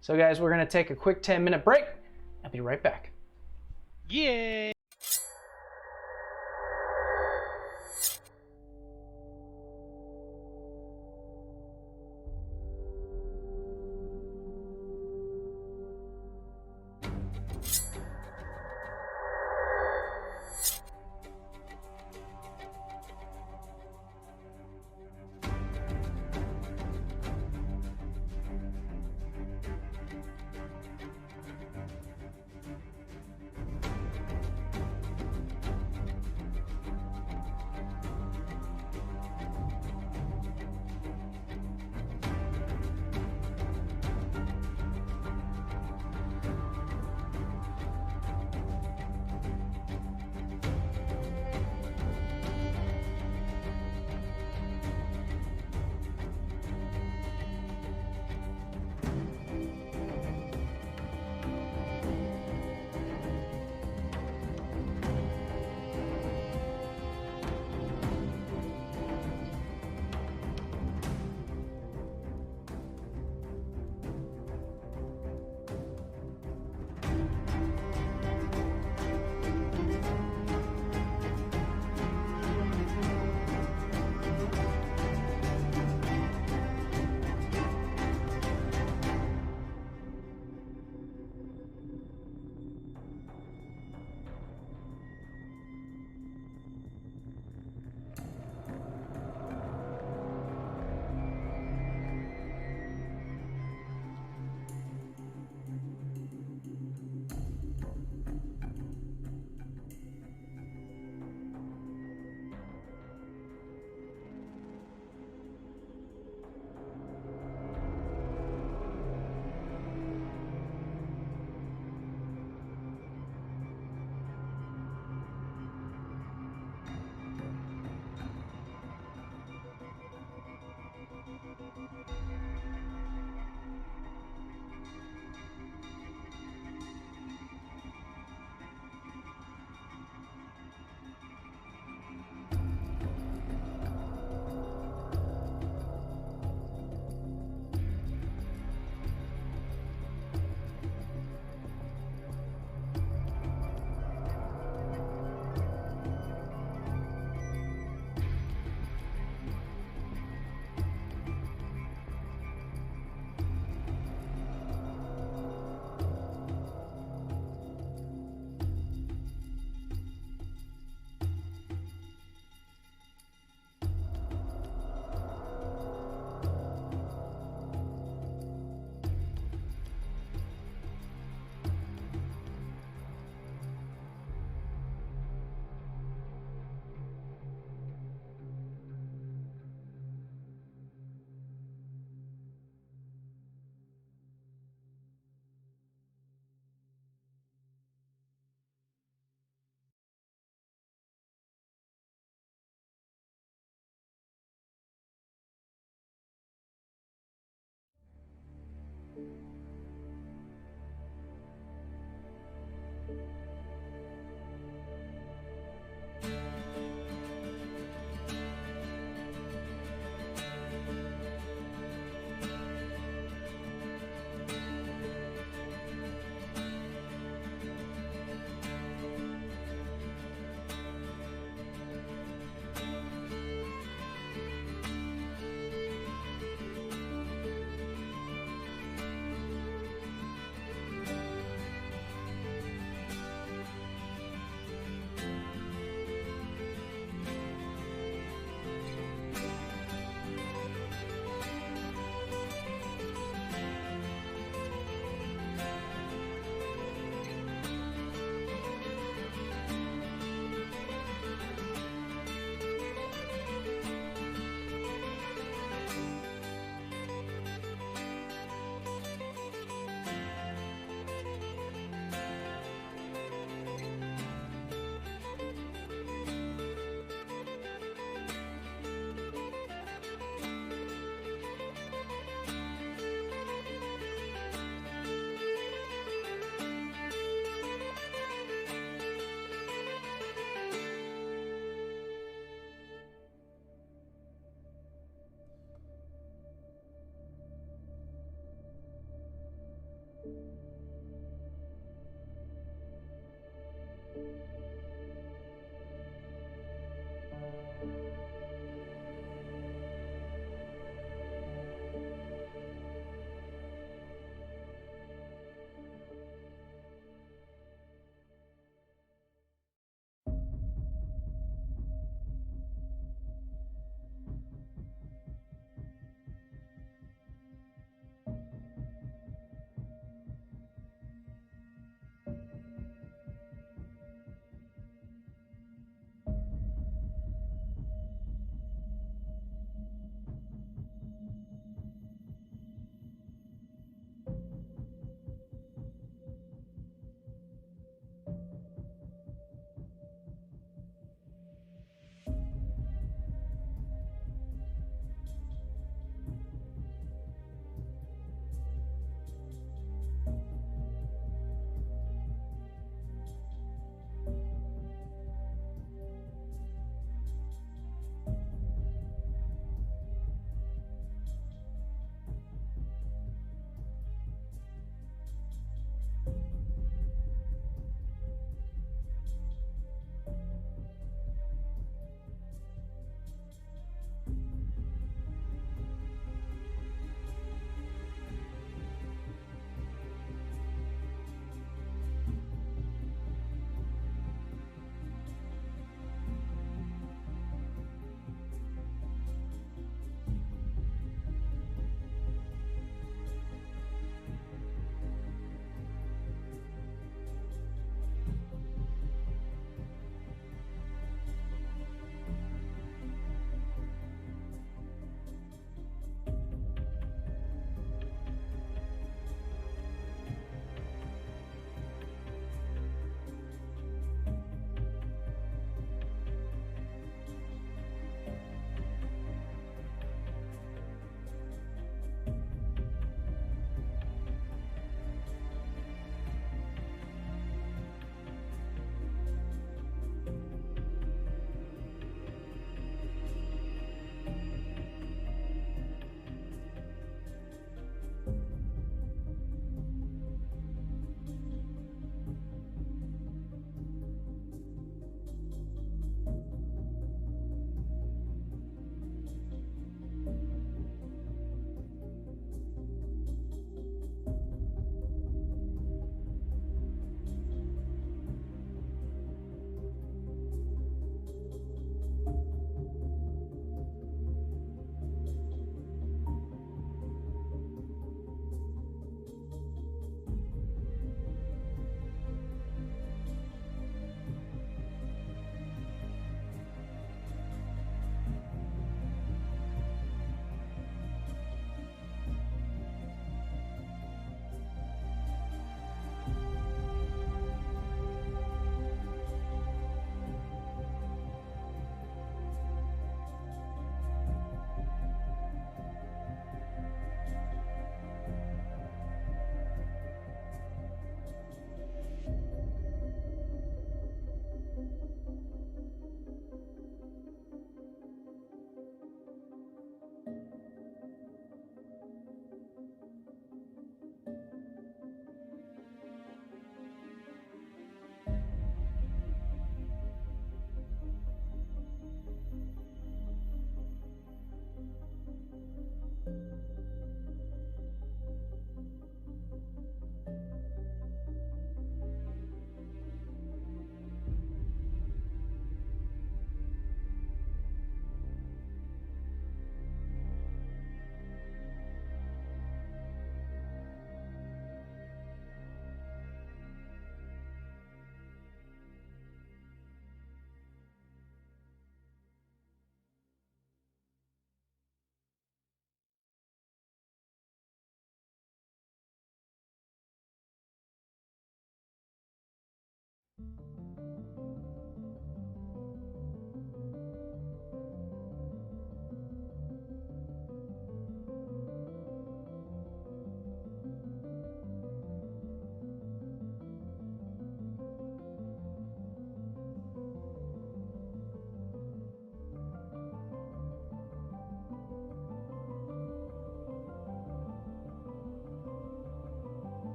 So, guys, we're going to take a quick 10-minute break. I'll be right back. Yay!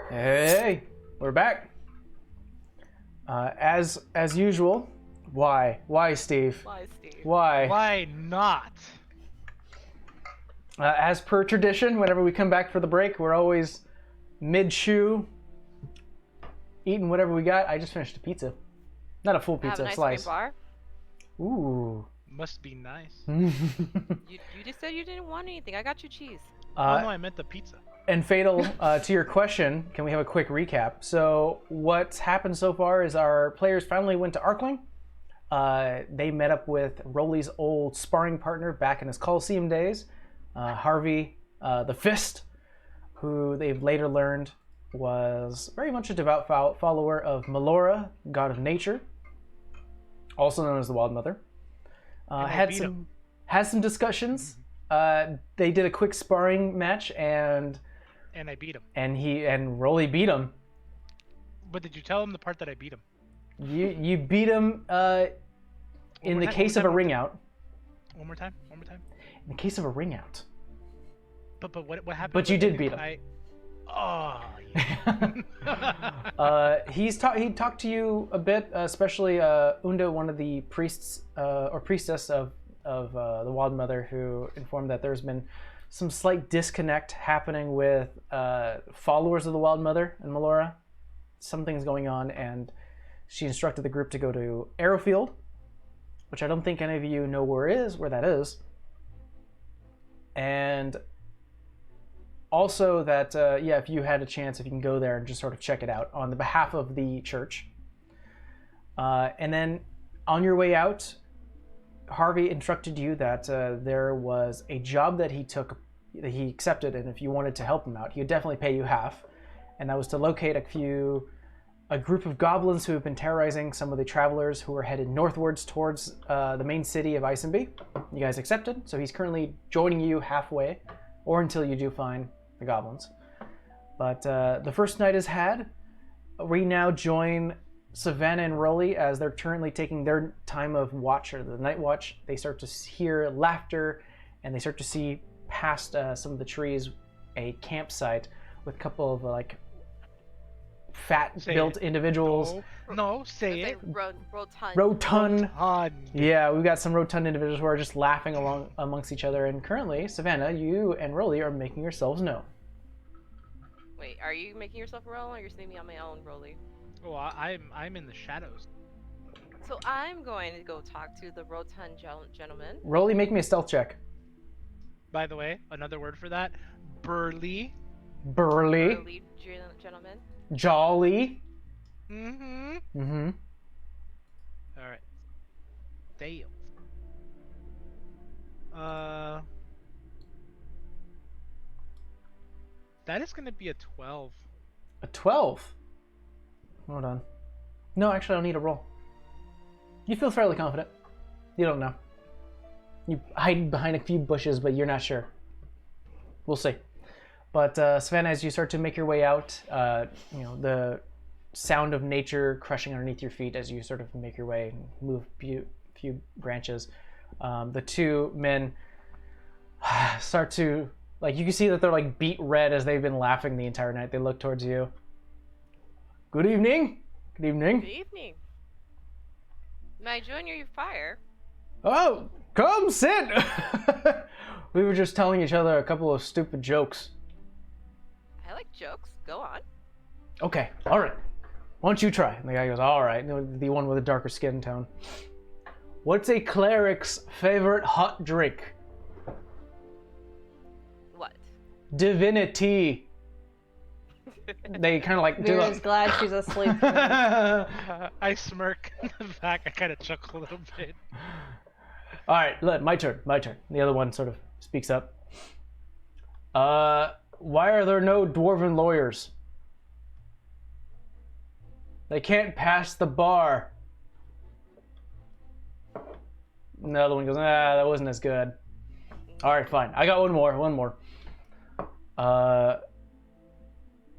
Hey, we're back. As usual. Why? Why, Steve? Why, Steve? Why? Why not? As per tradition, whenever we come back for the break, we're always mid-chew, eating whatever we got. I just finished a pizza. Not a full Have pizza, an ice slice. cream bar. Ooh. Must be nice. You just said you didn't want anything. I got you cheese. Oh no, I meant the pizza. And Fatal, to your question, can we have a quick recap? So what's happened so far is our players finally went to Arkling. They met up with Rolly's old sparring partner back in his Coliseum days, Harvey the Fist, who they've later learned was very much a devout follower of Melora, god of nature, also known as the Wild Mother. Had some discussions. They did a quick sparring match, and I beat him. And Rolly beat him. But did you tell him the part that I beat him? You beat him in the case of a ring out. One more time. In the case of a ring out. But what happened? But you did beat him. Oh. Yeah. He talked to you a bit, especially Unda, one of the priests or priestess of the Wild Mother, who informed that there's been some slight disconnect happening with followers of the Wild Mother and Melora. Something's going on, and she instructed the group to go to Arrowfield, which I don't think any of you know where that is. And also that, if you had a chance, if you can go there and just sort of check it out on the behalf of the church. And then on your way out, Harvey instructed you that there was a job that he accepted, and if you wanted to help him out, he would definitely pay you half. And that was to locate a group of goblins who have been terrorizing some of the travelers who are headed northwards towards the main city of Isenby. You guys accepted, so he's currently joining you halfway, or until you do find the goblins. But the first night is had. We now join Savannah and Rolly as they're currently taking their time of watch, or the night watch. They start to hear laughter, and they start to see past some of the trees a campsite with a couple of fat-built individuals. No, say it. Rotund. Yeah, we've got some rotund individuals who are just laughing along amongst each other. And currently, Savannah, you and Rolly are making yourselves known. Wait, are you making yourself roll, or you're seeing me on my own, Rolly? Oh, I'm in the shadows. So I'm going to go talk to the rotund gentleman. Rolly, make me a stealth check. By the way, another word for that, burly. Burly gentleman. Jolly. Mm-hmm. Mm-hmm. All right. Dale. That is going to be a 12. A 12? Hold on. No, actually, I don't need a roll. You feel fairly confident. You don't know. You hide behind a few bushes, but you're not sure. We'll see. But Savannah, as you start to make your way out, the sound of nature crushing underneath your feet as you sort of make your way and move a few branches. The two men start to, you can see that they're beat red as they've been laughing the entire night. They look towards you. Good evening. Good evening. Good evening. May I join your fire? Oh, come sit. We were just telling each other a couple of stupid jokes. I like jokes. Go on. Okay, all right. Why don't you try? And the guy goes, all right. The one with a darker skin tone. What's a cleric's favorite hot drink? What? Divinity. They kind of do Vera's glad she's asleep. I smirk in the back. I kind of chuckle a little bit. All right, my turn. The other one sort of speaks up. Why are there no dwarven lawyers? They can't pass the bar. And the other one goes, that wasn't as good. All right, fine. I got one more.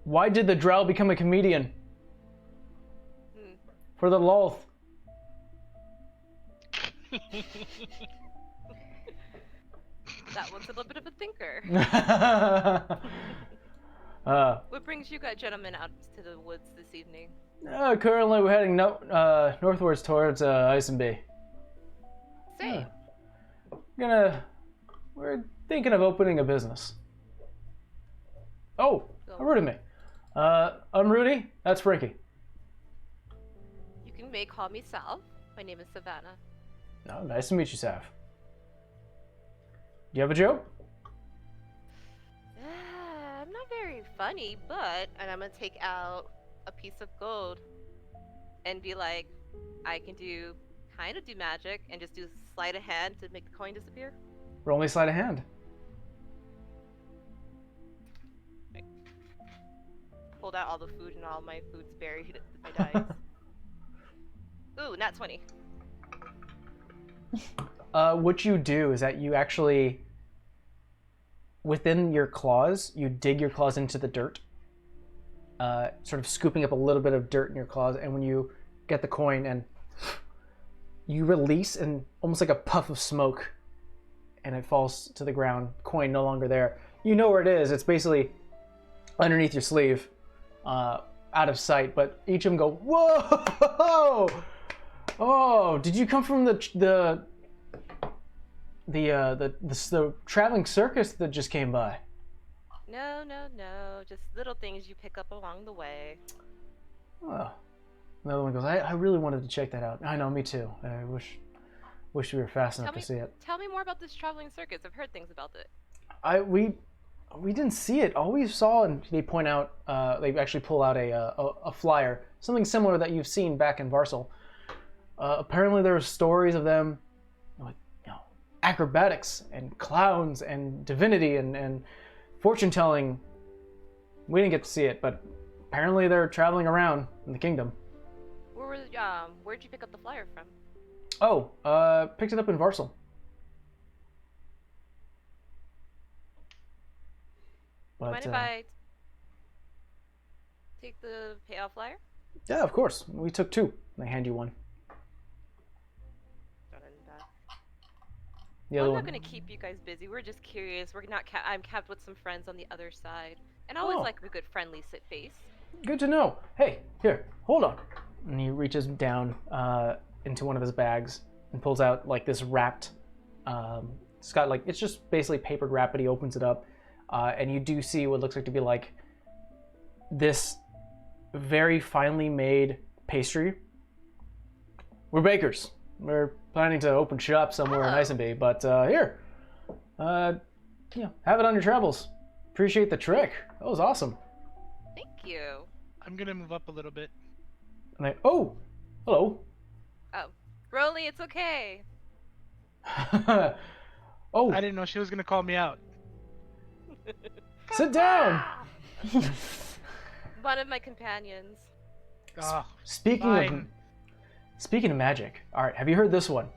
Why did the drow become a comedian? For the loth. That one's a little bit of a thinker. What brings you guys gentlemen out to the woods this evening? Currently, we're heading northwards towards Isenby. Same. We're thinking of opening a business. Oh, Rudy me. I'm Rudy. That's Frankie. You may call me Sal. My name is Savannah. Oh, nice to meet you, Sav. Do you have a joke? I'm not very funny, and I'm gonna take out a piece of gold and be like, I can kind of do magic and just do sleight of hand to make the coin disappear. Roll me sleight of hand. Pulled out all the food and all my food's buried in my dice. Ooh, nat 20. What you do is that you actually, within your claws, you dig your claws into the dirt, sort of scooping up a little bit of dirt in your claws, and when you get the coin and you release and almost like a puff of smoke, and it falls to the ground, coin no longer there. You know where it is. It's basically underneath your sleeve, out of sight, but each of them go, whoa! Oh, did you come from the traveling circus that just came by? No. Just little things you pick up along the way. Oh. Another one goes, I really wanted to check that out. I know, me too. I wish we were fast enough to see it. Tell me more about this traveling circus. I've heard things about it. We didn't see it. All we saw, and they point out, they actually pull out a flyer, something similar that you've seen back in Varsal. Apparently there were stories of them, like, acrobatics and clowns and divinity and fortune telling. We didn't get to see it, but apparently they're traveling around in the kingdom. Where'd you pick up the flyer from? Oh, picked it up in Varsal. But, Mind if I take the payoff flyer? Yeah, of course. We took two. They hand you one. The other I'm one. not going to keep you guys busy. We're just curious. I'm capped with some friends on the other side. And I always like a good friendly sit face. Good to know. Hey, here, hold on. And he reaches down into one of his bags and pulls out like this wrapped, it's got like, it's just basically papered wrap, but he opens it up. And you do see what looks like to be like this very finely made pastry. We're bakers. We're planning to open shop somewhere in Isenby, but here, have it on your travels. Appreciate the trick. That was awesome. Thank you. I'm gonna move up a little bit. And hello. Oh, Broly, it's okay. Oh, I didn't know she was gonna call me out. sit down. One of my companions. Oh, Speaking of magic, all right, have you heard this one?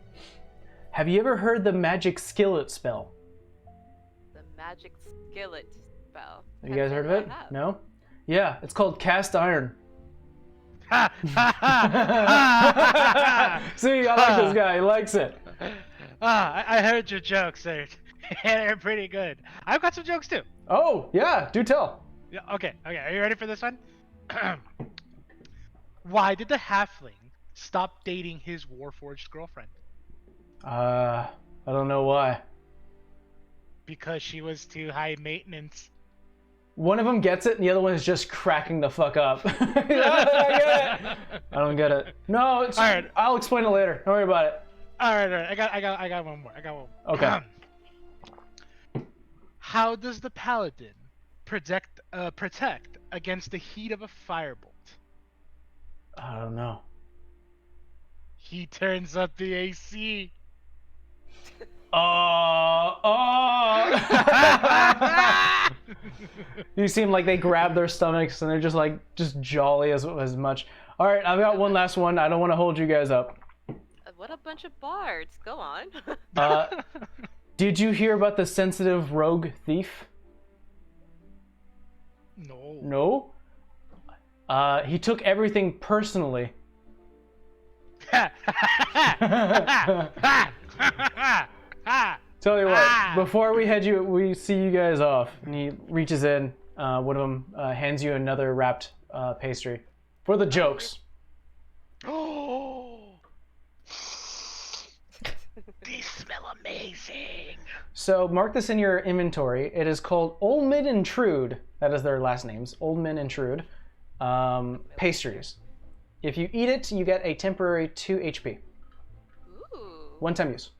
Have you ever heard the magic skillet spell? The magic skillet spell. Have you guys heard of it? No? Yeah, it's called cast iron. ha ha ha! See, I like this guy. He likes it. I heard your jokes. They're pretty good. I've got some jokes too. Oh, yeah, do tell. Yeah, okay. Are you ready for this one? Why did the halfling stop dating his warforged girlfriend? I don't know why. Because she was too high maintenance. One of them gets it, and the other one is just cracking the fuck up. I get it. I don't get it. No, it's. All right. I'll explain it later. Don't worry about it. All right. I got one more. Okay. How does the paladin protect against the heat of a firebolt? I don't know. He turns up the AC. You seem like they grab their stomachs and they're just jolly as much. All right, I've got one last one. I don't want to hold you guys up. What a bunch of bards. Go on. Did you hear about the sensitive rogue thief? No. No? He took everything personally. Tell you what, before we see you guys off, and he reaches in, One of them hands you another wrapped pastry for the jokes. Oh, these smell amazing. So mark this in your inventory. It is called Oldman and Trude. That is their last names. Oldman and Trude. Pastries. If you eat it, you get a temporary 2 HP. Ooh. One-time use.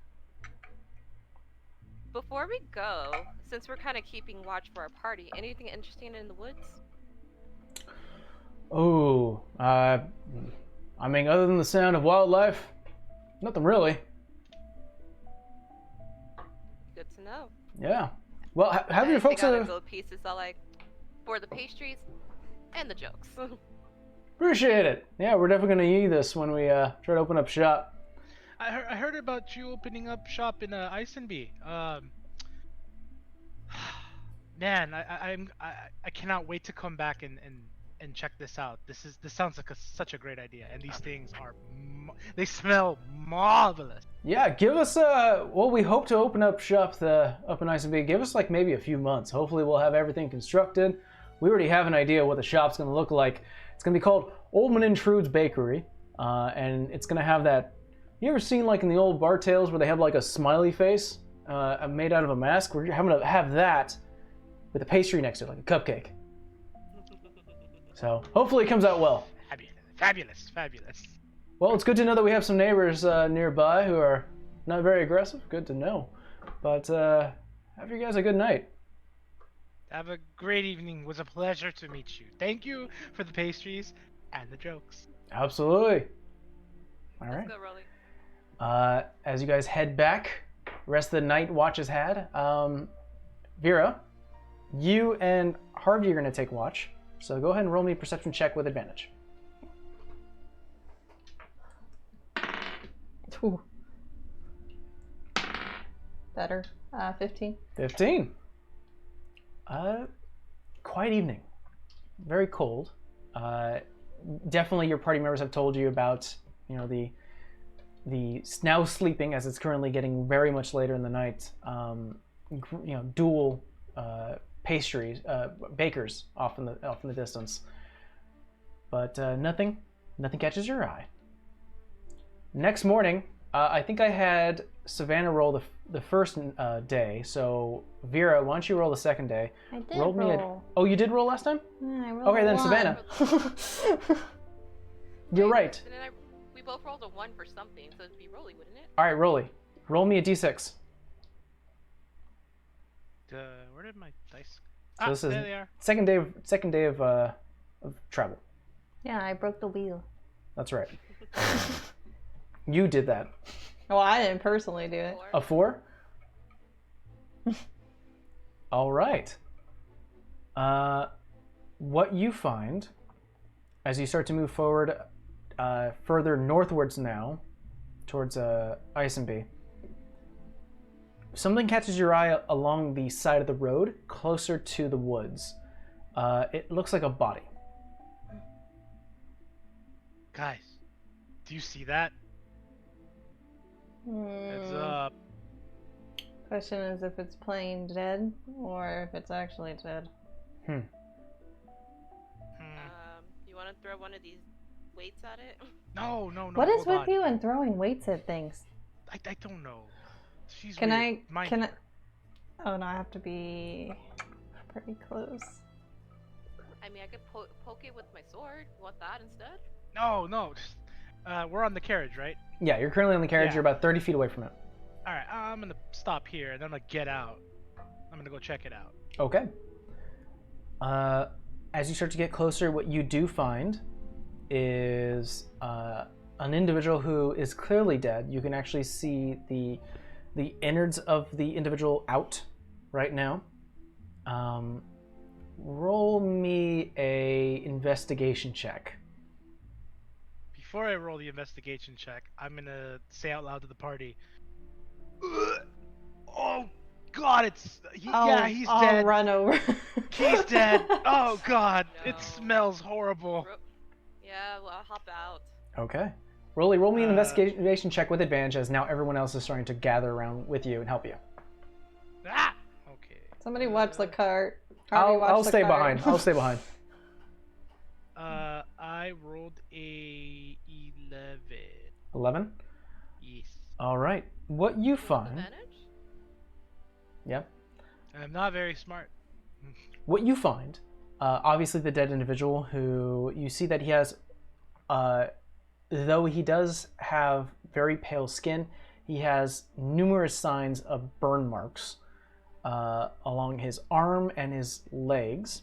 Before we go, since we're kind of keeping watch for our party, anything interesting in the woods? Oh, I mean, other than the sound of wildlife, nothing really. Good to know. Yeah. Well, have your I folks... got gold pieces, so like, for the pastries and the jokes. Appreciate it. Yeah, we're definitely going to use this when we try to open up shop. I heard about you opening up shop in Isenby. Man, I cannot wait to come back and check this out. This sounds like such a great idea, and these things are they smell marvelous. Yeah, give us well, we hope to open up shop up in Isenby. Give us like maybe a few months. Hopefully we'll have everything constructed. We already have an idea what the shop's going to look like. It's going to be called Oldman and Trude's Bakery, and it's going to have that. You ever seen like in the old bar tales where they have like a smiley face made out of a mask? We're having to have that with a pastry next to it, like a cupcake. So hopefully it comes out well. Fabulous. Well, it's good to know that we have some neighbors nearby who are not very aggressive. Good to know. But have you guys a good night. Have a great evening. It was a pleasure to meet you. Thank you for the pastries and the jokes. Absolutely. All right. Let's go, Rolly. As you guys head back, rest of the night watch is had. Vera, you and Harvey are going to take watch. So go ahead and roll me a perception check with advantage. Ooh. Better. 15. 15. Quiet evening. Very cold. Definitely your party members have told you about, the now sleeping, as it's currently getting very much later in the night. Dual pastries, bakers off in the distance. But nothing catches your eye. Next morning, I think I had Savannah roll the first day. So Vera, why don't you roll the second day? I did Rolled roll. Oh, you did roll last time? Yeah, I rolled Okay, then one. Savannah. You're right. And then we both rolled a 1 for something, so it'd be Rolly, wouldn't it? All right, Rolly. Roll me a d6. Where did my dice? So this is there they are. second day of travel. Yeah, I broke the wheel. That's right. You did that. Well, I didn't personally do it. 4. A 4? All right. What you find as you start to move forward further northwards now towards Isenby, something catches your eye along the side of the road closer to the woods. It looks like a body. Guys, do you see that? Heads up. Question is if it's plain dead or if it's actually dead. You want to throw one of these weights at it? No. What is hold with on. you and throwing weights at things? I don't know. She's Can weird. I? Oh no, I have to be pretty close. I mean, I could poke it with my sword. You want that instead? No. We're on the carriage, right? Yeah, you're currently on the carriage. Yeah. You're about 30 feet away from it. All right, I'm gonna stop here and then I'm gonna get out. I'm gonna go check it out. Okay. As you start to get closer, what you do find is an individual who is clearly dead. You can actually see the innards of the individual out right now. Roll me a investigation check. Before I roll the investigation check, I'm gonna say out loud to the party. Oh God, he's I'll dead. run over. He's dead. Oh God, No. it smells horrible. Yeah, well, I'll hop out. Okay. Roll me an investigation check with advantage, as now everyone else is starting to gather around with you and help you. Ah. Okay. Somebody watch the cart. Harvey, watch I'll the stay card. behind. I'll stay behind. I rolled a 11. 11. Yes. All right. What you With find? advantage? Yeah. I'm not very smart. What you find? Obviously, the dead individual who you see that he has, though he does have very pale skin, he has numerous signs of burn marks along his arm and his legs.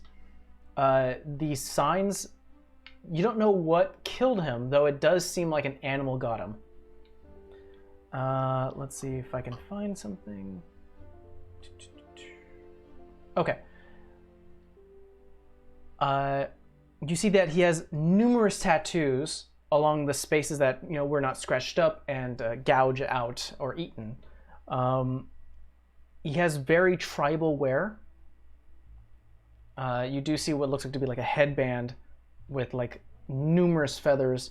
These signs, you don't know what killed him, though it does seem like an animal got him. Let's see if I can find something. Okay. You see that he has numerous tattoos along the spaces that were not scratched up and gouged out or eaten. He has very tribal wear. You do see what looks like to be like a headband with like numerous feathers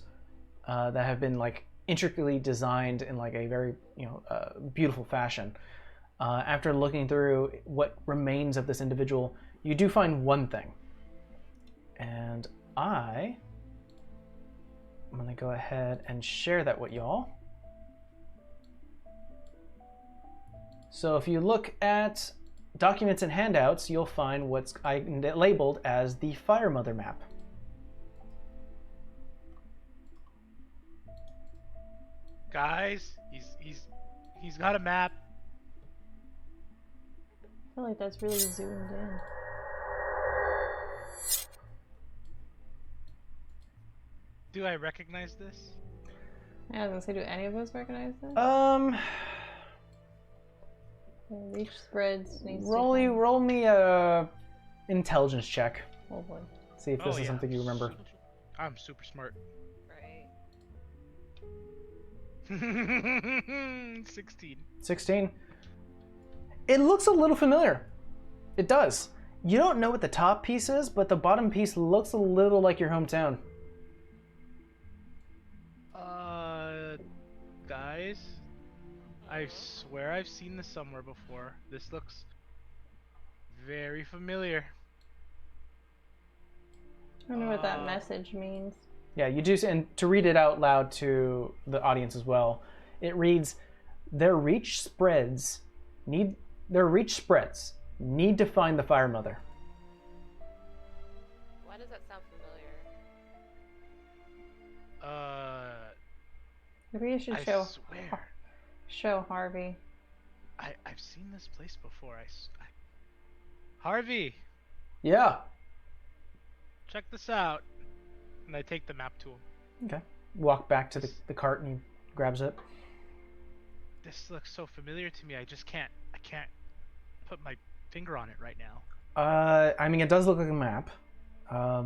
that have been like intricately designed in like a very beautiful fashion. After looking through what remains of this individual, you do find one thing. And I'm going to go ahead and share that with y'all. So if you look at documents and handouts, you'll find what's labeled as the Fire Mother map. Guys, he's got a map. I feel like that's really zoomed in. Do I recognize this? Yeah, I was gonna say, do any of us recognize this? Reach spreads. Needs to Roll me a intelligence check. Oh boy. See if this is yeah. something you remember. I'm super smart. Right. 16. 16. It looks a little familiar. It does. You don't know what the top piece is, but the bottom piece looks a little like your hometown. Guys, I swear I've seen this somewhere before. This looks very familiar. I wonder what that message means. Yeah, you do, and to read it out loud to the audience as well, it reads, their reach spreads need to find the Fire Mother. Why does that sound familiar? Maybe you should I show swear. Harvey. I've seen this place before. Harvey, Yeah. check this out. And I take the map to him. Okay. Walk back to the cart and he grabs it. This looks so familiar to me. I can't put my finger on it right now. I mean, it does look like a map. I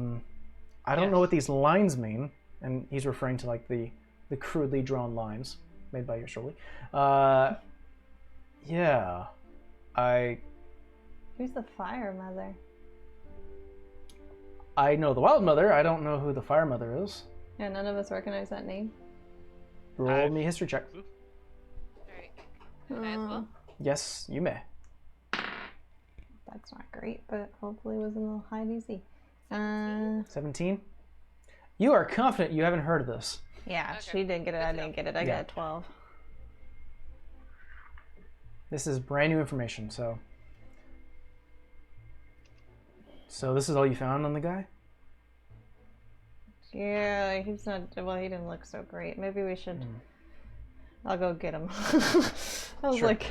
don't know what these lines mean, and he's referring to like the crudely drawn lines made by you, surely. Yeah. Who's the Fire Mother? I know the Wild Mother. I don't know who the Fire Mother is. Yeah, none of us recognize that name. Roll me a history check. Alright. Can I as well? Yes, you may. That's not great, but hopefully it was in the high DC. 17. You are confident you haven't heard of this. Yeah, Okay. she didn't get it. I didn't get it. I Yeah. got a 12. This is brand new information, so this is all you found on the guy? Yeah, he's not. Well, he didn't look so great. Maybe we should. I'll go get him. I was Sure. like,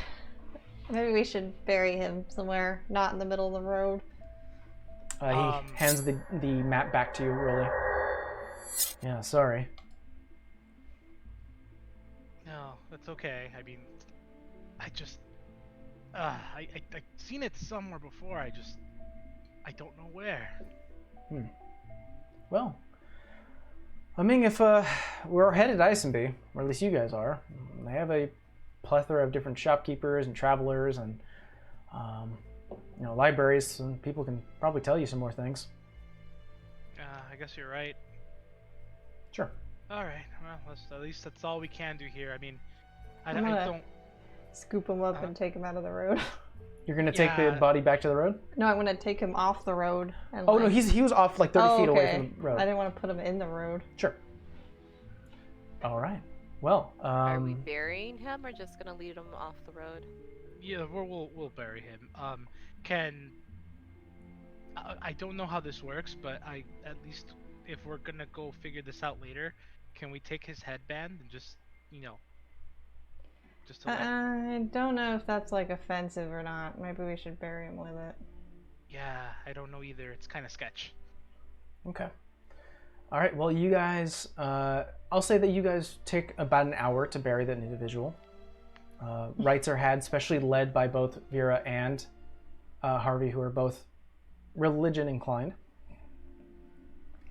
maybe we should bury him somewhere, not in the middle of the road. He hands the map back to you, Rolly. Yeah, sorry. No, that's okay. I mean, I just, I've seen it somewhere before. I don't know where. Well, I mean, if we're headed to Isenby, or at least you guys are, they have a plethora of different shopkeepers and travelers and libraries, and people can probably tell you some more things. I guess you're right. Sure. All right. Well, at least that's all we can do here. I mean, I I'm gonna don't. Scoop him up and take him out of the road. You're gonna take the Yeah. body back to the road? No, I'm gonna take him off the road. And Oh no, he was off like 30 feet away okay. from the road. I didn't want to put him in the road. Sure. All right. Well, Are we burying him or just gonna lead him off the road? Yeah, we'll bury him. I don't know how this works, but at least if we're gonna go figure this out later, can we take his headband and just to let... I don't know if that's like offensive or not. Maybe we should bury him with it. Yeah, I don't know either. It's kind of sketch. okay. All right. Well, you guys, I'll say that you guys take about an hour to bury that individual. Rites are had, especially led by both Vera and Harvey, who are both religion inclined.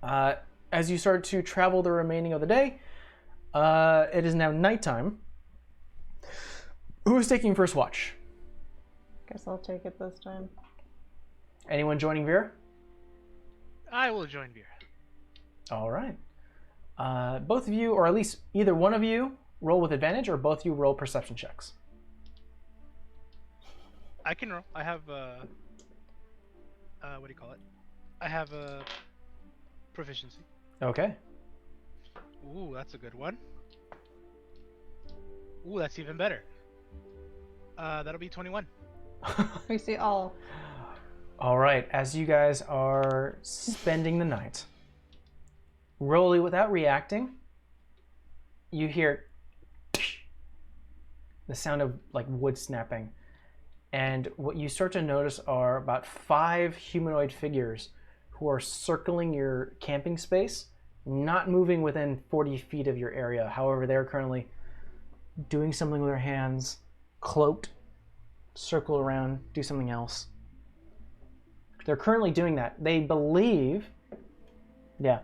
As you start to travel the remaining of the day, it is now nighttime. Who's taking first watch? Guess I'll take it this time. Anyone joining Vera? I will join Vera. All right. Both of you, or at least either one of you, roll with advantage, or both of you roll perception checks. I can roll. I have what do you call it? I have a proficiency. Okay. Ooh, that's a good one. Ooh, that's even better. That'll be 21. We see all. All right. As you guys are spending the night, Rolly, without reacting, you hear the sound of like wood snapping. And what you start to notice are about 5 humanoid figures who are circling your camping space, not moving within 40 feet of your area. However, they're currently doing something with their hands, cloaked, circle around, do something else. They're currently doing that. They believe, yeah,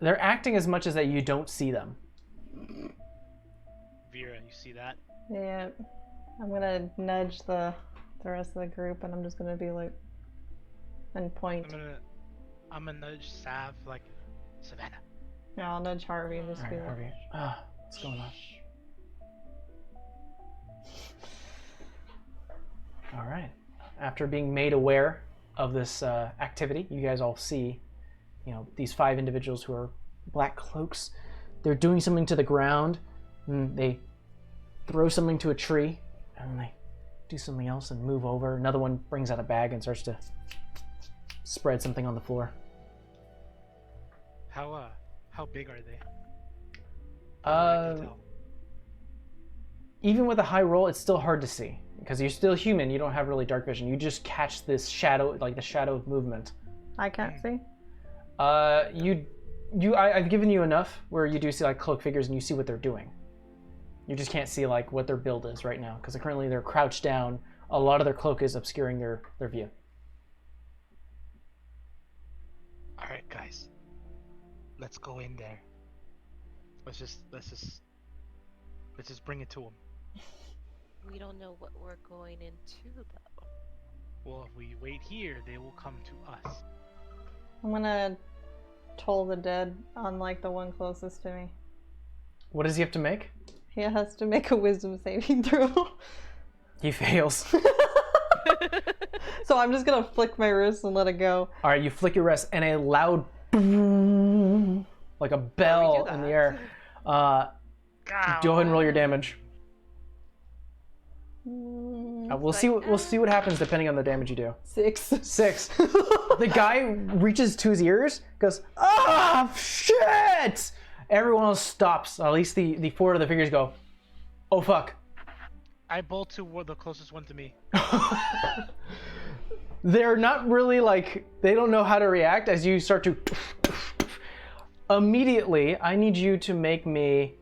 they're acting as much as that you don't see them. Vera, you see that? Yeah. I'm gonna nudge the rest of the group, and I'm just gonna be like, and point. I'm gonna nudge Sav like, Savannah. Yeah, I'll nudge Harvey and just All be right, like, Harvey. What's going on? All right. After being made aware of this activity, you guys all see, these 5 individuals who are black cloaks. They're doing something to the ground, and they throw something to a tree, and they do something else and move over. Another one brings out a bag and starts to spread something on the floor. How big are they? I can tell. Even with a high roll, it's still hard to see because you're still human. You don't have really dark vision. You just catch this shadow, like the shadow of movement. I can't see. I've given you enough where you do see like cloak figures and you see what they're doing. You just can't see like what their build is right now because currently they're crouched down. A lot of their cloak is obscuring their view. All right, guys, let's go in there. Let's just bring it to them. We don't know what we're going into, though. Well, if we wait here, they will come to us. I'm gonna toll the dead on like the one closest to me. What does he have to make? He has to make a wisdom saving throw. He fails. So I'm just gonna flick my wrist and let it go. All right, you flick your wrist and a loud boom, like a bell in the air. Go ahead and roll your damage. We'll see what happens depending on the damage you do. 6. 6. The guy reaches to his ears, goes, "Ah, shit!" Everyone else stops. At least the 4 of the figures go, "Oh fuck." I bolt to the closest one to me. They're not really they don't know how to react as you start to. Immediately, I need you to make me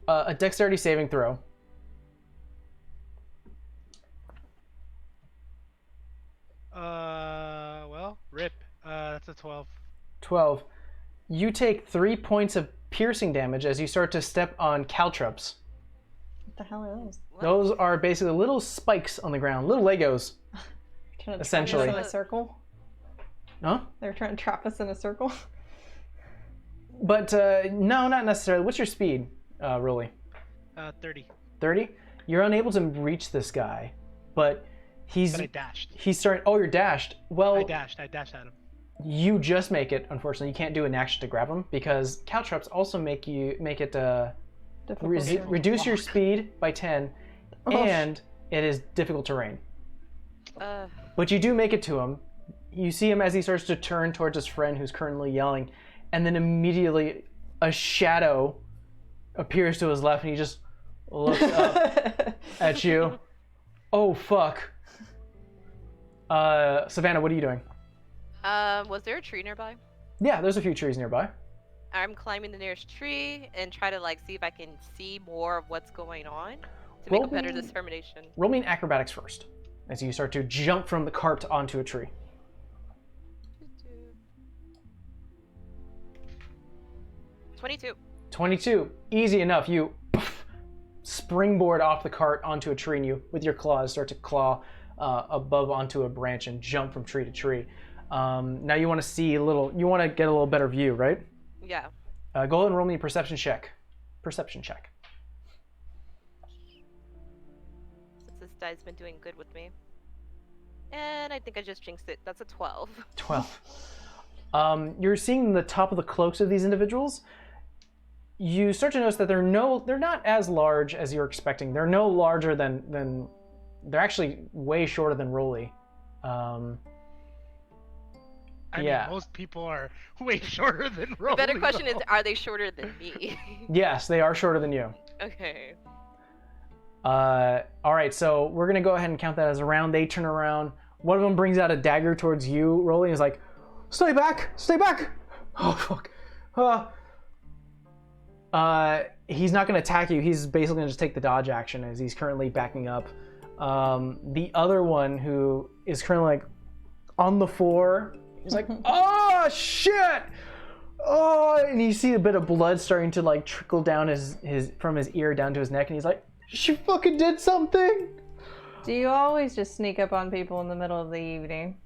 a dexterity saving throw. Well, rip. That's a 12. 12. You take 3 points of piercing damage as you start to step on caltrops. What the hell are those? Those are basically little spikes on the ground, little Legos. Trying to Essentially. trap us in a circle. Huh? They're trying to trap us in a circle. But no, not necessarily. What's your speed, Rolly? 30. 30? You're unable to reach this guy. but But I dashed. he's starting. Oh, you're dashed. Well, I dashed at him. you just make it. Unfortunately, you can't do an action to grab him because caltrops also make it Difficult reduce your speed by 10, Oh. and it is difficult terrain. Uh, But you do make it to him. You see him as he starts to turn towards his friend who's currently yelling, and then immediately a shadow appears to his left, and he just looks up at you. Oh fuck. Savannah, what are you doing? was there a tree nearby? Yeah, there's a few trees nearby. I'm climbing the nearest tree and try to like see if I can see more of what's going on to Roll make a better me- determination. Roll me an acrobatics first, as you start to jump from the cart onto a tree. 22. 22, easy enough. You springboard off the cart onto a tree, and you, with your claws, start to claw above onto a branch and jump from tree to tree. Now you want to see a little. You want to get a little better view, right? Yeah. Go ahead and roll me a perception check. Perception check. Since this die's been doing good with me. And I think I just jinxed it. That's a 12. 12. You're seeing the top of the cloaks of these individuals. You start to notice that they're not as large as you're expecting. They're no larger than they're actually way shorter than Rolly. I Yeah. mean, most people are way shorter than Rolly. The better question is, though. are they shorter than me? Yes, they are shorter than you. Okay. All right, so we're gonna go ahead and count that as a round. They turn around. One of them brings out a dagger towards you, Rolly, and is like, "Stay back! Stay back!" Oh fuck. He's not gonna attack you. He's basically gonna just take the dodge action as he's currently backing up. The other one who is currently like on the floor, he's like, "Oh shit!" Oh, and you see a bit of blood starting to like trickle down his from his ear down to his neck, and he's like, "She fucking did something." Do you always just sneak up on people in the middle of the evening?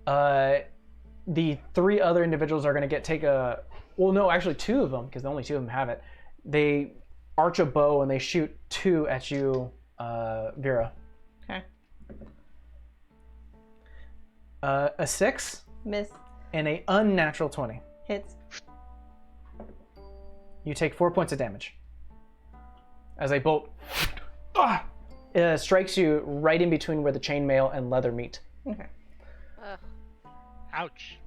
The three other individuals are gonna well, no, actually two of them, because only two of them have it. They arch a bow and they shoot two at you, Vera. Okay. A 6 Miss. and a unnatural 20. Hits. You take 4 points of damage as a bolt strikes you right in between where the chainmail and leather meet. Okay. Ugh. Ouch.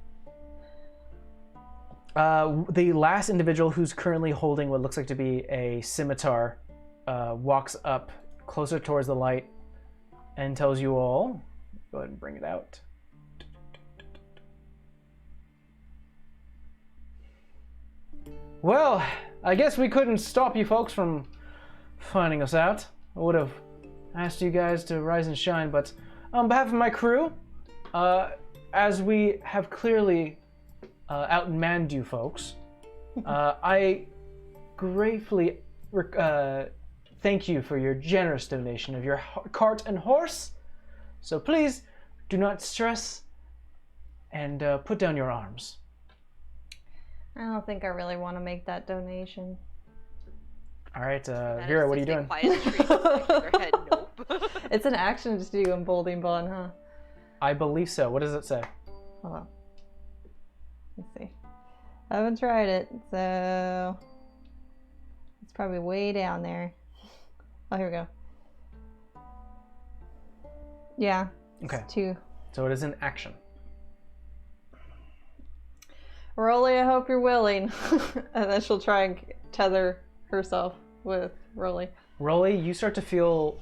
The last individual who's currently holding what looks like to be a scimitar walks up closer towards the light and tells you all, go ahead and bring it out. Well, I guess we couldn't stop you folks from finding us out. I would have asked you guys to rise and shine, but on behalf of my crew, as we have clearly outmanned you folks, I gratefully thank you for your generous donation of your cart and horse. So please do not stress and put down your arms. I don't think I really want to make that donation. All right, Matters Vera, what are to you stay doing? quiet in the tree, just like your head, nope. It's an action just to do emboldening bond, huh? I believe so. What does it say? Hold on. Let's see. I haven't tried it, so it's probably way down there. Oh, here we go. Yeah. It's Okay. 2. So it is an action. Rolly, I hope you're willing. And then she'll try and tether herself with Rolly. Rolly, you start to feel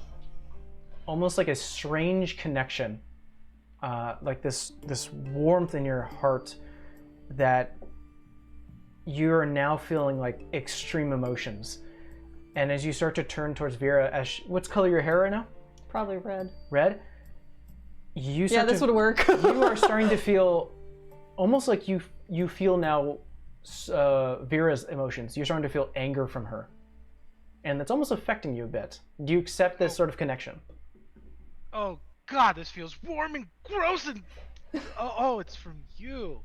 almost like a strange connection, like this warmth in your heart that you're now feeling like extreme emotions. And as you start to turn towards Vera, what's color your hair right now? Probably red. Red. You Yeah, start this would work. you are starting to feel almost like you feel now Vera's emotions. You're starting to feel anger from her, and that's almost affecting you a bit. Do you accept this sort of connection? Oh God, this feels warm and gross and. Oh, it's from you.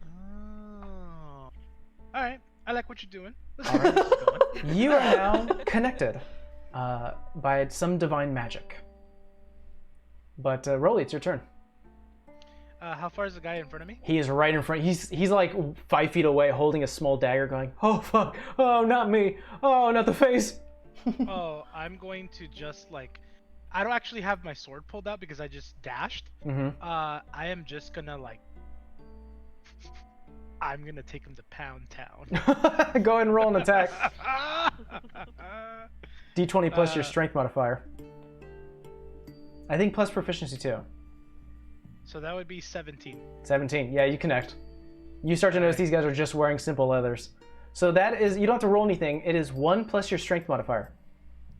Oh. All right, I like what you're doing. Let's All right. keep going. You are now connected by some divine magic. But Rolly, it's your turn. How far is the guy in front of me? He is right in front. He's like 5 feet away, holding a small dagger, going, "Oh fuck! Oh, not me! Oh, not the face!" Oh, I'm going to just like, I don't actually have my sword pulled out because I just dashed. Mm-hmm. I am just gonna like, I'm gonna take him to Pound Town. Go ahead and roll an attack. D20 plus your strength modifier. I think plus proficiency too. So that would be 17. 17. Yeah, you connect. You start to notice these guys are just wearing simple leathers. So that is, you don't have to roll anything. It is 1 plus your strength modifier.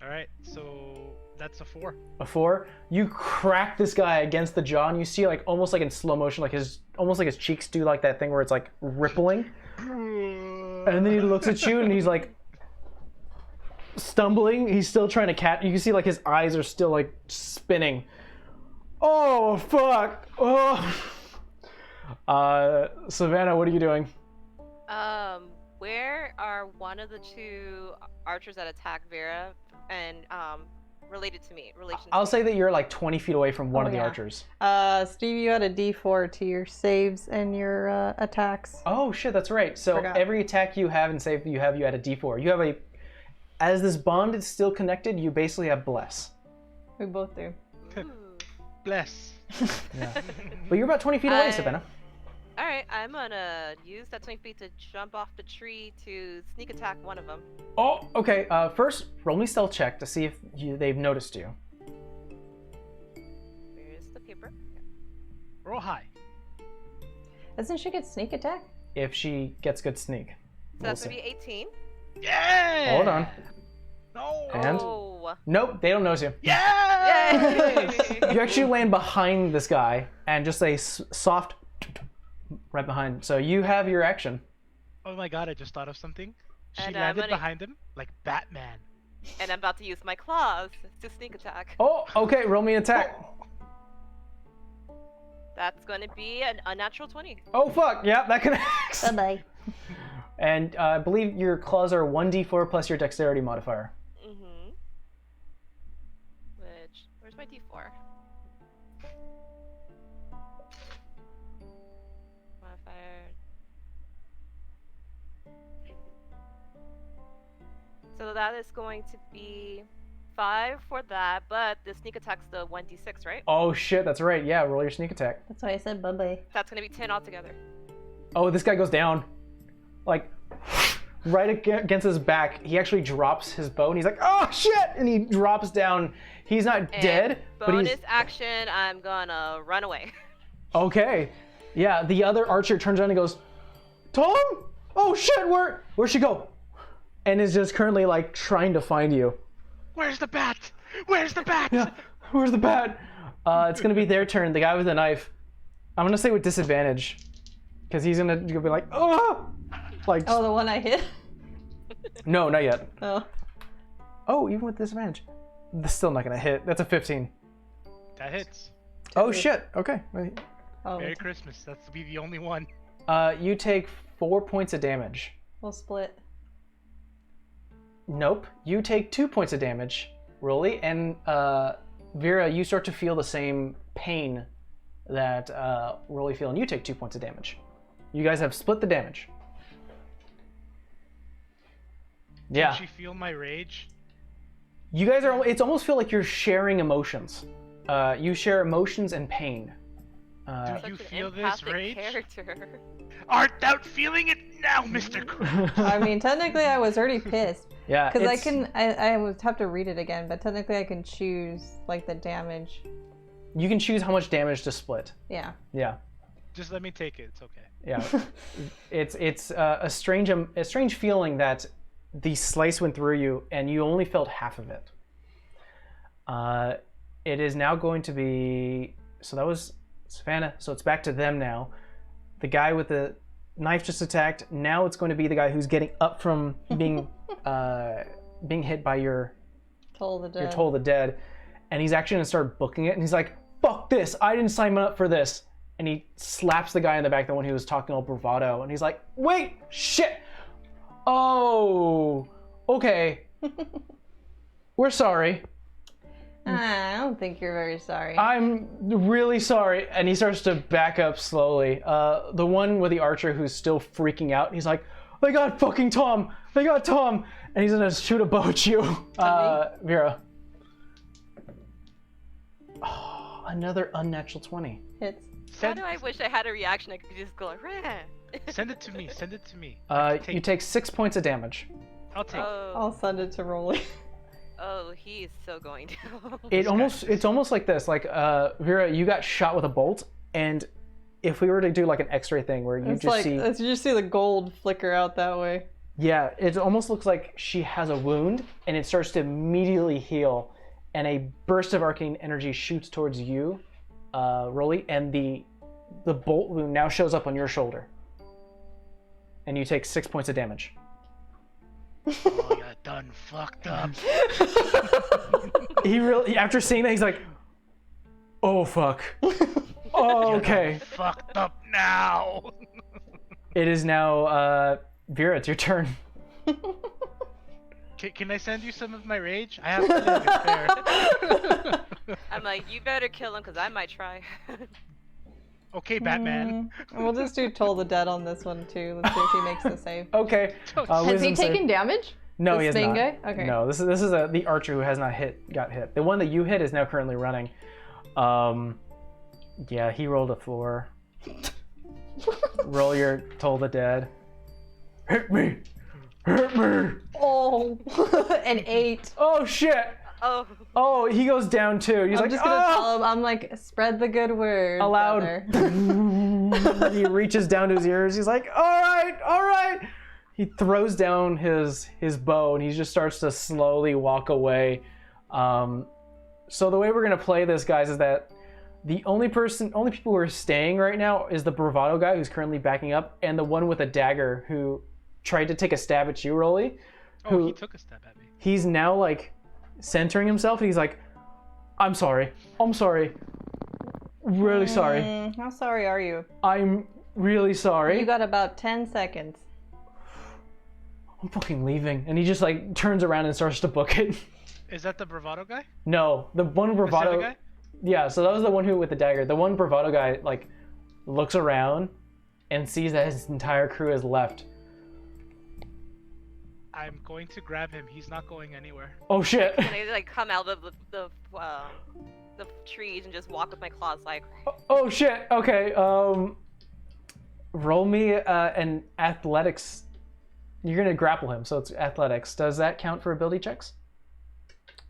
All right, so that's a 4. A 4. You crack this guy against the jaw, and you see like almost like in slow motion, like almost like his cheeks do like that thing where it's like rippling. And then he looks at you, and he's like stumbling. He's still trying to catch. You can see like his eyes are still like spinning. Oh fuck! Oh. Savannah, what are you doing? Where are one of the 2 archers that attacked Vera and related to me? I'll say that you're like 20 feet away from one of the yeah. archers. Steve, you had a D4 to your saves and your attacks. Oh shit, that's right. So Forgot. every attack you have and save you add a D4. You have as this bond is still connected, you basically have bless. We both do. Ooh. Bless. Yeah. But you're about 20 feet away, Savannah. All right, I'm gonna use that 20 feet to jump off the tree to sneak attack one of them. Oh, okay. First, roll me stealth check to see if they've noticed you. Where's the paper? Roll high. Doesn't she get sneak attack? If she gets good sneak. So We'll that's gonna see. be 18. Yeah. Hold on. No. And? Oh. Nope, they don't notice you. Yeah. You actually land behind this guy and just a soft right behind. So you have your action. Oh my god! I just thought of something. She And, landed gonna- behind him like Batman. And I'm about to use my claws to sneak attack. Oh, okay. Roll me an attack. That's gonna be an unnatural 20. Oh fuck! Yeah, that connects. Bye-bye. And I believe your claws are 1d4 plus your dexterity modifier. Mm-hmm. Where's my D4? Modifier. So that is going to be 5 for that, but the sneak attack's the 1d6, right? Oh shit, that's right. Yeah, roll your sneak attack. That's why I said bye-bye. That's gonna be 10 altogether. Oh, this guy goes down. Like, right against his back. He actually drops his bow and he's like, oh shit! And he drops down. He's not And dead, but bonus he's... action, I'm gonna run away. Okay. Yeah, the other archer turns around and goes, Tom? Oh shit, where'd she go? And is just currently like trying to find you. Where's the bat? Where's the bat? Yeah, where's the bat? It's gonna be their turn. The guy with the knife. I'm gonna say with disadvantage, because he's gonna be like, oh, like. Oh, the one I hit? No, not yet. Oh. Oh, even with disadvantage, that's still not gonna hit. That's a 15. That hits. Oh shit. Okay. Oh, Merry Christmas. That's to be the only one. You take 4 points of damage. we'll split. Nope. You take 2 points of damage, Rolly, and Vera, you start to feel the same pain that Rolly feel, and you take 2 points of damage. You guys have split the damage. Yeah. Can she feel my rage? You guys are. It's almost feel like you're sharing emotions. You share emotions and pain. Do Such you an feel this empathic rage? character. Art thou feeling it now, Mr. Crunch? I mean, technically I was already pissed. Yeah. Because it's- I would have to read it again, but technically I can choose, like, the damage. You can choose how much damage to split. Yeah. Yeah. Just let me take it. It's okay. Yeah. it's a strange feeling that the slice went through you and you only felt half of it. It is now going to be, so that was Savannah, so it's back to them now. The guy with the knife just attacked. Now it's going to be the guy who's getting up from being hit by your Toll the Dead. Toll the Dead, and he's actually gonna start booking it, and he's like, fuck this, I didn't sign up for this. And he slaps the guy in the back, the one who was talking all bravado, and he's like, wait, shit, oh, okay, we're sorry. I don't think you're very sorry. I'm really sorry. And he starts to back up slowly. The one with the archer who's still freaking out, he's like, they got fucking Tom. They got Tom. And he's gonna shoot a bow at you. Vera. Oh, another unnatural 20. Hits. How do I wish I had a reaction? I could just go like, Rah! Send it to me. Send it to me. You take 6 points of damage. I'll take. I'll send it to Rolly. Oh, he is so going to. It's almost like this. Like Vera, you got shot with a bolt, and if we were to do like an X-ray thing where you It's just like see, you just see the gold flicker out that way. yeah, it almost looks like she has a wound, and it starts to immediately heal, and a burst of arcane energy shoots towards you, Rolly, and the bolt wound now shows up on your shoulder, and you take 6 points of damage. Oh, you're done fucked up. He really, after seeing that, he's like, "Oh fuck." Oh, okay. Fucked up now. It is now, Vera, it's your turn. Can I send you some of my rage? I have to live fair. I'm like, you better kill him because I might try. Okay, Batman. We'll just do Toll the Dead on this one too. Let's see if he makes the save. Okay. Has he wisdom save. taken damage? No, this he has main not. guy? Okay. No, this is the archer who has not got hit. The one that you hit is now currently running. Yeah, he rolled a 4. Roll your Toll the Dead. Hit me! Hit me! Oh, an 8. Oh shit! Oh. Oh, he goes down too. He's I'm like, just gonna "Ah!" tell him. I'm like, spread the good word. Aloud. brother." He reaches down to his ears. He's like, all right. He throws down his bow and he just starts to slowly walk away. So the way we're gonna play this, guys, is that the only people who are staying right now is the bravado guy who's currently backing up, and the one with a dagger who tried to take a stab at you, Rolly. Oh, he took a stab at me. He's now like centering himself. He's like, I'm sorry. Really sorry. How sorry are you? I'm really sorry. You got about 10 seconds. I'm fucking leaving. And he just like turns around and starts to book it. Is that the bravado guy? No, the one bravado The guy? Yeah, so that was the one who with the dagger. The one bravado guy like looks around and sees that his entire crew has left. I'm going to grab him. He's not going anywhere. Oh shit. Can I like come out of the trees and just walk with my claws like? Oh shit. Okay. Roll me an athletics. You're gonna grapple him, so it's athletics. Does that count for ability checks?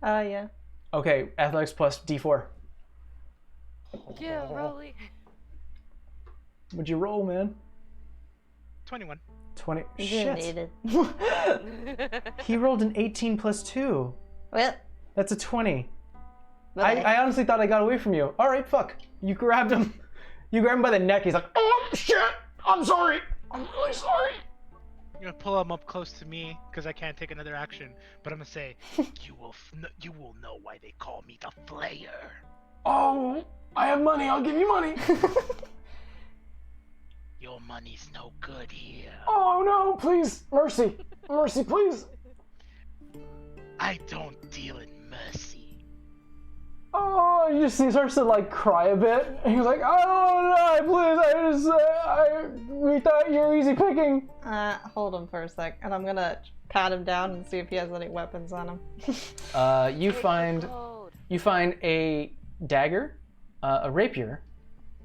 Yeah. Okay, athletics plus D4. Yeah, Rolly. What'd you roll, man? 21. 20. You Shit. didn't need it. He rolled an 18 plus 2. Well, That's a 20. but I honestly thought I got away from you. All right, fuck. You grabbed him. You grabbed him by the neck. He's like, oh shit. I'm sorry. I'm really sorry. I'm gonna pull him up close to me because I can't take another action. But I'm gonna say, you will know why they call me the Flayer. Oh, I have money. I'll give you money. Your money's no good here. Oh no, please. Mercy. Mercy, please. I don't deal in mercy. Oh, he starts to like cry a bit. And he's like, I don't know, please. We thought you were easy picking. Hold him for a sec, and I'm gonna pat him down and see if he has any weapons on him. You find a dagger, a rapier,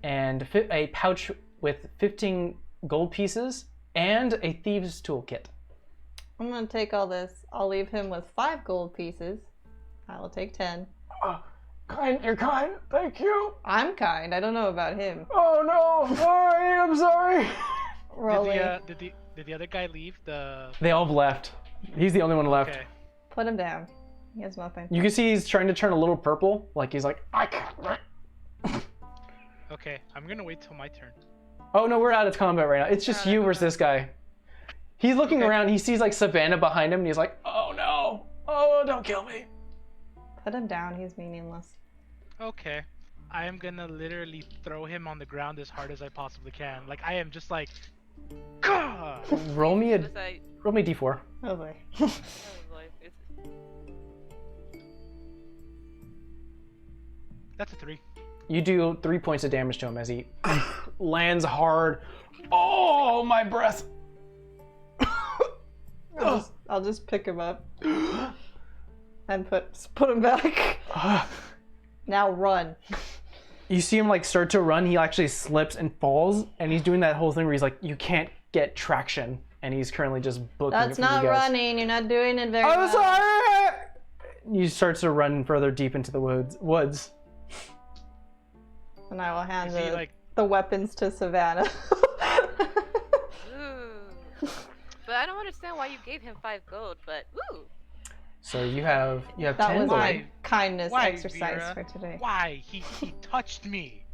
and a pouch with 15 gold pieces and a thieves toolkit. I'm gonna take all this. I'll leave him with 5 gold pieces. I will take 10. Kind, you're kind. Thank you. I'm kind. I don't know about him. Oh no. All right, I'm sorry. Rolly, Did the other guy leave the? They all left. He's the only one left. Okay. put him down. He has nothing. You can see he's trying to turn a little purple. Like he's like, I can't. Okay, I'm gonna wait till my turn. Oh no, we're out of combat right now. It's just you versus this guy. He's looking around. He sees like Savannah behind him, and he's like, "Oh no! Oh, don't kill me!" Put him down. He's meaningless. Okay, I am gonna literally throw him on the ground as hard as I possibly can. Like I am just like, Gah! Roll me Was I- a d4. Oh boy. I was like, That's a 3. You do 3 points of damage to him as he lands hard. Oh, my breath. I'll just pick him up and put him back. Now run. You see him like start to run. He actually slips and falls, and he's doing that whole thing where he's like, you can't get traction, and he's currently just booking That's it from not you guys. running. You're not doing it very I'm well. sorry. You starts to run further deep into the woods. And I will hand Is he, like- the weapons to Savannah. Ooh. But I don't understand why you gave him 5 gold, but ooh. So you have That 10 was gold. my kindness Why, exercise Vera? for today. Why? He touched me.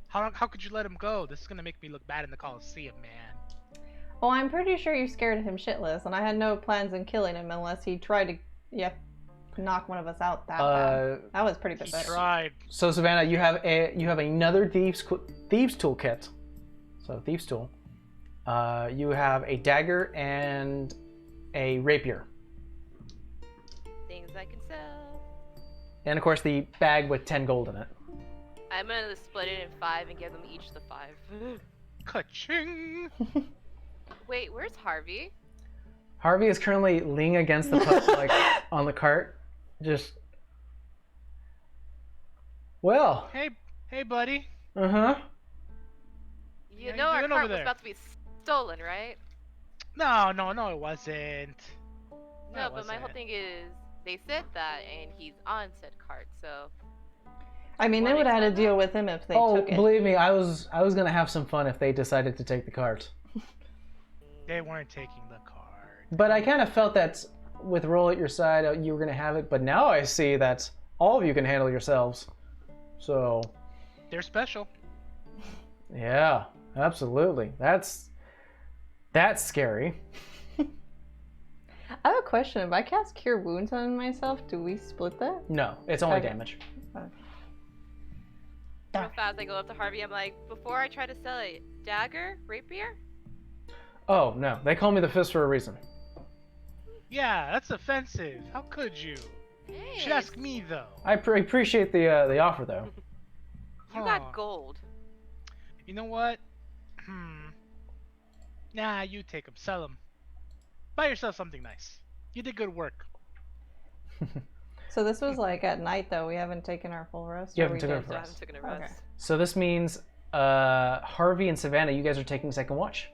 How could you let him go? This is gonna make me look bad in the Coliseum, man. Well, I'm pretty sure you scared him shitless, and I had no plans on killing him unless he tried to, knock one of us out that bad. That was pretty He pathetic. tried. So Savannah, you have another thieves toolkit. So thieves tool. You have a dagger and a rapier, Things I can sell. and of course the bag with 10 gold in it. I'm gonna split it in 5 and give them each the 5. Ka-ching! Wait, where's Harvey? Harvey is currently leaning against the like on the cart, just. Well. Hey, buddy. Uh huh. You How know you our doing cart over was there? about to be stolen, right? No, it wasn't. No, it but my whole wasn't. thing is they said that and he's on said cart, so I mean, they Wanna would have had to explain deal with him if they Oh, took it. believe me, I was gonna have some fun if they decided to take the cart. They weren't taking the card. But I kind of felt that with roll at your side, you were gonna have it. But now I see that all of you can handle yourselves. So They're special. yeah, absolutely. That's scary. I have a question. If I cast Cure Wounds on myself, do we split that? No, it's only Okay. damage. real fast I go up to Harvey, I'm like, before I try to sell it, dagger? Rapier? Oh no, they call me the fist for a reason. Yeah, that's offensive. How could you? You Hey, should ask me though. I appreciate the offer though. you Huh. got gold. You know what? Nah, you take them. Sell them. Buy yourself something nice. You did good work. So this was like at night, though. We haven't taken our full rest. You or haven't we taken our did? full So I rest. haven't taken a Okay. rest. So this means Harvey and Savannah, you guys are taking second watch.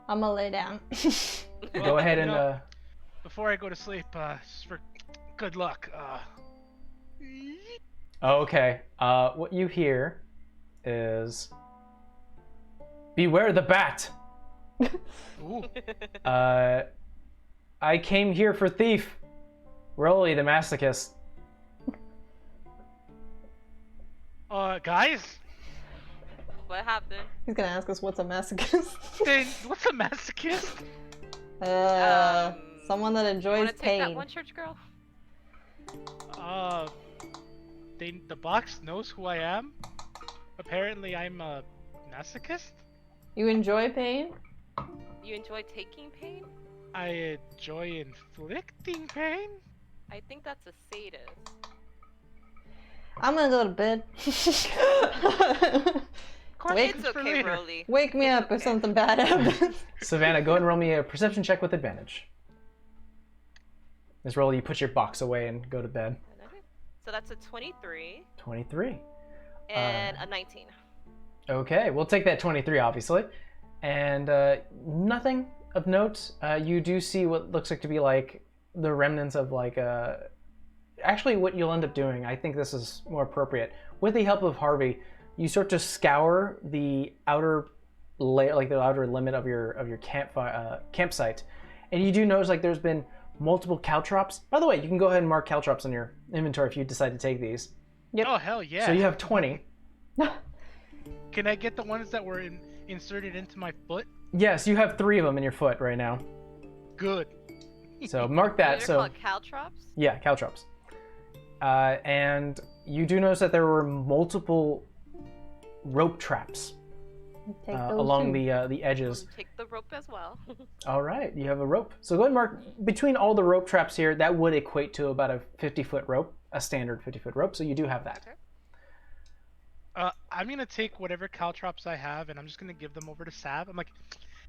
I'm gonna lay down. Go ahead and Before I go to sleep, just for good luck. Oh, okay. What you hear is beware the bat. Ooh. I came here for thief. Rolly the masochist. Guys, What happened? He's gonna ask us what's a masochist. then what's a masochist? Someone that enjoys Wanna take pain. that one, church girl? The box knows who I am. Apparently, I'm a masochist. You enjoy pain? You enjoy taking pain? I enjoy inflicting pain. I think that's a sadist. I'm gonna go to bed. It's for okay, later. Broly. Wake me up if Okay. something bad happens. Savannah, go ahead and roll me a perception check with advantage. This roll, you put your box away and go to bed. So that's a 23 23. and a 19. Okay, we'll take that 23, obviously. And nothing of note. You do see what looks like to be like the remnants of like actually what you'll end up doing. I think this is more appropriate. With the help of Harvey, you start to scour the outer layer, like the outer limit of your campsite, and you do notice like there's been multiple caltrops. By the way, you can go ahead and mark caltrops in your inventory if you decide to take these. Yep. Oh hell yeah! So you have 20. Can I get the ones that were inserted into my foot? Yes, you have 3 of them in your foot right now. Good. So mark that. They're So called caltrops? yeah, caltrops. And you do notice that there were multiple rope traps Take those along too. the edges. Take the rope as well. All right, you have a rope. So go ahead and mark between all the rope traps here. That would equate to about a 50-foot rope, a standard 50-foot rope. So you do have that. Okay. I'm gonna take whatever caltrops I have, and I'm just gonna give them over to Sav. I'm like,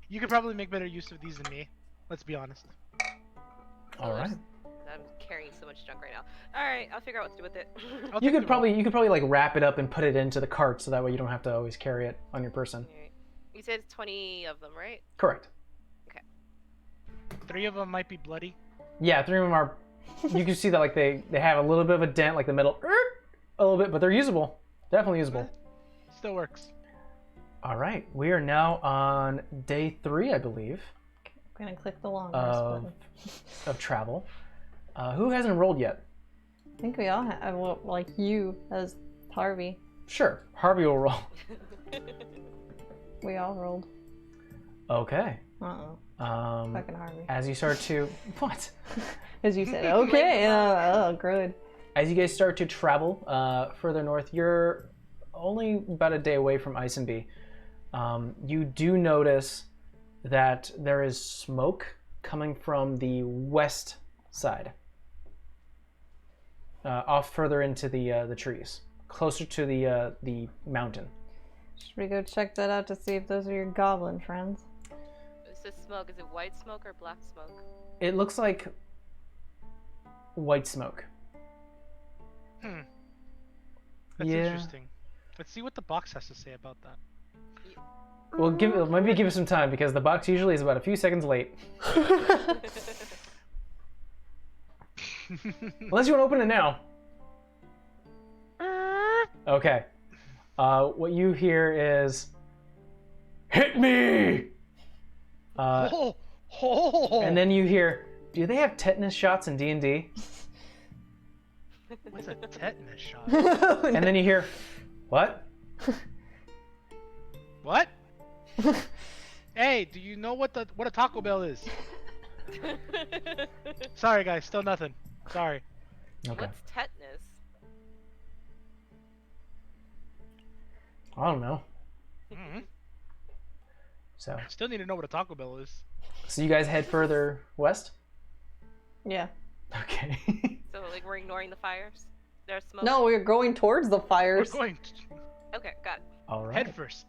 you could probably make better use of these than me. Let's be honest. All right. I'm carrying so much junk right now. Alright, I'll figure out what to do with it. I'll You take could the roll. probably like wrap it up and put it into the cart so that way you don't have to always carry it on your person. Alright. You said 20 of them, right? Correct. 3 of them might be bloody. Yeah, 3 of them are. You can see that like they have a little bit of a dent, like the middle, a little bit, but they're usable. Definitely usable. Still works. All right, we are now on day 3, I believe, I'm gonna click the long rest of button. of travel. Who hasn't rolled yet? I think we all have, well, like you as Harvey. Sure, Harvey will roll. We all rolled. Okay. Uh-oh. Fucking Harvey. As you start to what? As you said, okay. Oh, good. As you guys start to travel further north, you're only about a day away from Isenby. You do notice that there is smoke coming from the west side, off further into the trees, closer to the mountain. Should we go check that out to see if those are your goblin friends? This is smoke. Is it white smoke or black smoke? It looks like white smoke. That's Yeah. interesting. Let's see what the box has to say about that. Well, maybe give it some time because the box usually is about a few seconds late. Unless you want to open it now. Okay. What you hear is, "Hit me!" And then you hear, "Do they have tetanus shots in D&D?" What's a tetanus shot? And then you hear, "What?" What? Hey, do you know what a Taco Bell is? Sorry, guys, still nothing. Sorry. Okay. What's tetanus? I don't know. Mhm. So Still need to know what a Taco Bell is. you guys head further west? Yeah. Okay. So, like, we're ignoring the fires? There's smoke? No, we're going towards the We're fires. going Okay, got it. All right. head first.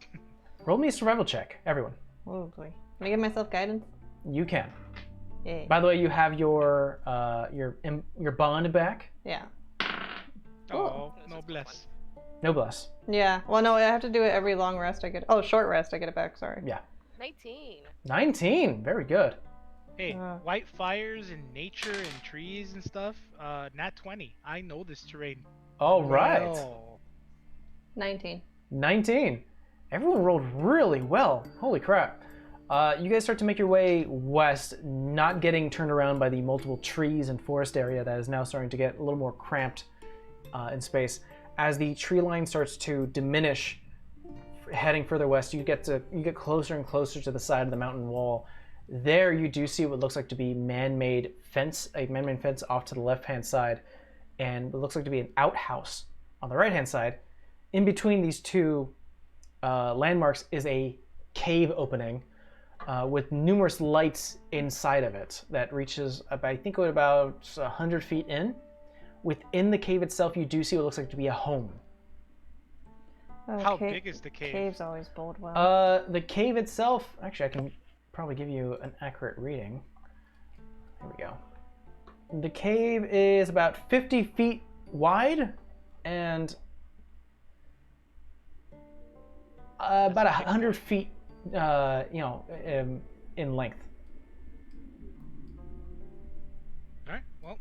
Roll me a survival check, everyone. Oh boy. Can I give myself guidance? You can. Yay. By the way, you have your bond back. Yeah. Oh, This no is bless. Noblesse. Yeah. Well, no, I have to do it every long rest. Short rest. I get it back. Sorry. Yeah. 19. 19. Very good. Hey, Uh. white fires in nature and trees and stuff. Nat 20. I know this terrain. All right. Well. 19. 19. Everyone rolled really well. Holy crap. You guys start to make your way west, not getting turned around by the multiple trees and forest area that is now starting to get a little more cramped in space. As the tree line starts to diminish, heading further west, you get closer and closer to the side of the mountain wall. There you do see what looks like to be a man-made fence off to the left-hand side, and what looks like to be an outhouse on the right-hand side. In between these two landmarks is a cave opening with numerous lights inside of it that reaches I think about 100 feet in. Within the cave itself, you do see what looks like to be a home. How big is the cave? Caves always bode well. The cave itself, actually, I can probably give you an accurate reading. Here we go. The cave is about 50 feet wide and about 100 feet, in length. Alright, well.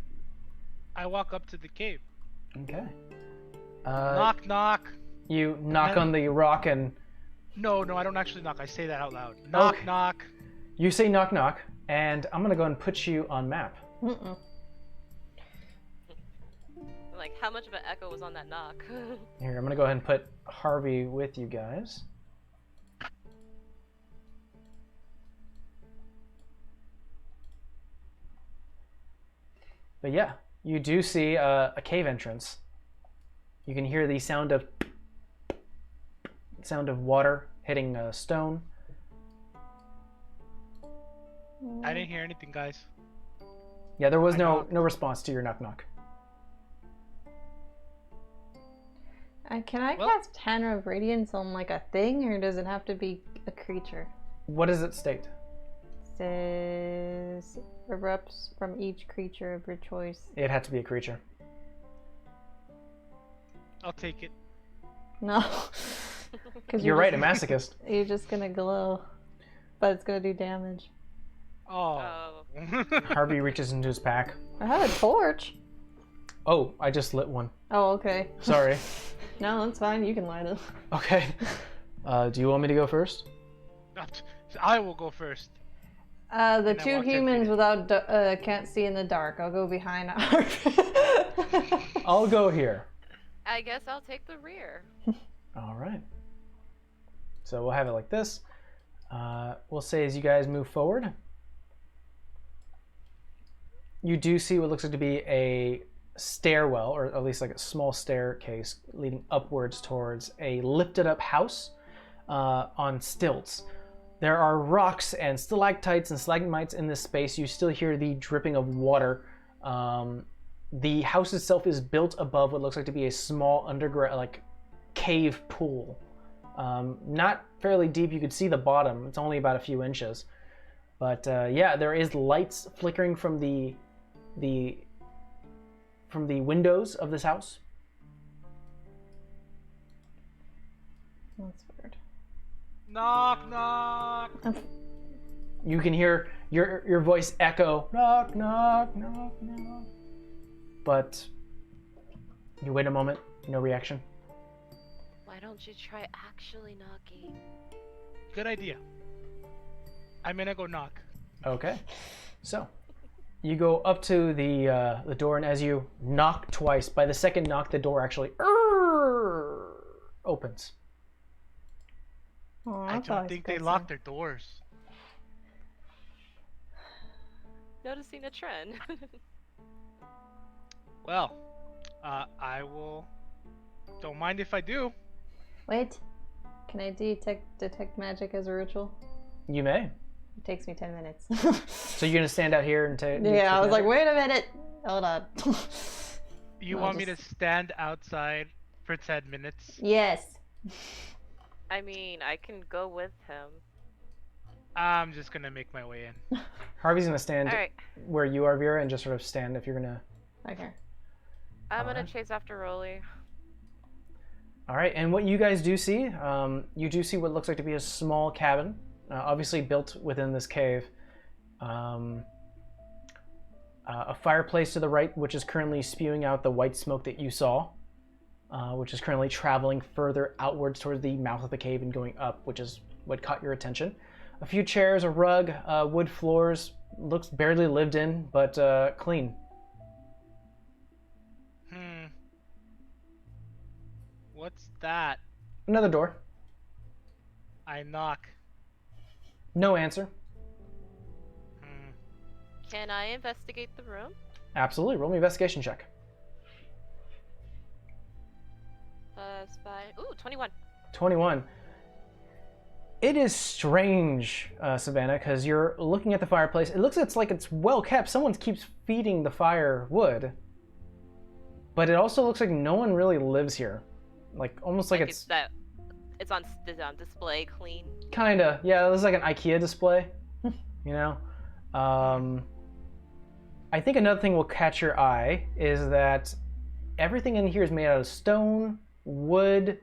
I walk up to the cave. Okay. Knock, knock. You knock on the rock and No, I don't actually knock. I say that out loud. Knock, Okay. knock. you say knock knock, and I'm gonna go ahead and put you on map. Mm-mm. Like, how much of an echo was on that knock? Here, I'm gonna go ahead and put Harvey with you guys. But yeah, you do see a cave entrance. You can hear the sound of water hitting a stone. I didn't hear anything, guys. Yeah, there was I no knocked. response to your knock knock. Can I Well- cast Tanner of Radiance on like a thing, or does it have to be a creature? What does it state? Says erupts from each creature of your choice. It had to be a creature. I'll take it. No. 'Cause You're right, a just- masochist. You're just gonna glow, but it's gonna do damage. Oh. Harvey reaches into his pack. I have a torch. Oh, I just lit one. Oh, okay. Sorry. No, that's fine. You can light it. Okay. Do you want me to go first? I will go first. The And I two walk 10 humans feet. without can't see in the dark. I'll go behind. I'll go here. I guess I'll take the rear. All right. So we'll have it like this. We'll say as you guys move forward, you do see what looks like to be a stairwell, or at least like a small staircase leading upwards towards a lifted up house on stilts. There are rocks and stalactites and stalagmites in this space. You still hear the dripping of water. The house itself is built above what looks like to be a small underground, like cave pool. Not fairly deep. You could see the bottom. It's only about a few inches. But yeah, there is lights flickering from the windows of this house. That's weird. Knock, knock. You can hear your voice echo, knock, knock, knock, knock. But you wait a moment, no reaction. Why don't you try actually knocking? Good idea. I'm gonna go knock. Okay, so you go up to the door, and as you knock twice, by the second knock, the door actually opens. Oh, I don't think they locked their doors. Noticing a trend. Well, I will. Don't mind if I do. Wait, can I detect magic as a ritual? You may. It takes me 10 minutes. So you're gonna stand out here and take. Yeah, I was like, wait a minute. Hold on. You I'll want me to just- stand outside for 10 minutes? Yes. I mean, I can go with him. I'm just gonna make my way in. Harvey's gonna stand Alright, where you are, Vera, and just sort of stand if you're gonna. Okay. I'm gonna Alright. chase after Rolly. All right, and what you guys do see, you do see what looks like to be a small cabin, obviously built within this cave. A fireplace to the right, which is currently spewing out the white smoke that you saw, which is currently traveling further outwards towards the mouth of the cave and going up, which is what caught your attention. A few chairs, a rug, wood floors, looks barely lived in, but clean. What's that? Another door. I knock. No answer. Can I investigate the room? Absolutely. Roll me an investigation check. +5. Ooh, 21. 21. It is strange, Savannah, because you're looking at the fireplace. It looks like it's well kept. Someone keeps feeding the fire wood. But it also looks like no one really lives here. Like, almost like it's It's on display, clean. kinda, yeah, it's like an IKEA display, you know? I think another thing will catch your eye is that everything in here is made out of stone, wood,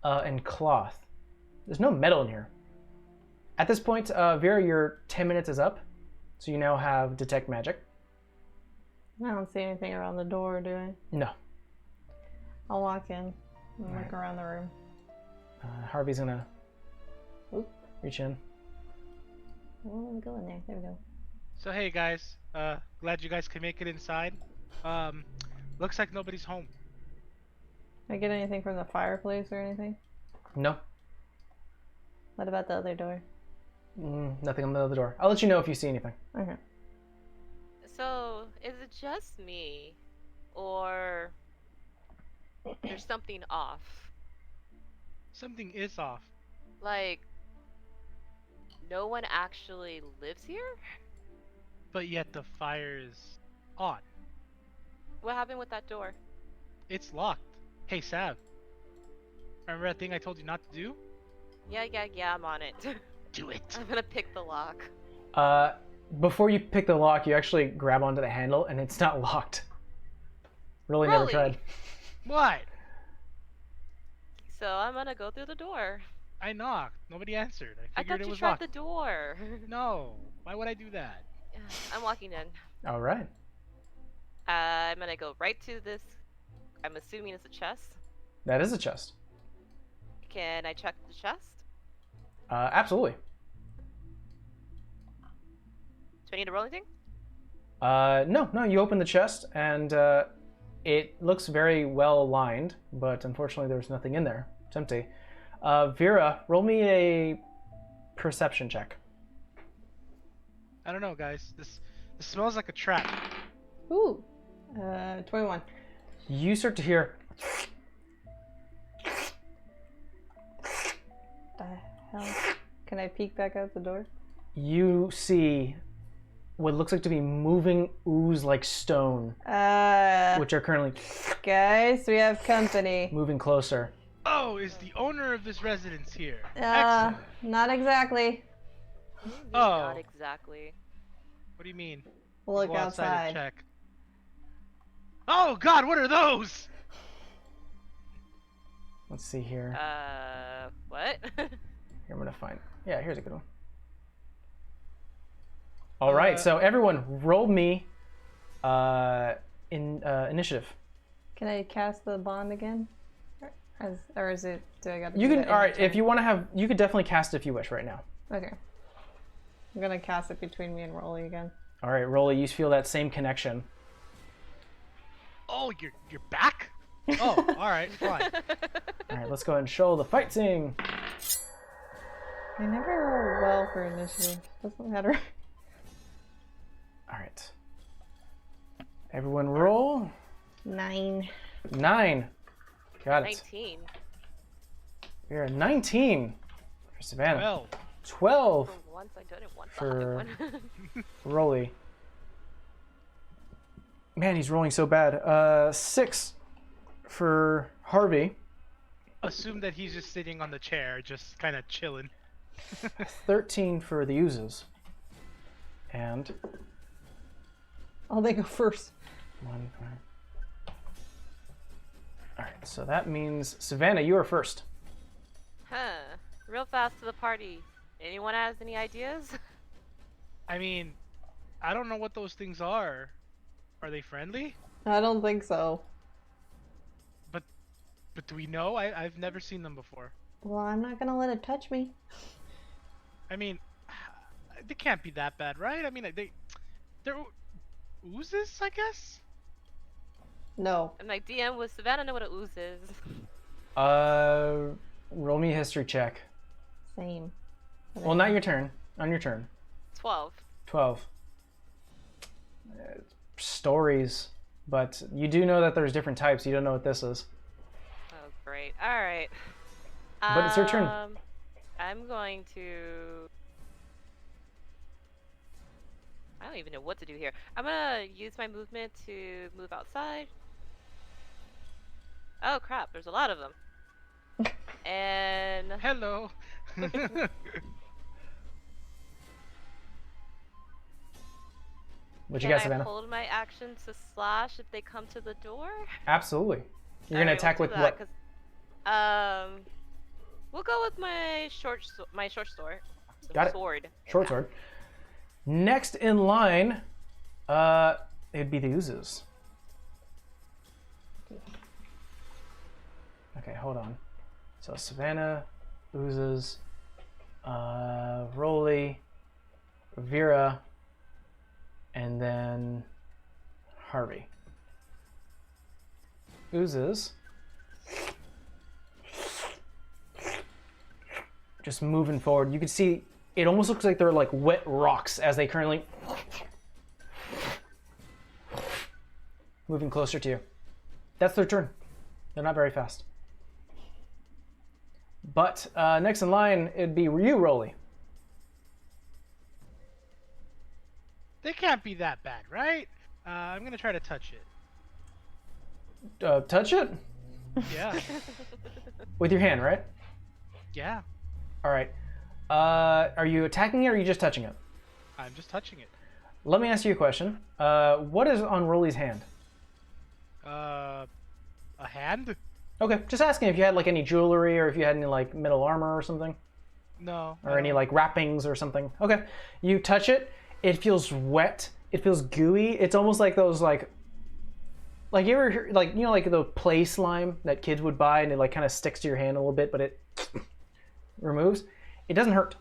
and cloth. There's no metal in here. At this point, Vera, your 10 minutes is up, so you now have Detect Magic. I don't see anything around the door, do I? No. I'll walk in and look Alright. around the room. Harvey's gonna Oop. reach in. Oh, let me go in there. There we go. So hey guys, glad you guys can make it inside. Looks like nobody's home. Did I get anything from the fireplace or anything? No, What about the other door? nothing on the other door. I'll let you know if you see anything. Okay. So, is it just me? Or there's something off? Something is off. Like, no one actually lives here? But yet the fire is on. What happened with that door? It's locked. Hey Sav, Remember that thing I told you not to do? Yeah, I'm on it. Do it. I'm gonna pick the lock. Before you pick the lock, you actually grab onto the handle, and it's not locked. Really never Really? tried. What? So I'm gonna go through the door. I knocked. Nobody answered. I I figured thought it you was tried locked. the door. No. Why would I do that? I'm walking in. All right. I'm gonna go right to this. I'm assuming it's a chest. That is a chest. Can I check the chest? Absolutely. Do I need to roll anything? No, you open the chest, and it looks very well lined, but unfortunately there's nothing in there. It's empty. Vera, roll me a perception check. I don't know, guys. This smells like a trap. Ooh. 21. You start to hear The hell? Can I peek back out the door? you see what looks like to be moving ooze like stone, which are currently Guys, we have company. moving closer. Oh, is the owner of this residence here? Uh, Excellent. not exactly. Oh. Not exactly. What do you mean? Look Go outside and outside. check. Oh God, what are those? Let's see here. What? Here, I'm gonna find. Yeah, here's a good one. All right, so everyone, roll me initiative. Can I cast the bond again? Or is it? Do I got to? You do can. that All right, every if you want to have, you could definitely cast it if you wish right now. turn? Okay. I'm gonna cast it between me and Rolly again. All right, Rolly, you feel that same connection. Oh, you're back? Oh, all right, fine. All right, let's go ahead and show the fight scene. I never roll well for initiative. Doesn't matter. All right. Everyone roll. 9. 9. Got it. 19. We're at 19 for Savannah. Well, 12 For once, I didn't want the For- high one. for Rolly. Man, he's rolling so bad. 6 for Harvey. assume that he's just sitting on the chair, just kind of chilling. 13 for the oozes. And Oh, they go first. 1. All right, so that means Savannah, you are first. Huh. Real fast to the party. Anyone has any ideas? I mean, I don't know what those things are. Are they friendly? I don't think so. But do we know? I've never seen them before. Well, I'm not gonna let it touch me. I mean, they can't be that bad, right? I mean, they're oozes, I guess. No. And my DM was Savannah know what a ooze is. Roll me a history check. Same. Well, not your turn. On your turn. 12. 12. Stories, but you do know that there's different types. You don't know what this is. Oh, great. Alright. But it's your turn. I'm going to... I don't even know what to do here. I'm gonna use my movement to move outside. Oh crap, there's a lot of them. And... Hello. What you Can got, I Savannah? hold my action to slash if they come to the door? Absolutely. You're gonna attack with what? We'll go with my short sword. Got it. Sword. Short sword. Next in line, it'd be the oozes. Okay, hold on. So Savannah, oozes, Rolly, Vera, and then Harvey. Oozes. Just moving forward. You can see it almost looks like they're like wet rocks as they currently moving closer to you. That's their turn. They're not very fast. But next in line, it'd be you, Rolly. They can't be that bad, right? I'm gonna try to touch it. Touch it? Yeah. With your hand, right? Yeah. All right. Are you attacking it or are you just touching it? I'm just touching it. Let me ask you a question. What is on Rolly's hand? A hand? Okay, just asking if you had like any jewelry or if you had any like metal armor or something, No. or any like wrappings or something. Okay, you touch it. It feels wet. It feels gooey. It's almost like those like you ever like you know like the play slime that kids would buy and it like kind of sticks to your hand a little bit, but it removes. It doesn't hurt,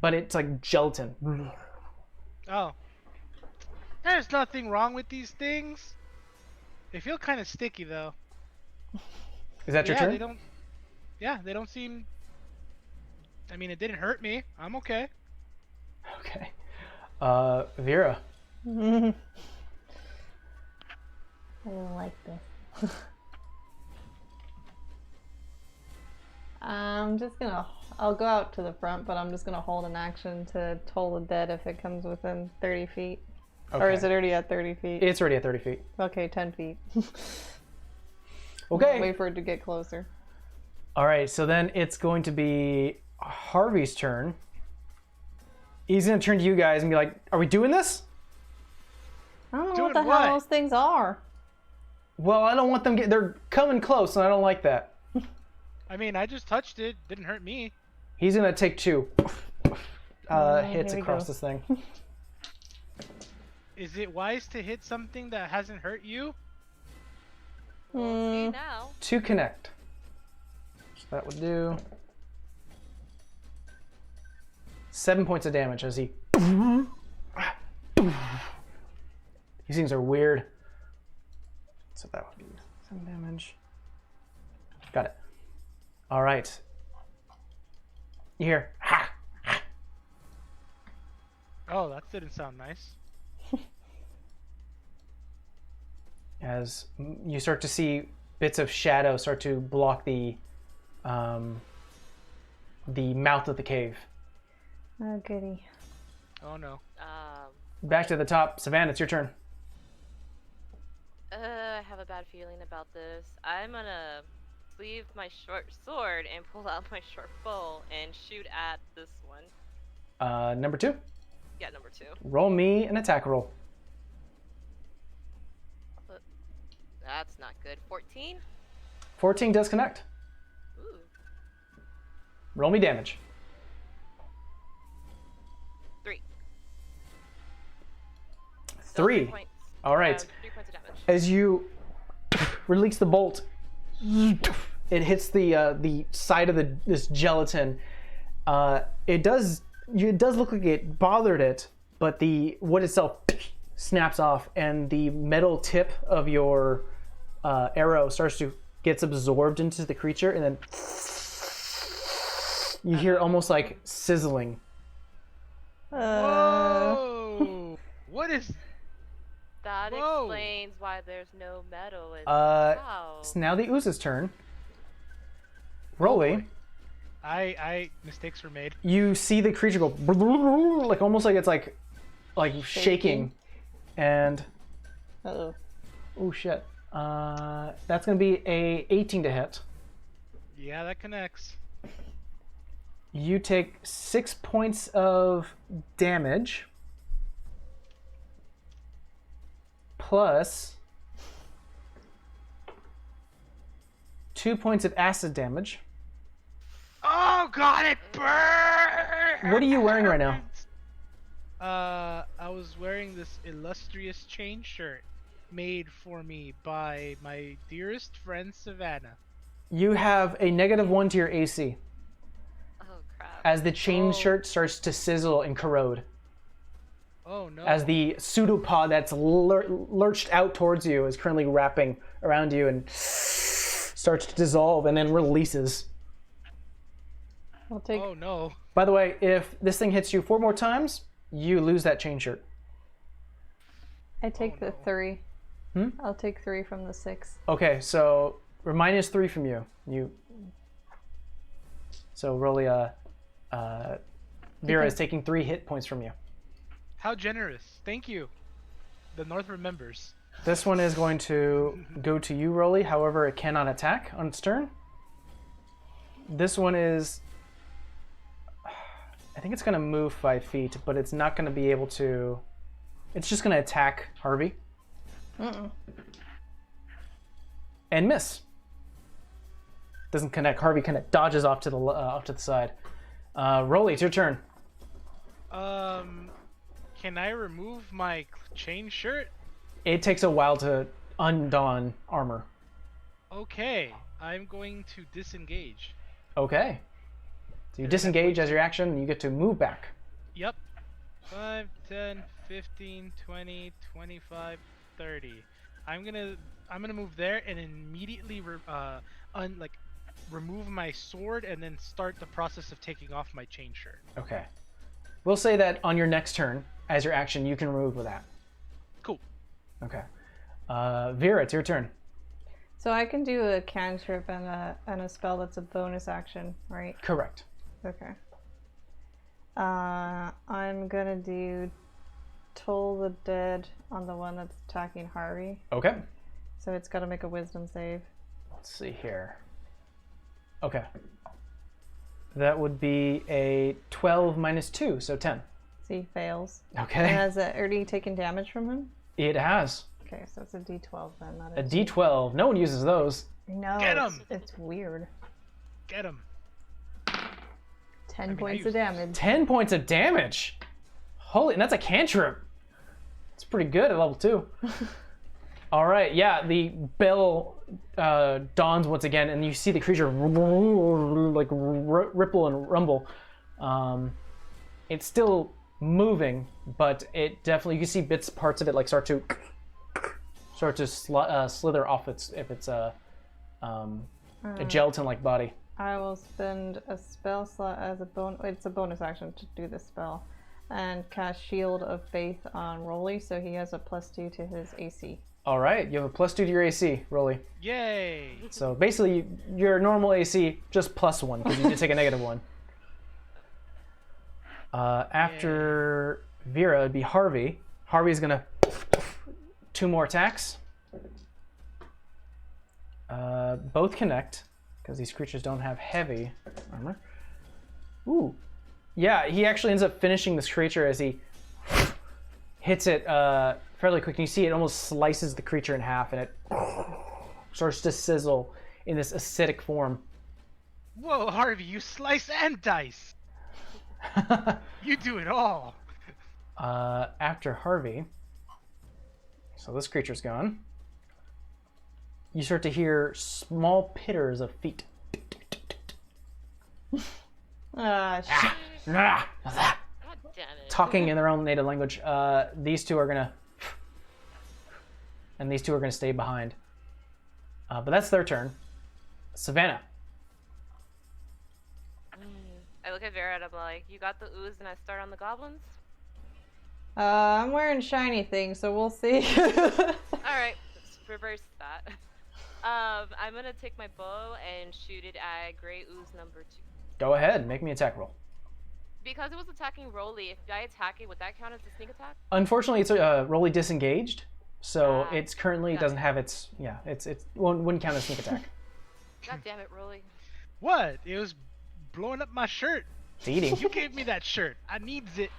but it's like gelatin. Oh. There's nothing wrong with these things. They feel kind of sticky though. Is that your Yeah, turn? they don't. Yeah, they don't seem. I mean, it didn't hurt me. I'm okay. Okay. Vera. I don't like this. I'll go out to the front, but I'm just gonna hold an action to toll the dead if it comes within 30 feet. Okay. Or is it already at 30 feet? It's already at 30 feet. Okay, 10 feet. Okay. Wait for it to get closer. All right, so then it's going to be Harvey's turn. He's going to turn to you guys and be like, are we doing this? I don't know Doing what the what? hell those things are. Well, I don't want them they're coming close and I don't like that. I mean, I just touched it. Didn't hurt me. He's going to take 2 hits here we across go. this thing. Is it wise to hit something that hasn't hurt you? We'll see now. 2 connect. So that would do 7 points of damage as he. These things are weird. So that would be 7 damage. Got it. All right. You hear? Ha! Oh, that didn't sound nice. As you start to see bits of shadow start to block the mouth of the cave. Oh, goody. Oh no. Back to the top. Savannah, it's your turn. I have a bad feeling about this. I'm gonna sleeve my short sword and pull out my short bow and shoot at this one. Number 2. Yeah, number 2. Roll me an attack roll. That's not good. 14? 14 does connect. Ooh. Roll me damage. 3. 3. Points. All right. 3 points of damage. As you release the bolt, it hits the side of this gelatin. It does look like it bothered it, but the wood itself snaps off, and the metal tip of your arrow gets absorbed into the creature, and then you hear almost like sizzling. Whoa! What is? That Whoa. explains why there's no metal in the house. It's now the ooze's turn. Rolly, I mistakes were made. you see the creature go like almost like it's like shaking, and Uh-oh. oh shit. That's gonna be a 18 to hit. Yeah, that connects. You take 6 points of damage plus 2 points of acid damage. Oh god, it burns! What are you wearing right now? I was wearing this illustrious chain shirt made for me by my dearest friend Savannah. You have a -1 to your AC Oh crap. as the chain Oh. shirt starts to sizzle and corrode. Oh no. As the pseudopod that's lurched out towards you is currently wrapping around you and starts to dissolve and then releases. I'll take. Oh no. By the way, if this thing hits you 4 more times, you lose that chain shirt. I take Oh, the no. 3. Hmm? I'll take 3 from the 6. Okay, so we're -3 from you. So really, Vera is taking 3 hit points from you. How generous. Thank you. The North remembers. This one is going to go to you, Rolly. However, it cannot attack on its turn. This one is... I think it's going to move 5 feet, but it's not going to be able to... It's just going to attack Harvey. And miss. Doesn't connect. Harvey kind of dodges off to the side. Rolly, it's your turn. Can I remove my chain shirt? It takes a while to undon armor. Okay, I'm going to disengage. Okay. So you disengage as your action, and you get to move back. Yep. 5, 10, 15, 20, 25, 30. I'm gonna move there and immediately remove my sword and then start the process of taking off my chain shirt. Okay. We'll say that on your next turn, as your action, you can remove with that. Cool. Okay. Vera, it's your turn. So I can do a cantrip and a spell that's a bonus action, right? Correct. Okay. I'm gonna do Toll the Dead on the one that's attacking Harvey. Okay. So it's got to make a wisdom save. Let's see here. Okay. That would be a 12 minus 2, so 10. So he fails. Okay. And has it already taken damage from him? It has. Okay, so it's a D12 then, not A D12. No one uses those. No, Get it's, him! it's weird. Get him. 10 I points use of damage. 10 points of damage. Holy, and that's a cantrip. It's pretty good at level 2. All right, yeah, the bell dawns once again, and you see the creature like ripple and rumble. It's still moving, but it definitely, you can see parts of it like start to slither off its a gelatin-like body. I will spend a spell slot as a bonus. It's a bonus action to do this spell, and cast Shield of Faith on Rolly, so he has a +2 to his AC. All right, you have a +2 to your AC, Rolly. Yay! So basically, your normal AC just +1 because you did take a -1. After Vera, it'd be Harvey. Harvey's gonna 2 more attacks. Both connect because these creatures don't have heavy armor. Ooh, yeah. He actually ends up finishing this creature as he hits it fairly quick. And you see it almost slices the creature in half, and it starts to sizzle in this acidic form. Whoa, Harvey, you slice and dice. You do it all. After Harvey, so this creature's gone. You start to hear small pitters of feet. Shit. Ah, God damn it. talking in their own native language. These two are gonna, and these two are gonna stay behind. But that's their turn. Savannah. I look at Vera and I'm like, you got the ooze and I start on the goblins? I'm wearing shiny things, so we'll see. Alright, let's reverse that. I'm gonna take my bow and shoot it at Grey Ooze number 2. Go ahead, make me attack roll. Because it was attacking Rolly, if I attack it, would that count as a sneak attack? Unfortunately, it's Rolly disengaged, so it's currently got doesn't have its it wouldn't count as sneak attack. God damn it, Rolly. What? It was blowing up my shirt. It's eating. You gave me that shirt. I needs it.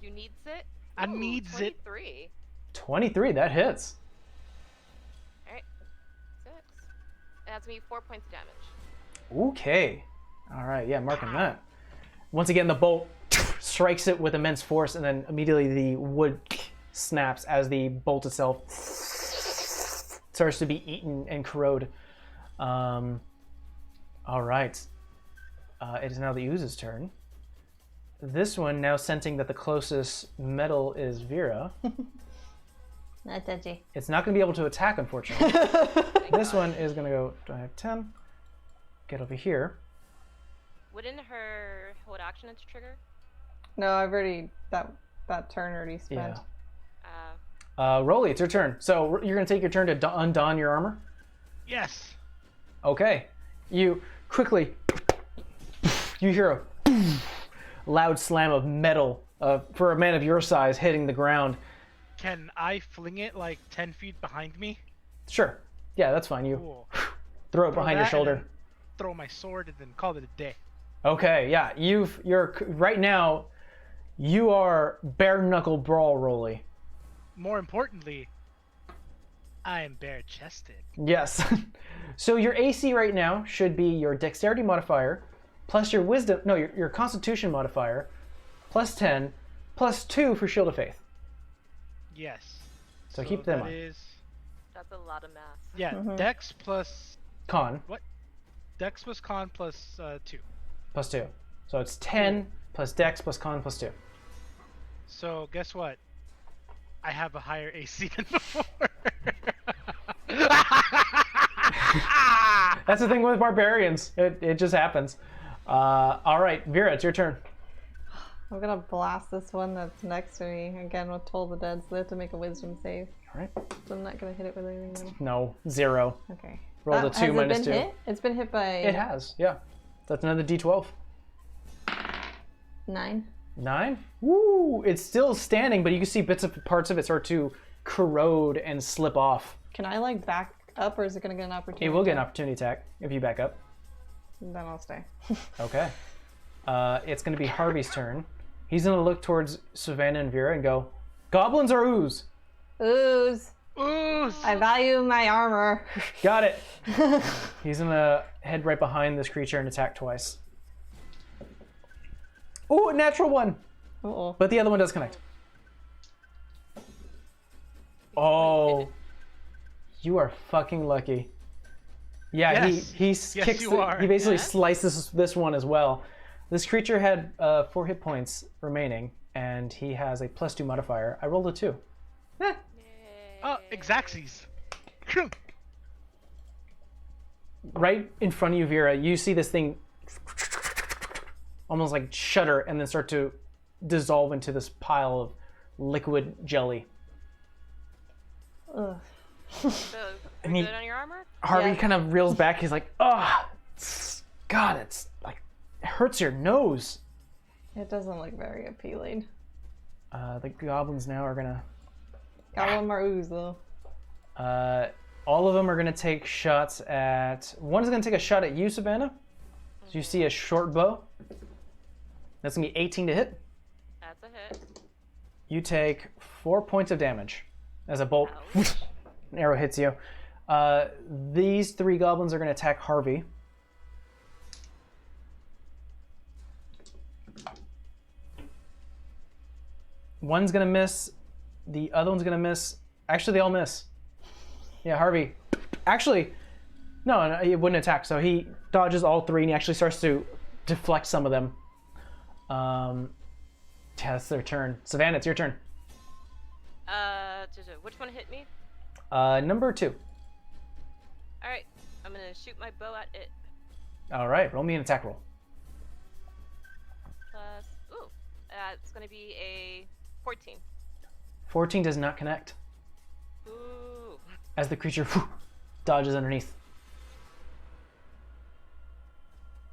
You needs it? I needs it. 23. 23, that hits. Alright. 6. And that's me 4 points of damage. Okay. All right, yeah, marking that. Once again, the bolt strikes it with immense force, and then immediately the wood snaps as the bolt itself starts to be eaten and corrode. All right. It is now the ooze's turn. This one, now sensing that the closest metal is Vera, Not touchy. it's not going to be able to attack, unfortunately. This one is going to go, do I have 10? Get over here. Wouldn't her hold action to trigger? No, I've already that turn already spent. Yeah. Rolly, it's your turn. So you're going to take your turn to undon your armor? Yes. Okay. You quickly, you hear a loud slam of metal for a man of your size hitting the ground. Can I fling it like 10 feet behind me? Sure. Yeah, that's fine. You Cool. throw it Throw behind your that and shoulder. then throw my sword and then call it a day. Okay, yeah. You're right now. You are bare knuckle brawl rolly. More importantly, I am bare chested. Yes. So your AC right now should be your dexterity modifier plus your wisdom. No, your constitution modifier plus 10 plus 2 for shield of faith. Yes. So keep them that on. is That's a lot of math. yeah, Dex plus Con Dex plus con plus 2. plus 2. So it's 10 plus dex plus con plus 2. So guess what? I have a higher AC than before. That's the thing with barbarians. It just happens. All right, Vera, it's your turn. I'm gonna blast this one that's next to me again with Toll the Dead, so they have to make a wisdom save. All right. So I'm not gonna hit it with anything now. No, 0. Okay. Roll the 2 has minus it 2. been hit? It's been hit by It has, yeah. That's another d12. 9. 9? Woo! It's still standing, but you can see parts of it start to corrode and slip off. Can I like back up, or is it gonna get an opportunity? It will get an attack? opportunity attack if you back up. Then I'll stay. Okay. It's going to be Harvey's turn. He's going to look towards Savannah and Vera and go, "Goblins or ooze?" Ooze. Ooh, I value my armor. Got it. He's going to head right behind this creature and attack twice. Ooh, a natural 1. Uh-oh. But the other one does connect. Oh. You are fucking lucky. Yeah, Yes. he Yes, kicks. you are. He basically Yes. slices this one as well. This creature had 4 hit points remaining, and he has a +2 modifier. I rolled a 2. Yay. oh, Exaxes. Right in front of you, Vera, you see this thing almost like shudder and then start to dissolve into this pile of liquid jelly. Ugh. So, I mean- good on your armor? Harvey Yeah. kind of reels back. He's like, "Oh, God, it's like it hurts your nose." It doesn't look very appealing. The goblins now are gonna. Got one more ooze though. All of them are gonna take shots at. One's gonna take a shot at you, Savannah. So you see a short bow. That's gonna be 18 to hit. That's a hit. You take 4 points of damage as a bolt. Ouch. An arrow hits you. These 3 goblins are gonna attack Harvey. One's gonna miss. The other one's gonna miss. Actually, they all miss. Yeah, Harvey. Actually, no, he wouldn't attack. So he dodges all 3, and he actually starts to deflect some of them. Yeah, that's their turn. Savannah, it's your turn. Which one hit me? Number 2. Alright, I'm gonna shoot my bow at it. All right, roll me an attack roll. Plus, it's gonna be a 14. 14 does not connect Ooh. as the creature dodges underneath.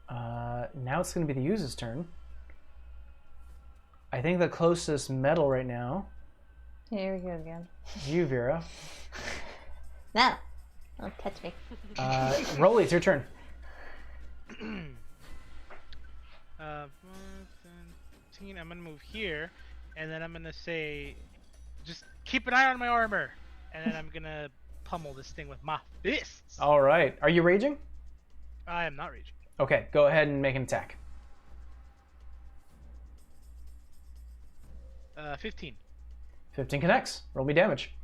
Now it's going to be the user's turn. I think the closest metal right now Here we go again. is you, Vera. No. Don't touch me. Rolly, it's your turn. 15, I'm gonna move here, and then I'm gonna say, just keep an eye on my armor, and then I'm gonna pummel this thing with my fists. All right. Are you raging? I am not raging. Okay, go ahead and make an attack. 15. 15 connects. Roll me damage.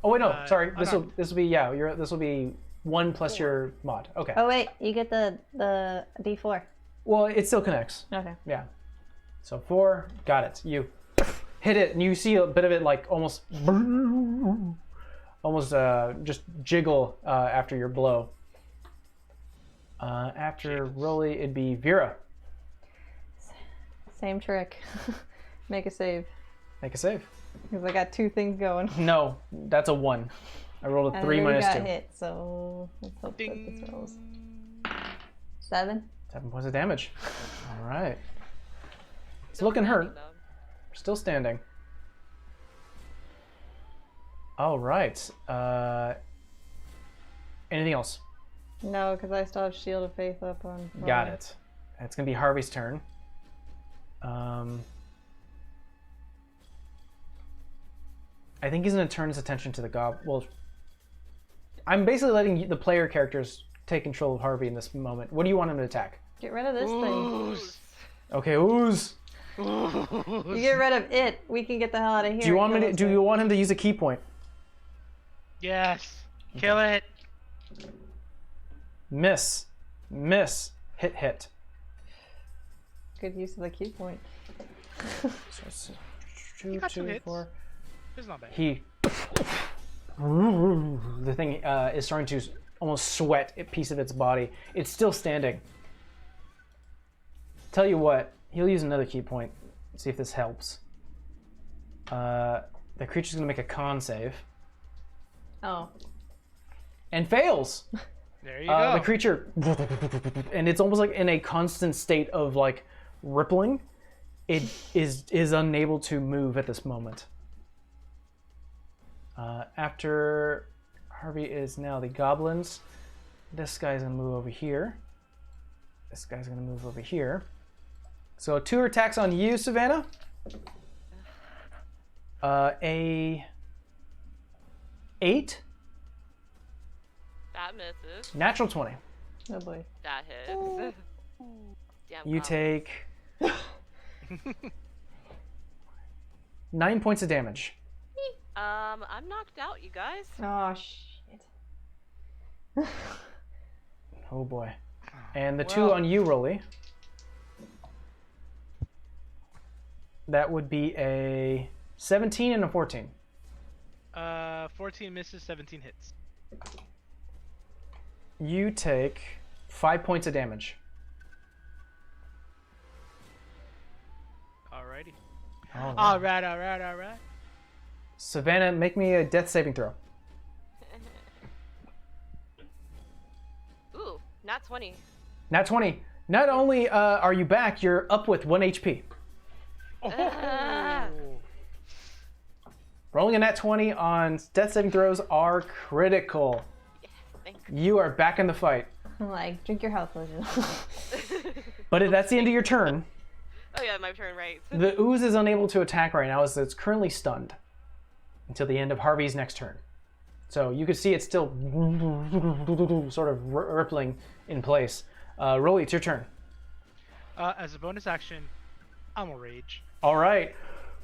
Oh wait, no, sorry. This will unarmed. this will be 1 plus your mod. Okay. Oh wait, you get the D4. Well, it still connects. Okay. Yeah. So 4, got it. You hit it, and you see a bit of it like almost just jiggle after your blow. After Rolly, it'd be Vera. Same trick. Make a save. Make a save. Because I got 2 things going. No, that's a 1. I rolled a And 3 I already minus got 2. hit, so let's hope that this Ding. rolls. 7. 7 points of damage. All right. It's looking hurt. Though. Still standing. All right. Anything else? No, because I still have Shield of Faith up on. Got it. It's gonna be Harvey's turn. I think he's gonna turn his attention to the Well, I'm basically letting the player characters take control of Harvey in this moment. What do you want him to attack? Get rid of this thing. Ooze. Okay, ooze. You get rid of it. We can get the hell out of here. Do you want me and to? kill Do this you thing. want him to use a key point? Yes. Kill it. Miss, miss, hit, hit. Good use of the key point. So it's two, got two two, hits. 4. It's not bad. He. The thing is starting to almost sweat a piece of its body. It's still standing. Tell you what, he'll use another key point. See if this helps. The creature's gonna make a con save Oh. and fails. There you go. The creature, and it's almost like in a constant state of like rippling. It is unable to move at this moment. After Harvey is now the goblins. This guy's gonna move over here. This guy's gonna move over here. So 2 attacks on you, Savannah. A 8, That misses. natural 20. Oh boy. That hits. Damn. You goblin. take 9 points of damage. I'm knocked out, you guys. Oh shit. Oh boy. And the 2 Well- on you, Rolly. That would be a 17 and a 14. 14 misses, 17 hits. You take 5 points of damage. Alrighty. All right. Alright. Savannah, make me a death saving throw. Ooh, not 20. Nat 20. Not only are you back, you're up with 1 HP. Ah. Rolling a nat 20 on death saving throws are critical. Thank You are back in the fight. I'm like, drink your health potion. But if that's the end of your turn, Oh yeah, my turn, right? the ooze is unable to attack right now as it's currently stunned until the end of Harvey's next turn. So you can see it's still sort of rippling in place. Rolly, it's your turn. As a bonus action, I'm a rage. All right.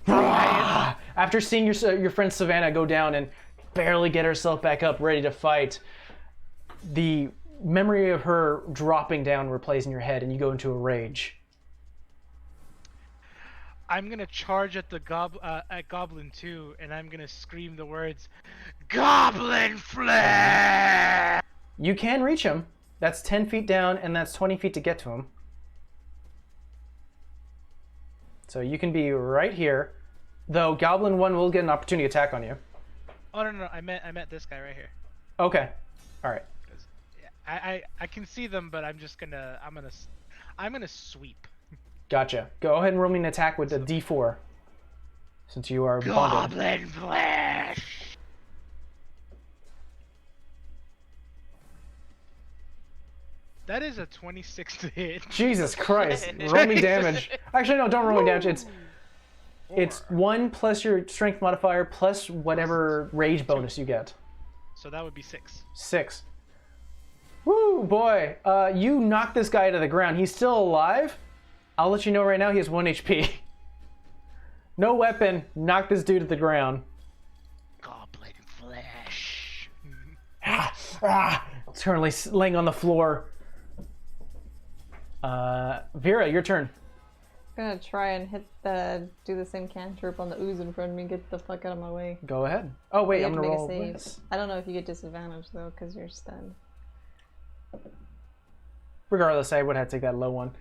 After seeing your friend Savannah go down and barely get herself back up, ready to fight, the memory of her dropping down replays in your head, and you go into a rage. I'm gonna charge at the Goblin 2, and I'm gonna scream the words, "Goblin flesh!" You can reach him. That's 10 feet down, and that's 20 feet to get to him. So you can be right here, though Goblin 1 will get an opportunity attack on you. Oh no, I meant this guy right here. Okay. All right. 'Cause, yeah, I can see them, but I'm gonna sweep. Gotcha. Go ahead and roll me an attack with a D4, since you are bonded. Goblin flesh! That is a 26 to hit. Jesus Christ. Roll me damage. Actually, no, don't roll me damage. It's 1 plus your strength modifier plus whatever rage bonus you get. So that would be 6. 6. Woo, boy. You knocked this guy to the ground. He's still alive. I'll let you know right now he has 1 HP. No weapon. Knock this dude to the ground. Goblin flesh. It's currently laying on the floor. Vera, your turn. I'm gonna try and do the same cantrip on the ooze in front of me. Get the fuck out of my way. Go ahead. Oh, wait, You I'm have going to to roll make a save. this. I don't know if you get disadvantage though, because you're stunned. Regardless, I would have to take that low one.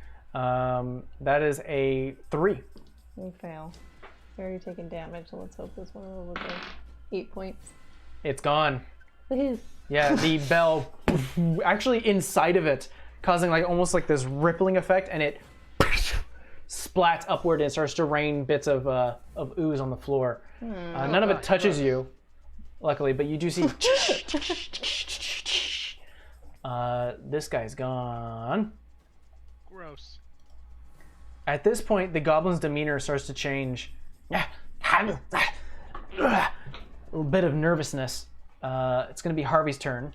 That is a 3. You fail. You're already taking damage, so let's hope this one will go 8 points. It's gone. Woohoo! Yeah, the bell actually inside of it, causing like almost like this rippling effect, and it splats upward and starts to rain bits of ooze on the floor. None of it touches you, luckily, but you do see. This guy's gone. Gross. At this point, the goblin's demeanor starts to change. A little bit of nervousness. It's going to be Harvey's turn.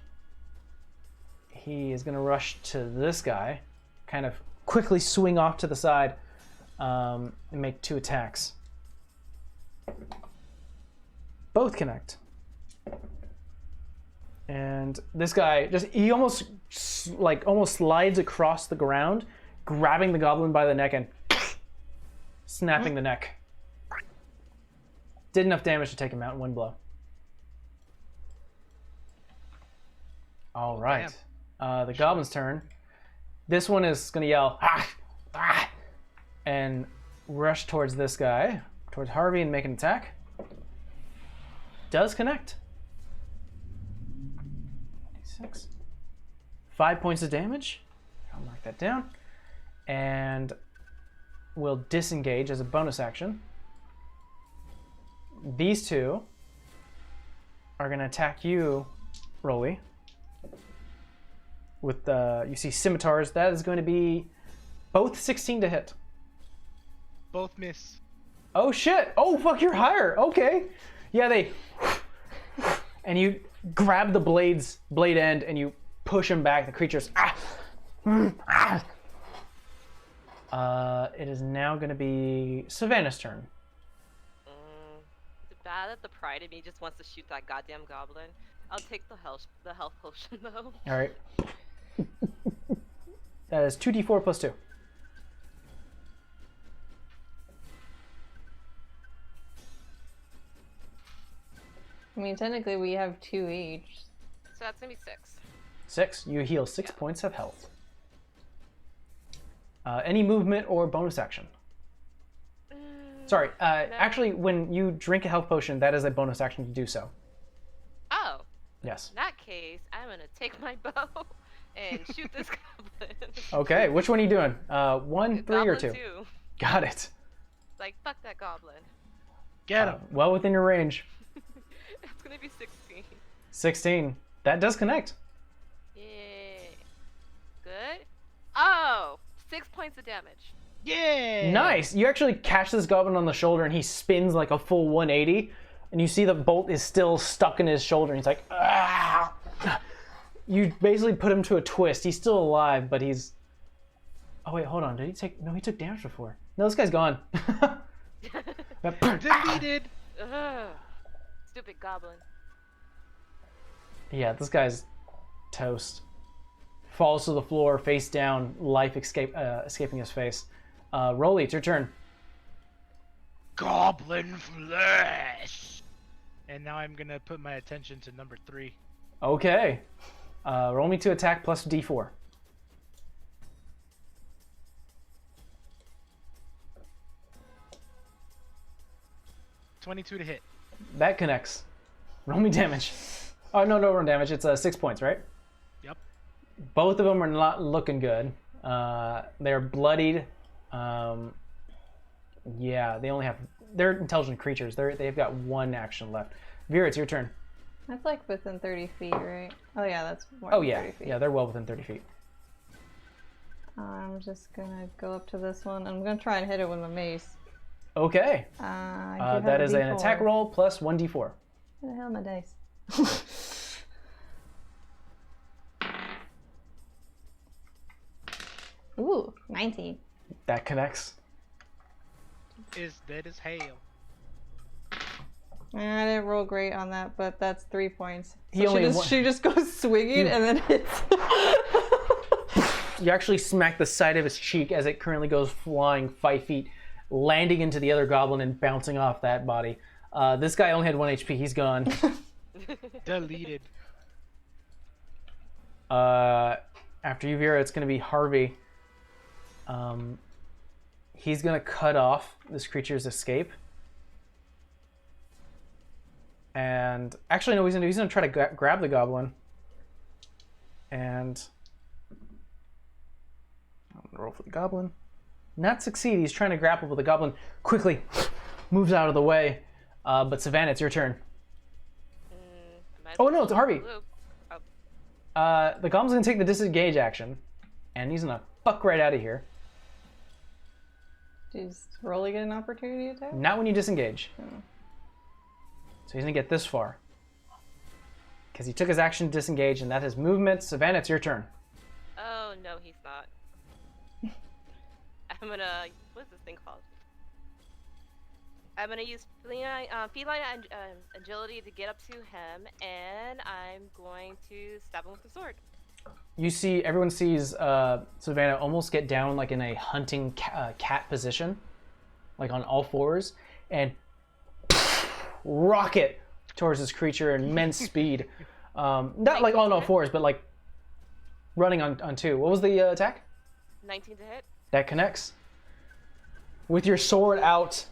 He is going to rush to this guy, kind of quickly swing off to the side, and make 2 attacks. Both connect. And this guy he almost slides across the ground, grabbing the goblin by the neck and snapping the neck. Did enough damage to take him out in one blow. All right. The goblin's turn. This one is going to yell, and rush towards this guy, towards Harvey, and make an attack. Does connect. 6. 5 points of damage. I'll mark that down. And we'll disengage as a bonus action. These two are going to attack you, Rolly. With you see scimitars. That is going to be both 16 to hit. Both miss. Oh shit! Oh fuck, you're higher. Okay. Yeah, they. And you grab the blade end and you push him back. The creature's it is now going to be Savannah's turn. It's bad that the pride in me just wants to shoot that goddamn goblin. I'll take the health potion though. All right. That is 2d4 plus 2. I mean, technically we have 2 each. So that's gonna be 6. 6. You heal 6 points of health. Any movement or bonus action? Sorry, No. actually, when you drink a health potion, that is a bonus action to do so. Oh. Yes. In that case, I'm gonna take my bow and shoot this goblin. Okay, which one are you doing? 1, 3, or 2? Goblin 2. Got it. Like, fuck that goblin. Get him. Well within your range. It's gonna be 16. 16. That does connect. Yay. Good. Oh! 6 points of damage. Yeah. Nice. You actually catch this goblin on the shoulder, and he spins like a full 180, and you see the bolt is still stuck in his shoulder. And he's like, ah! You basically put him to a twist. He's still alive, but he's. Oh wait, hold on. Did he take? No, he took damage before. No, this guy's gone. Deleted. Ugh. Stupid goblin. Yeah, this guy's toast. Falls to the floor, face down, life escaping his face. Rolly, it's your turn. Goblin flesh. And now I'm gonna put my attention to number 3. Okay. Roll me to attack plus d4. $22 to hit. That connects. Roll me damage. Oh, no run damage. It's 6 points, right? Yep. Both of them are not looking good. They're bloodied. Yeah, they're intelligent creatures. They've got 1 action left. Vera, it's your turn. That's like within 30 feet, right? Oh yeah, that's more Oh than yeah, 30 feet. yeah, they're well within 30 feet. I'm just gonna go up to this one. I'm gonna try and hit it with my mace. Okay. That is an attack roll plus 1d4. Where the hell are my dice? Ooh, 19. That connects. Is dead as hail. I didn't roll great on that, but that's 3 points. He only She just goes swinging and then hits. You actually smack the side of his cheek as it currently goes flying 5 feet, landing into the other goblin and bouncing off that body. This guy only had 1 HP. He's gone. Deleted. After you, Vera, it's going to be Harvey. He's going to cut off this creature's escape. And actually, no, he's going to try to grab the goblin. And I'm going to roll for the goblin. Not succeed. He's trying to grapple, but the goblin quickly moves out of the way. But Savannah, it's your turn. Might as Oh, well no, it's close the Harvey. loop. Oh, The goblin's gonna take the disengage action, and he's gonna fuck right out of here. Does Rolly get an opportunity attack? Not when you disengage. Oh. So he's gonna get this far. Because he took his action to disengage, and that is movement. Savannah, it's your turn. oh no, he's not. I'm gonna. What's this thing called? I'm gonna use feline agility to get up to him, and I'm going to stab him with the sword. You see, everyone sees Savannah almost get down like in a hunting cat position, like on all fours, and rocket towards this creature at immense speed. Not like on all fours, but like running on two. What was the attack? 19 to hit. That connects. With your sword out,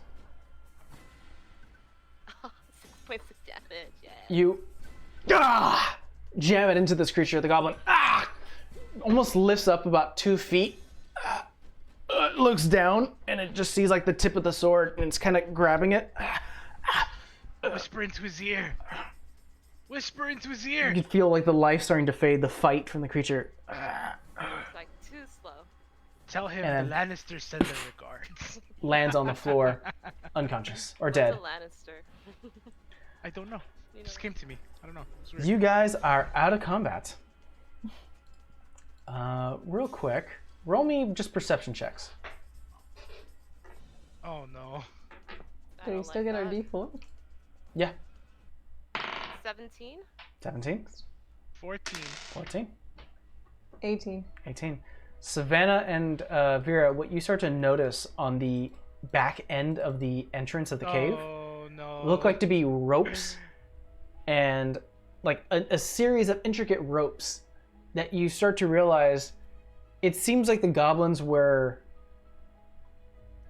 6 points of damage. Yeah. you jam it into this creature. The goblin almost lifts up about 2 feet, looks down, and it just sees like the tip of the sword, and it's kind of grabbing it. Whisper into his ear. Whisper into his You ear. can feel like the life starting to fade, the fight from the creature. It's like too slow. Tell him And- the Lannisters send their regards. Lands on the floor, unconscious or What's dead. a Lannister? I don't know. You Just know. came to me. I don't know. It's weird. You guys are out of combat. Real quick, roll me just perception checks. Oh no. I Do we don't still like get our that. D4? Yeah, 17. 17, 14. 14, 18. 18. Savannah and Vera, what you start to notice on the back end of the entrance of the cave Oh no. look like to be ropes and like a series of intricate ropes that you start to realize it seems like the goblins were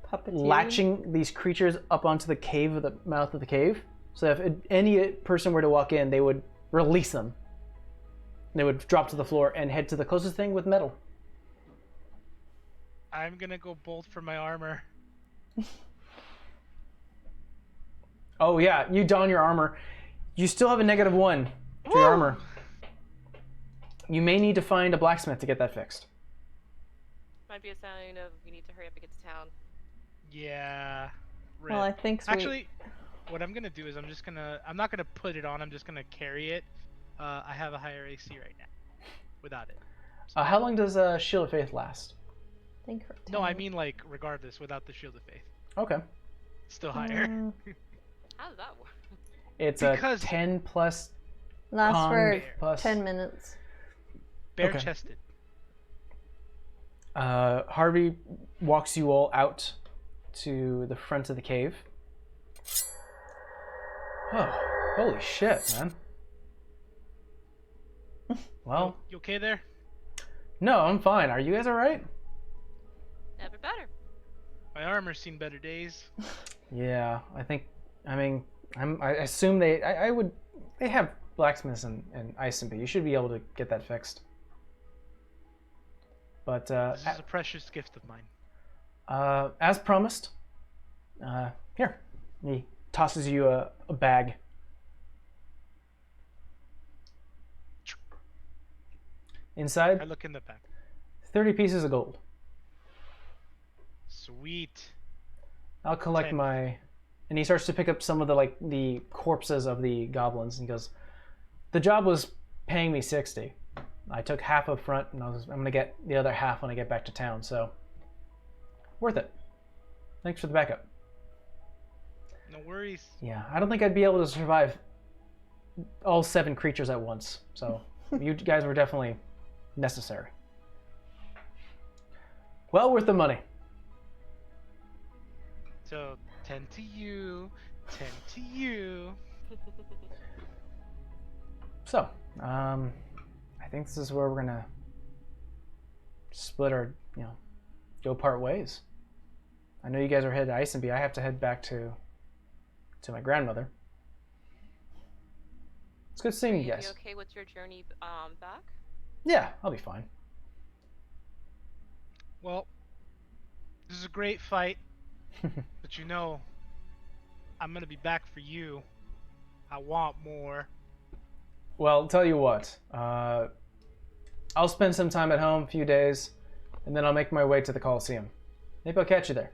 Puppeteer. latching these creatures up onto the cave of the mouth of the cave, so that if any person were to walk in, they would release them. They would drop to the floor and head to the closest thing with metal. I'm gonna go bolt for my armor. Oh yeah, you don your armor. You still have a -1 to your armor. You may need to find a blacksmith to get that fixed. Might be a sign of we need to hurry up and get to town. Yeah. Rip. Well, I think sweet. Actually, what I'm gonna do is I'm not gonna put it on. I'm just gonna carry it. I have a higher AC right now, without it. How long does Shield of Faith last? Think for No, I 10. mean like regardless, without the Shield of Faith, Okay. still higher. How does that work? It's Because- a 10 plus Lasts con for plus. 10 minutes. Bare okay. chested. Harvey walks you all out to the front of the cave. Oh, holy shit, man. Well, You okay there? no, I'm fine. Are you guys alright? Never better. My armor's seen better days. Yeah, I assume they have blacksmiths and ice and you should be able to get that fixed. But This is a precious gift of mine. as promised, here, he tosses you a bag. I Inside, look in the back. 30 pieces of gold. Sweet. I'll collect 10. my... And he starts to pick up some of the corpses of the goblins, and he goes, the job was paying me 60. I took half up front, and I'm going to get the other half when I get back to town, so... Worth it. Thanks for the backup. No worries. Yeah, I don't think I'd be able to survive all 7 creatures at once, so you guys were definitely necessary. Well worth the money. So 10 to you, 10 to you. So, I think this is where we're gonna split our, go part ways. I know you guys are headed to Isenby. I have to head back to my grandmother. It's good seeing you You guys. okay with your journey back? Yeah, I'll be fine. Well, this is a great fight, but I'm gonna be back for you. I want more. Well, tell you what. I'll spend some time at home, a few days, and then I'll make my way to the Coliseum. Maybe I'll catch you there.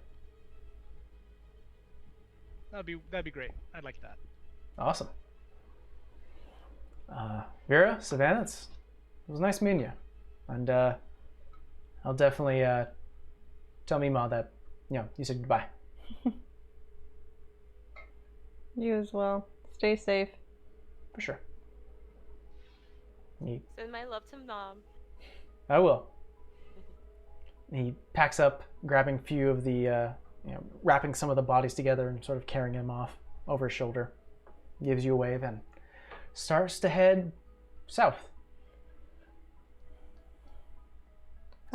That'd be great. I'd like that. Awesome. Vera, Savannah, it was nice meeting you. And I'll definitely tell Mima that, you said goodbye. You as well. Stay safe. For sure. Send my love to Mom. I will. He packs up, grabbing a few of the, wrapping some of the bodies together and sort of carrying them off over his shoulder. Gives you a wave and starts to head south.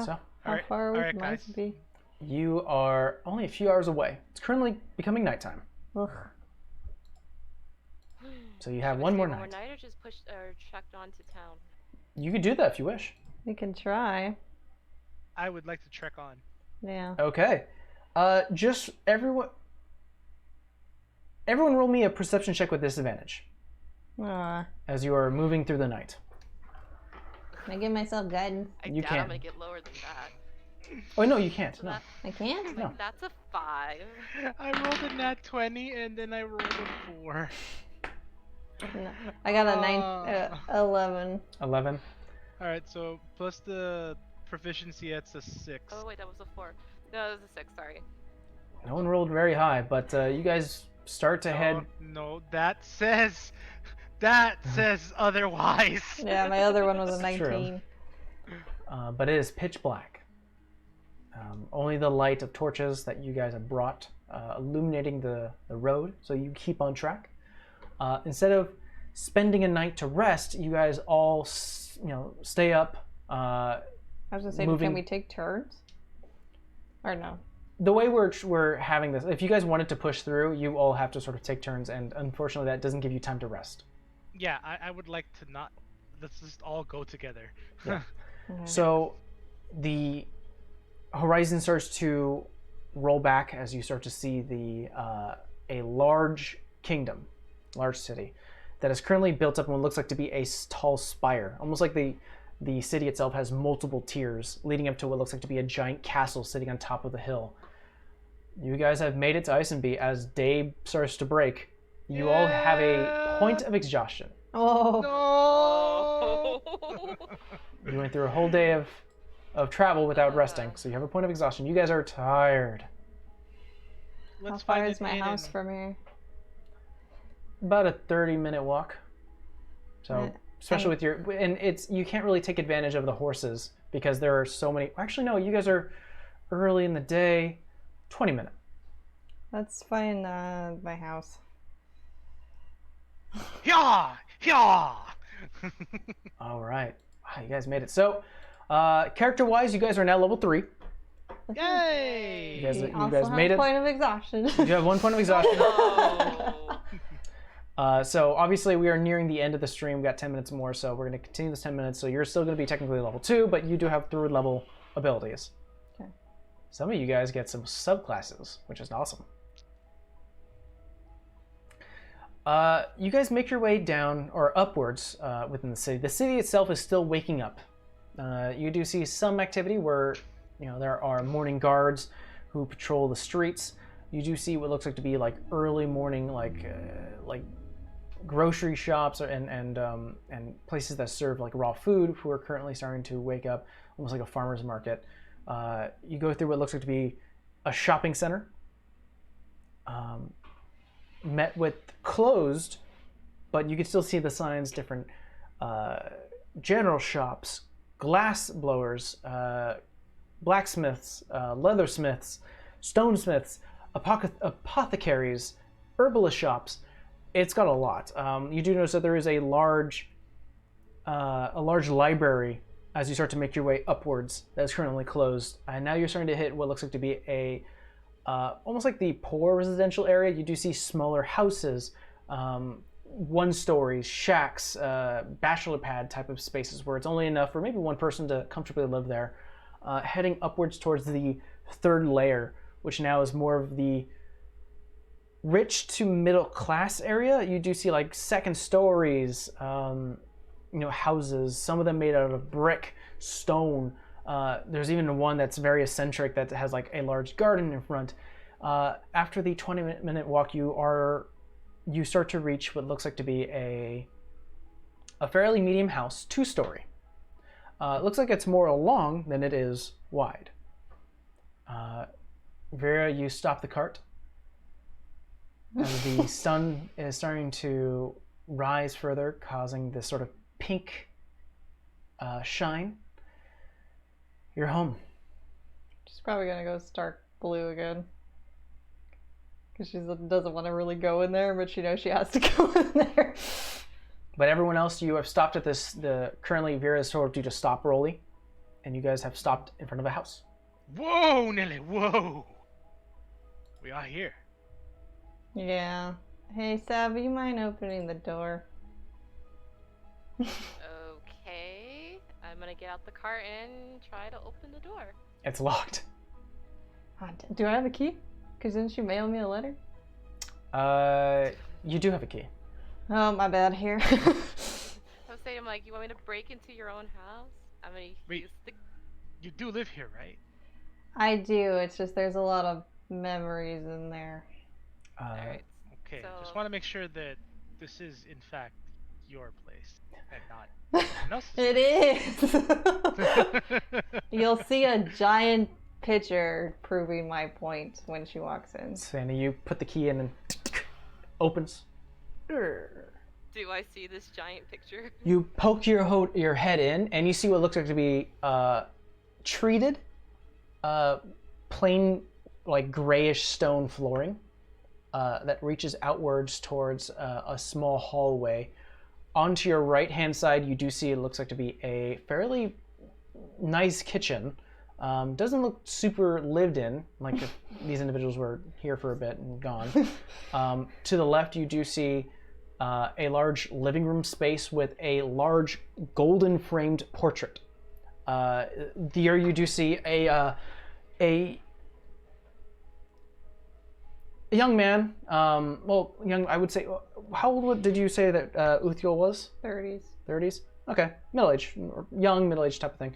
So, How far would alright, mine guys. be? you are only a few hours away. It's currently becoming nighttime. Ugh. So you have Should we one stay more one night. more night or just push or trekked on to town? You could do that if you wish. We can try. I would like to trek on. Yeah. Okay. Just everyone roll me a perception check with disadvantage Aw. as you are moving through the night. Can I give myself guidance? I You doubt can. I'm gonna get lower than that. Oh no, you can't. So No. I can't? No. That's a 5. I rolled a nat 20 and then I rolled a 4. No. I got a Ah. 11. 11. Alright, so plus the proficiency, that's a 6. Oh wait, that was a 4. No, that was a 6. Sorry. No one rolled very high, but you guys start to head. No, that says otherwise. Yeah, my other one was a That's true. 19. But it is pitch black. Only the light of torches that you guys have brought illuminating the road, so you keep on track. Instead of spending a night to rest, you guys all stay up. I was gonna say, Moving- can we take turns? Or no? The way we're having this, if you guys wanted to push through, you all have to sort of take turns, and unfortunately that doesn't give you time to rest. Yeah, I would like to not. Let's just all go together. Yeah. Okay. So the horizon starts to roll back as you start to see a large kingdom, large city, that is currently built up in what looks like to be a tall spire, almost like the city itself has multiple tiers leading up to what looks like to be a giant castle sitting on top of the hill. You guys have made it to Isenby. As day starts to break, you all have a point of exhaustion. Oh. No. You went through a whole day of travel without resting, so you have a point of exhaustion. You guys are tired. How Let's far find is an my inn house and- from here? About a 30-minute walk. So, especially with your, and you can't really take advantage of the horses because there are so many. Actually, no, you guys are early in the day. 20-minute. Let's find my house. Yeah, yeah. All right. Wow, you guys made it. So, character-wise, you guys are now level 3. Yay! You guys, We you also guys have made a it. point of exhaustion. You have 1 point of exhaustion. Oh. So obviously we are nearing the end of the stream. We've got 10 minutes more, so we're going to continue this 10 minutes. So you're still going to be technically level 2, but you do have 3rd level abilities. Okay. Some of you guys get some subclasses, which is awesome. You guys make your way down or upwards within the city. The city itself is still waking up. You do see some activity where there are morning guards who patrol the streets. You do see what looks like to be like early morning, like grocery shops and places that serve like raw food who are currently starting to wake up, almost like a farmer's market. You go through what looks like to be a shopping center, met with closed, but you can still see the signs, different general shops, glass blowers, blacksmiths, leathersmiths, stonesmiths, apothecaries, herbalist shops. It's got a lot. You do notice that there is a large library as you start to make your way upwards that is currently closed. And now you're starting to hit what looks like to be a almost like the poor residential area. You do see smaller houses, one-stories, shacks, bachelor pad type of spaces where it's only enough for maybe one person to comfortably live there. Heading upwards towards the 3rd layer, which now is more of the rich to middle class area. You do see like 2nd stories, houses. Some of them made out of brick, stone. There's even one that's very eccentric that has like a large garden in front. After the 20-minute walk, you start to reach what looks like to be a fairly medium house, 2-story. It looks like it's more long than it is wide. Vera, you stop the cart. And the sun is starting to rise further, causing this sort of pink shine. You're home. She's probably gonna go stark blue again. Because she doesn't want to really go in there, but she knows she has to go in there. But everyone else, you have stopped at currently Vera's told you to stop Rolly, and you guys have stopped in front of a house. Whoa, Nelly, whoa! We are here. Yeah. Hey, Sav, you mind opening the door? Okay. I'm gonna get out the cart and try to open the door. It's locked. Do I have a key? Because didn't you mail me a letter? You do have a key. Oh, my bad, here. I was saying, I'm like, you want me to break into your own house? I'm gonna Wait. use the... You do live here, right? I do, it's just there's a lot of memories in there. Alright. Okay, So- just want to make sure that this is, in fact, your place and not someone else's. It is! You'll see a giant picture proving my point when she walks in. Sandy, you put the key in and opens. Do I see this giant picture? You poke your head in, and you see what looks like to be treated, plain, like grayish stone flooring that reaches outwards towards a small hallway. Onto your right-hand side, you do see it looks like to be a fairly nice kitchen. Doesn't look super lived in, like if these individuals were here for a bit and gone. To the left, you do see a large living room space with a large golden framed portrait. There you do see a young man. Young. I would say. How old did you say that Uthiel was? 30s. 30s. Okay, middle age, or young middle age type of thing.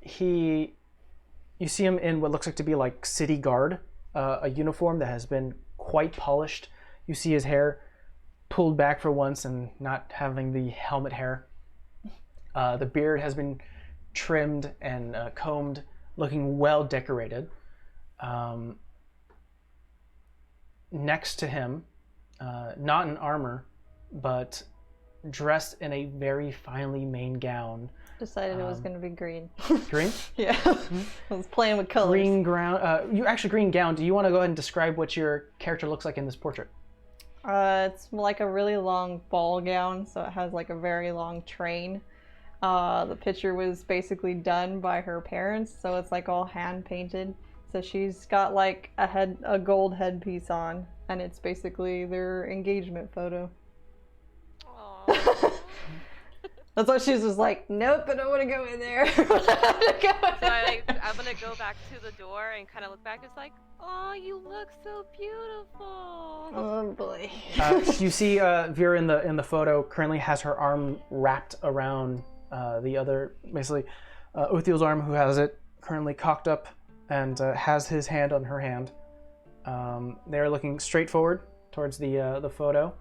You see him in what looks like to be like city guard, a uniform that has been quite polished. You see his hair pulled back for once and not having the helmet hair. The beard has been trimmed and combed, looking well decorated. Next to him, not in armor, but dressed in a very finely made gown. Decided it was going to be green. Green? Yeah. I was playing with colors. Green ground. Green gown. Do you want to go ahead and describe what your character looks like in this portrait? It's like a really long ball gown, so it has like a very long train. The picture was basically done by her parents, so it's like all hand painted. So she's got like a gold headpiece on, and it's basically their engagement photo. Aww. That's why she's just like, nope, I don't want to go in there. So I'm gonna go back to the door and kind of look back. It's like, oh, you look so beautiful. Oh boy. You see Vera in the photo currently has her arm wrapped around the other, basically Uthiel's arm, who has it currently cocked up and has his hand on her hand. They're looking straight forward towards the photo.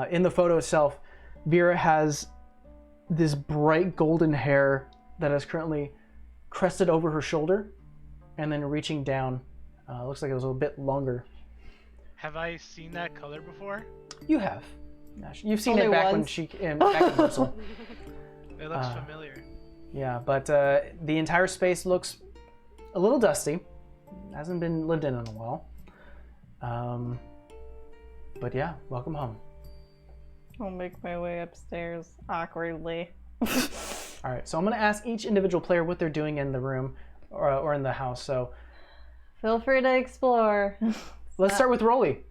In the photo itself, Vera has this bright golden hair that is currently crested over her shoulder and then reaching down. Looks like it was a bit longer. Have I seen that color before? You have. You've seen Only it back once. when she back in Whistle. It looks familiar. Yeah, but the entire space looks a little dusty. Hasn't been lived in a while. But yeah, welcome home. I'll make my way upstairs awkwardly. All right, so I'm gonna ask each individual player what they're doing in the room or in the house. So Feel free to explore. let's start with Rolly.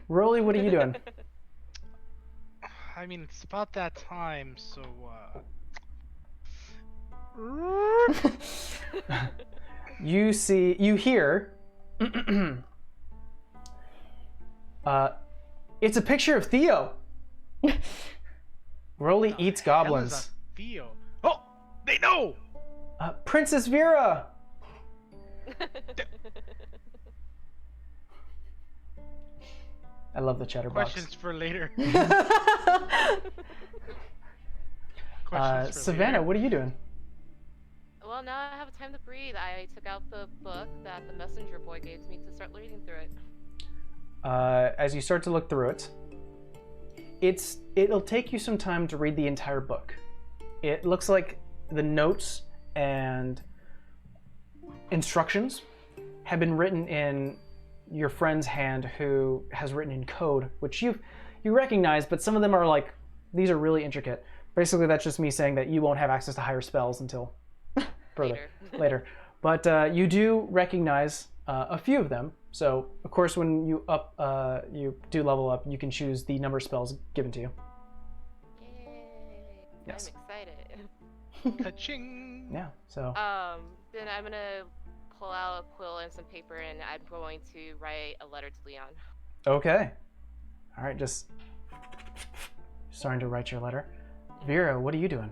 Rolly, what are you doing? I mean, it's about that time, so You hear. It's a picture of Theo. Rolly eats Hell is goblins. a Theo. Oh, they know. Princess Vera! I love the chatterbox. Questions for later. Savannah, later. what are you doing? Well, now I have time to breathe. I took out the book that the messenger boy gave me to start reading through it. As you start to look through it, it'll take you some time to read the entire book. It looks like the notes and instructions have been written in your friend's hand, who has written in code, which you recognize, but some of them are like, these are really intricate. Basically, that's just me saying that you won't have access to higher spells until further later. But you do recognize a few of them. So, of course, when you do level up, you can choose the number of spells given to you. Yay! Yes. I'm excited. Ka-ching. Yeah. So. Then I'm gonna pull out a quill and some paper, and I'm going to write a letter to Leon. Okay. All right. Just starting to write your letter. Vera, what are you doing?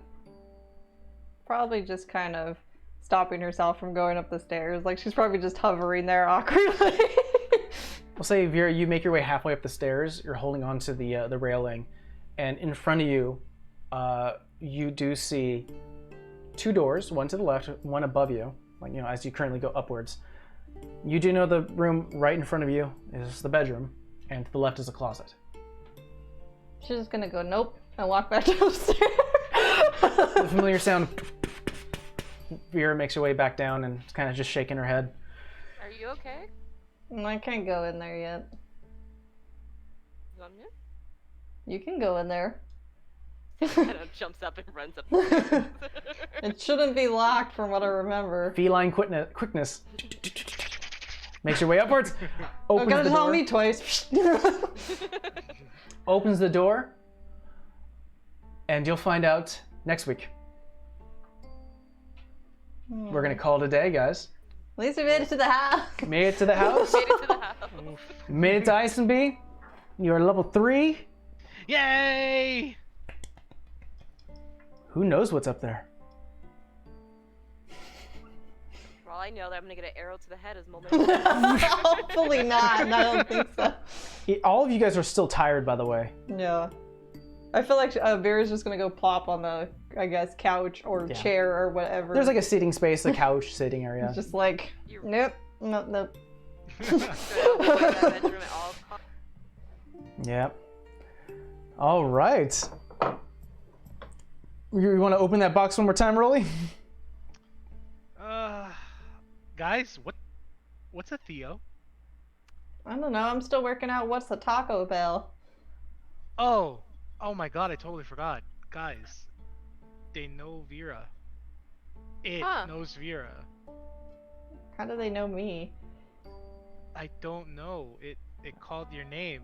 Probably just kind of stopping herself from going up the stairs. Like, she's probably just hovering there awkwardly. We'll say, Vera, you make your way halfway up the stairs. You're holding onto the railing, and in front of you, you do see two doors, one to the left, one above you, like, you know, as you currently go upwards. You do know the room right in front of you is the bedroom, and to the left is a closet. She's just gonna go, nope, and walk back downstairs. The familiar sound. Vera makes her way back down and is kind of just shaking her head. Are you okay? I can't go in there yet. You want me to? You can go in there. Kind of jumps up and runs up the stairs. It shouldn't be locked from what I remember. Feline quickness. Makes your way upwards. Oh, Opens gotta the tell door. me twice. Opens the door. And you'll find out next week. We're gonna call it a day, guys. At least we made it to the house. Made it to the house. Made it to the house. Made it to Isenby. You're level 3. Yay! Who knows what's up there? For all I know, that I'm gonna get an arrow to the head as moment. Hopefully not. I don't think so. All of you guys are still tired, by the way. Yeah. I feel like Vera's just gonna go plop on the, I guess, couch or chair or whatever. There's like a seating space, a couch sitting area. Just like, nope, nope. That bedroom at all costs. Yeah. All right. You want to open that box one more time, Rolly? Guys, what's a Theo? I don't know. I'm still working out what's a Taco Bell. Oh my god, I totally forgot. Guys, they know Vera. It knows Vera. How do they know me? I don't know. It called your name,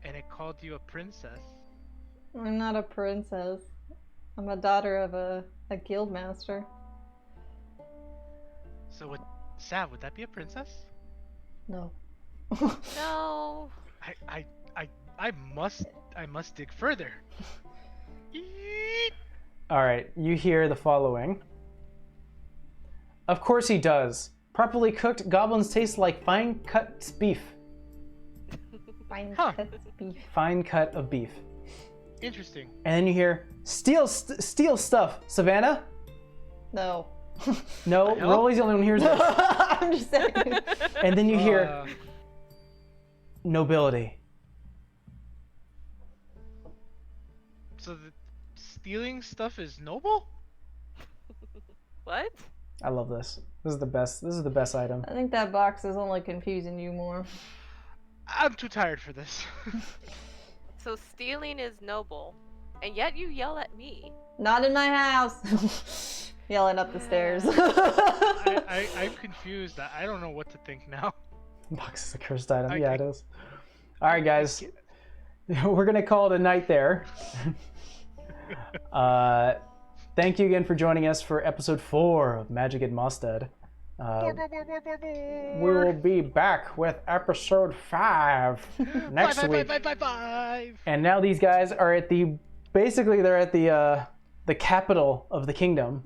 and it called you a princess. I'm not a princess. I'm a daughter of a guild master. So Sav, would that be a princess? No. No. I must dig further. Yeet. All right, you hear the following. Of course he does. Properly cooked, goblins taste like fine cut beef. Fine Huh. cut beef. Fine cut of beef. Interesting. And then you hear, steal stuff, Savannah? No. No, No? Rolly's the only one who hears this. I'm just saying. And then you hear, nobility. So the stealing stuff is noble? What? I love this. This is the best. This is the best item. I think that box is only confusing you more. I'm too tired for this. So stealing is noble, and yet you yell at me. Not in my house. Yelling up the stairs. I'm confused. I don't know what to think now. Box is a cursed item. I- Yeah, it is. All right, guys. We're going to call it a night there. Thank you again for joining us for episode 4 of Magic at Mostead. We will be back with episode 5 next week. Bye. And now these guys are at the basically they're at the capital of the kingdom.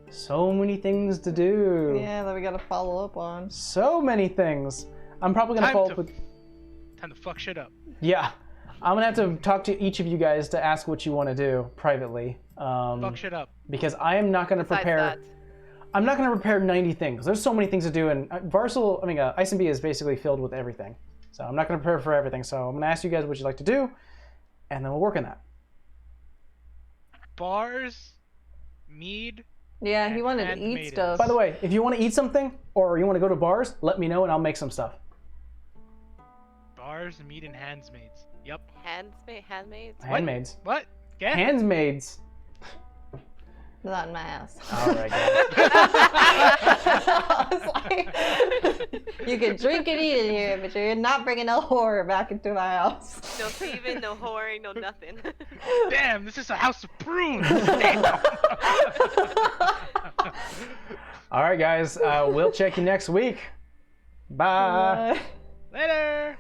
So many things to do. Yeah, that we gotta follow up on. So many things. I'm probably gonna follow up with. Time to fuck shit up. Yeah, I'm gonna have to talk to each of you guys to ask what you want to do privately. Fuck shit up. Because I am not gonna Besides prepare. that, I'm not gonna prepare 90 things. There's so many things to do, and Ice and B is basically filled with everything. So I'm not gonna prepare for everything. So I'm gonna ask you guys what you'd like to do, and then we'll work on that. Bars, mead. Yeah, he wanted to Handmaidens. eat stuff. By the way, if you want to eat something or you want to go to bars, let me know and I'll make some stuff. Bars, mead, and handmaids. Yep. handmaids. Handmaids. What? Get? Handmaids. Not in my house. All right, guys. I was like, you can drink and eat in here, but you're not bringing no horror back into my house. No thieving, no whoring, no nothing. Damn, this is a house of prunes. All right, guys. We'll check you next week. Bye. Uh, Later.